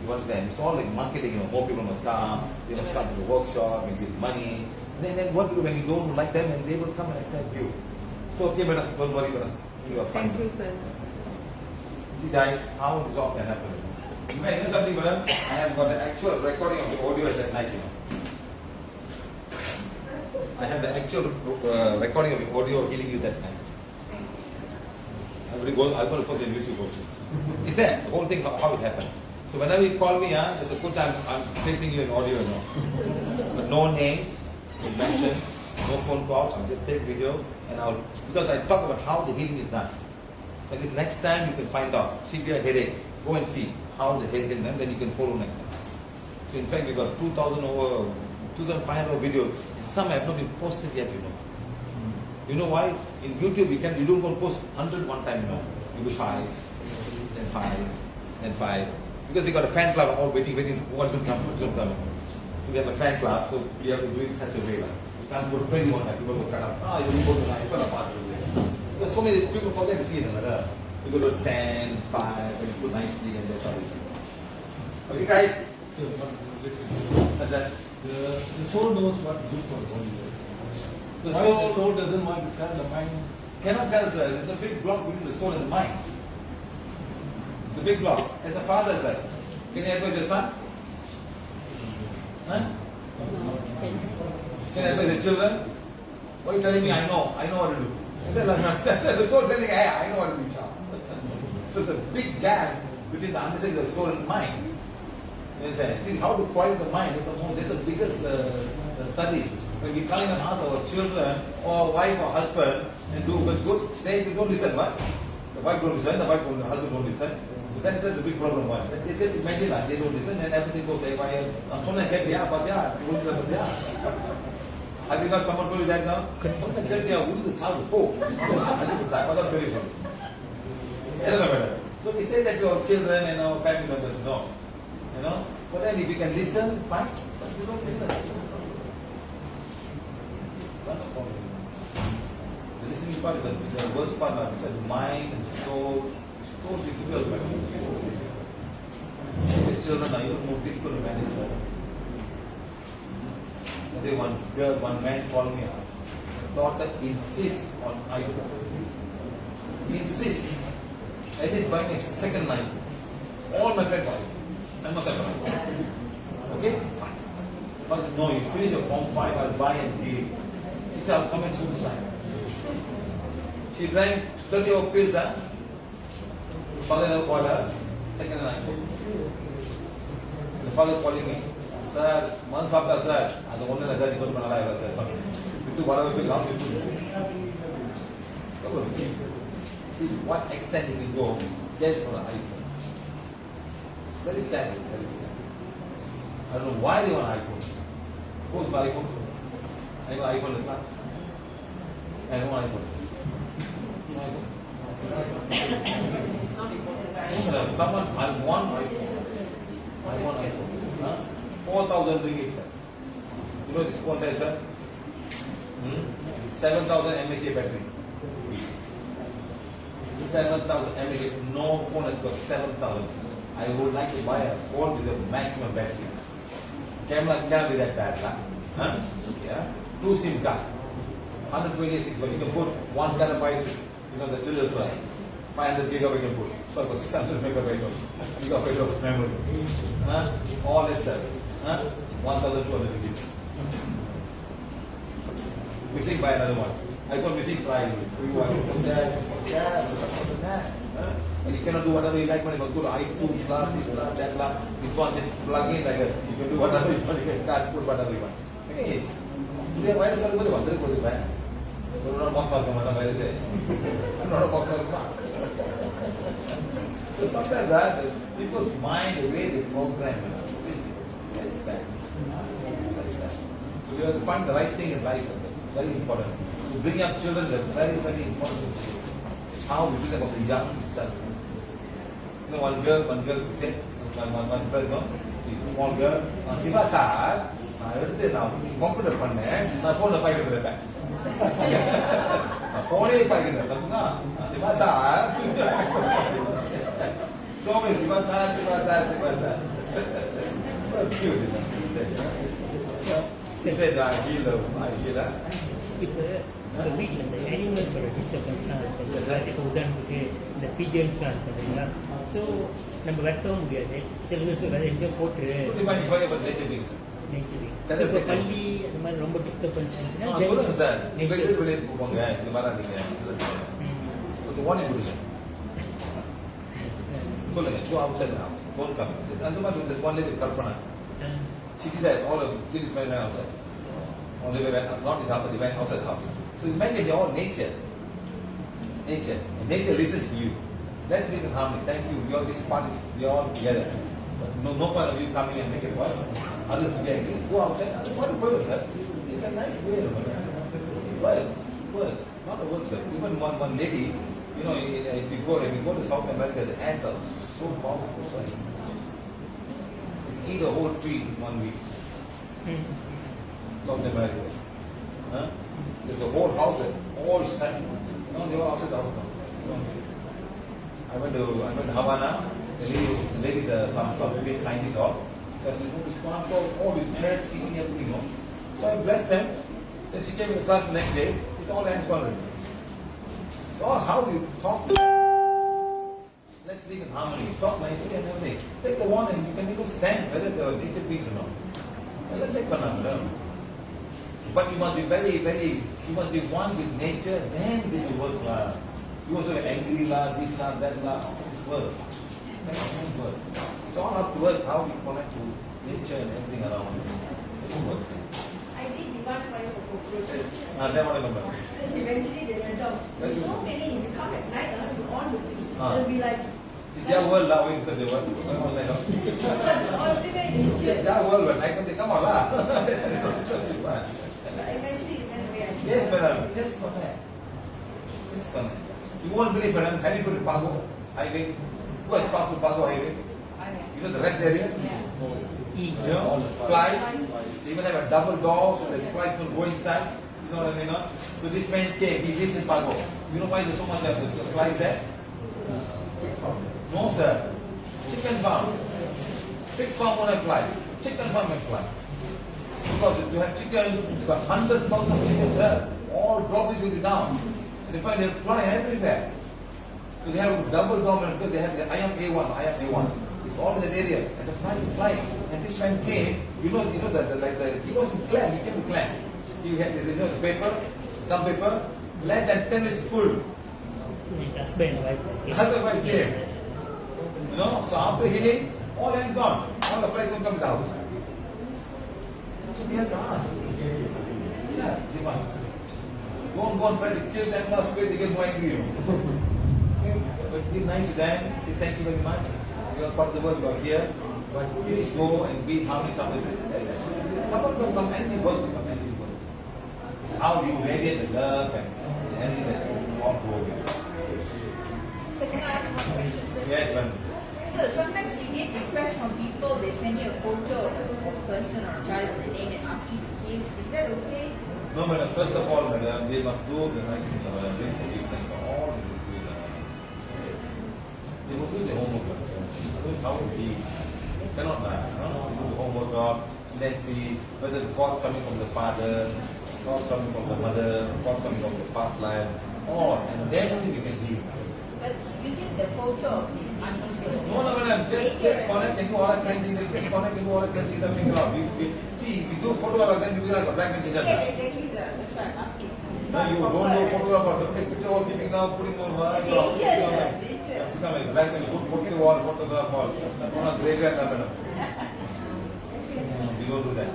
S1: You understand? It's all like marketing, more people must come, they must come to the workshop and give money. And then what do you do when you don't like them and they will come and attack you? So okay, madam, don't worry, madam. You are fine.
S5: Thank you, sir.
S1: See guys, how this all can happen. You may know something, madam. I have got the actual recording of the audio at that night, I have the actual recording of the audio healing you that night. I'm going to post it on YouTube also. Is there? The whole thing, how it happened. So whenever you call me, there's a good time, I'm taping you in audio, But no names, no mention, no phone calls, I'll just take video and because I talk about how the healing is done. So this next time you can find out, severe headache, go and see how the headache is done, then you can follow next time. So in fact, we got 2,500 videos. Some have not been posted yet, You know why? In YouTube, you don't go post 100 one time, You do 5, then 5, then 5. Because we got a fan club all waiting, what's going to come, So we have a fan club, so we have to do it in such a way. You can't go to 21 times, people go cut up. You go to 9, you got a because so many people forget to see it. You go to 10, 5, and you put nicely, and that's how it is. Okay, guys?
S2: The soul knows what's good for the body. The soul doesn't want to tell the mind.
S1: Cannot tell, sir. There's a big block between the soul and the mind. It's a big block. As a father, sir, can you advise your son? Can you advise your children? Why are you telling me I know what to do? That's the soul telling, hey, I know what to do, child. So it's a big gap between the understanding of the soul and the mind. See, how to quiet the mind is the biggest study. When we come and ask our children or wife or husband and do what's good, they don't listen, what? The wife don't listen, the husband don't listen. So that is the big problem. They just imagine that they don't listen and everything goes haywire. Have you got someone told you that now? So we say that to our children and our family members, no. But then if you can listen, fine. But you don't listen. The listening part is the worst part. The mind and the soul is so difficult. These children are even more difficult to manage. One man called me. Daughter insists on iPhone. Insists. I just buy me a second iPhone. All my friends buy. I must have an iPhone. Okay? Fine. But no, you finish your form 5, I'll buy and give. She said, I'll commit suicide. She drank 30 of pills, father never called her. Second iPhone. The father calling me, sir, months after sir, as the one sir, you go to Manala, sir. You do whatever will come, you do. See what extent you can go just for an iPhone. It's very sad, very sad. I don't know why they want iPhone. Who's my iPhone? I got iPhone this class. I know iPhone. No iPhone. Someone, I want iPhone. I want iPhone. Huh? 4,000 ringgit, sir. You know this phone there, sir? 7,000 mAh battery. 7,000 mAh. No phone has got 7,000. I would like to buy a phone with a maximum battery. Camera can't be that bad, huh? Yeah. 2 SIM card. 128 but you can put 1 terabyte, you know, the little file. 500 gigabyte you can put. So I've got 600 megabyte of memory. Huh? All itself. Huh? 1,200 rupees. Missing by another one. iPhone missing, try. You want to put that, and you cannot do whatever you like when you go to iTunes class, this class, that class. This one just plug in like a, you can do whatever you want, you can put whatever you want. Hey, today why is it going to go back? I'm not a mock mark, I'm not a mock mark. So sometimes that people's mind, the way they program, is very sad. It's very sad. So we have to find the right thing in life. It's very important. To bring up children is very, very important. How we think about the young itself. You know, one girl she said, one girl, no? She's a small girl. Siva sir, நான் computer பண்ணேன், நான் போன்ல பாய்க்கிட்டு இருப்பேன். போனே பாய்க்கிறேன். பார்த்தீங்கன்னா Siva sir. So many Siva sir. So cute. So she said, I heal.
S7: இப்போ ஒரு வீட்டில் இந்த அனிமல்ஸோட டிஸ்டர்பன்ஸ்லாம் இருக்குது. இப்போ உதாரணத்துக்கு இந்த பீஜன்ஸ்லாம் இருக்குது இல்லைங்களா? ஸோ நம்ம வெட்டவும் முடியாது. சில பேருக்கு வேறு எங்கேயும் போட்டு நேச்சர் இப்போ பள்ளி அந்த மாதிரி ரொம்ப டிஸ்டர்பன்ஸ்
S1: சொல்லுங்க சார். நீங்க வெளியே போங்க, இங்க வராதீங்க. கொஞ்சம் வார்னிங் கொடுங்க. சொல்லுங்க. Go outside now. Don't come. அந்த மாதிரி this one lady Kalpana. She did that all of things went outside. On the way back, not in the house, they went outside the house. So imagine they're all nature. And nature listens to you. Let's live in harmony. Thank you. We all these parties, we are all together. But no point of you coming and make it worse. Others will get angry. Go outside. It's a nice way. Works. Not a work, sir. Even one lady, you know, if you go to South America, the ants are so powerful. So you eat a whole tree in 1 week. South America. Huh? There's the whole house, all set. No, they were outside the house. I went to Havana. The ladies, some big scientists all. There's this plant, all these birds eating everything. No? So I blessed them. Then she came to the class the next day. It's all ants gone. It's all how you talk to them. Let's live in harmony. Talk nicely and everything. Take the one and you can even sense whether they are nature beings or not. Well, let's take one. But you must be you must be one with nature, then this will work. You also get angry, this, that, this work. It's all up to us how we connect to nature and everything around. It will work.
S3: I did demand fire for cockroaches.
S1: Then what happened?
S3: Eventually they went off. There's so many, if you come at night, you on the street. They'll be like,
S1: it's their world now, wait for the world.
S3: it's everywhere in nature.
S1: It's their world, but night when they come out,
S3: Eventually it went away.
S1: Yes, madam. Just connect. You won't believe, madam. Have you been to Pago Highway? Who has passed through Pago Highway? You know the rest area? You know, all the flies. They even have a double door so that the flies don't go inside. You know what I mean? No? So this man came. He lives in Pago. You know why there's so much of flies there? No, sir. Chicken farm. Pig farm won't have flies. Chicken farm has flies. Because if you have chicken, you've got 100,000 chickens there. All droppings will be down. And they find they fly everywhere. So they have double dominant because they have the I am A1. It's all in that area. And the fly is flying. And this man came, you know he was in Klang, he came to Klang. He had this, the paper, gum paper, less than 10 minutes full.
S7: Husband and wife.
S1: Husband and wife came. You know, so after healing, all hands gone. All the flies don't come to the house. So we have to ask. Yeah, Jivan. Go and try to kill them last way, they get more angry. But be nice to them, say thank you very much. You are part of the world, you are here. But please go and be harmony somebody. Someone from some energy work, some energy work. It's how you radiate the love and the energy that you want to go with.
S8: So can I ask one question, sir?
S1: Yes, but
S8: Sir, sometimes you get requests from people, they send you a photo of a person or a child with a name and ask you to give. Is that okay?
S1: no, madam. First of all, madam, they must do the right thing. Drink forgiveness. All they will do the homework. Otherwise, how would be? Cannot lie. No? They do the homework up. Let's see whether the thoughts coming from the father, thoughts coming from the mother, thoughts coming from the past life. All, and then only we can deal.
S8: But using the photo of this unknown person.
S1: No, madam. Just connect and do aura cleansing. Just connect and do aura cleansing. That thing out. See, we do photo of them. We do like a black magician.
S8: Yes, exactly, sir. That's why I'm asking. It's
S1: No,
S8: not
S1: you
S8: proper.
S1: don't do photograph or don't take picture or keeping down, putting on one.
S8: Danger, sir. Danger.
S1: Become like black and put the wall, photograph all. Not graveyard, madam. We don't do that.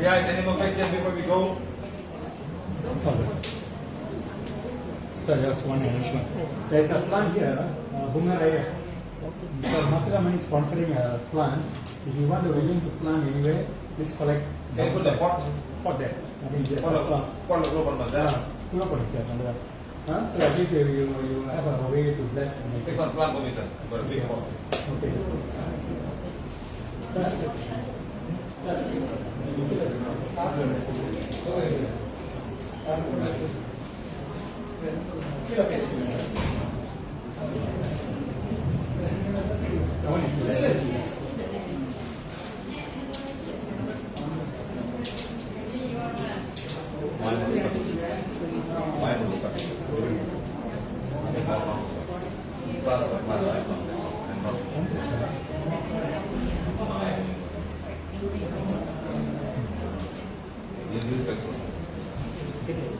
S1: Guys, any more questions before we go?
S9: Sir, just one announcement. There is a plant here, Bunga Raya. So Masala is sponsoring plants. If you want to willing to plant anywhere, please collect.
S1: Can you put the pot?
S9: Pot there. I mean, just
S1: Pot
S9: a
S1: of
S9: plant.
S1: pot of global mazda.
S9: Full of potential. So at least you have a way to bless the
S1: Take
S9: nature.
S1: one plant for me, sir. For a big pot.
S9: Okay.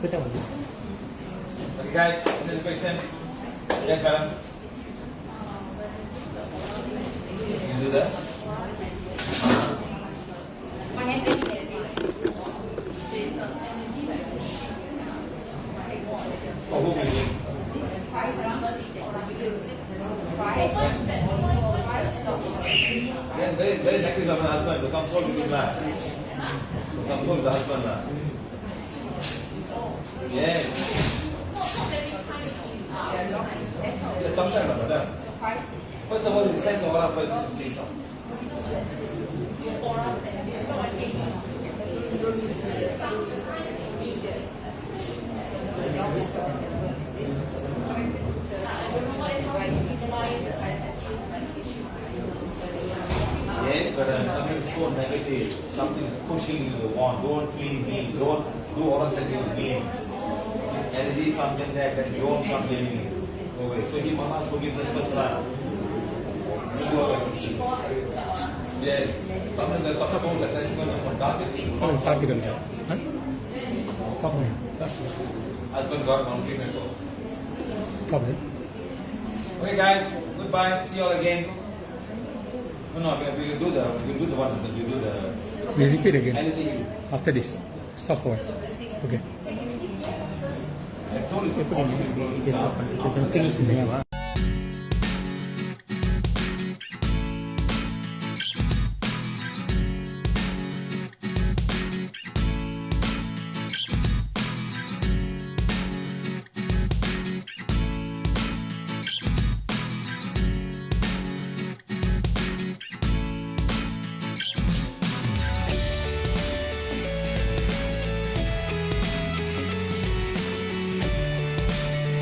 S7: Kita boleh.
S1: Okay, guys, any question? Yes, madam. You do that?
S8: My hand ready,
S1: For who we need? Then very likely to have an husband. To some soul we need man. To some soul the husband lah. Yes. Just sometimes, madam. First of all, you send the aura first to see. Yes, but something is so negative, something is pushing you to the wall. Don't clean me, don't do aura cleansing with me. This energy is something that don't come killing me. Go away. So he must forgive this first time. Yes, something there's some soul attachment from dark things.
S9: Stop it.
S1: Husband got one treatment so.
S9: Stop it.
S1: Okay guys, goodbye, see you all again. No, we will do the one, we will do the
S9: We repeat again
S1: anything.
S9: after this. Stop for. Okay.
S1: I told you.
S7: Kita finish ni apa?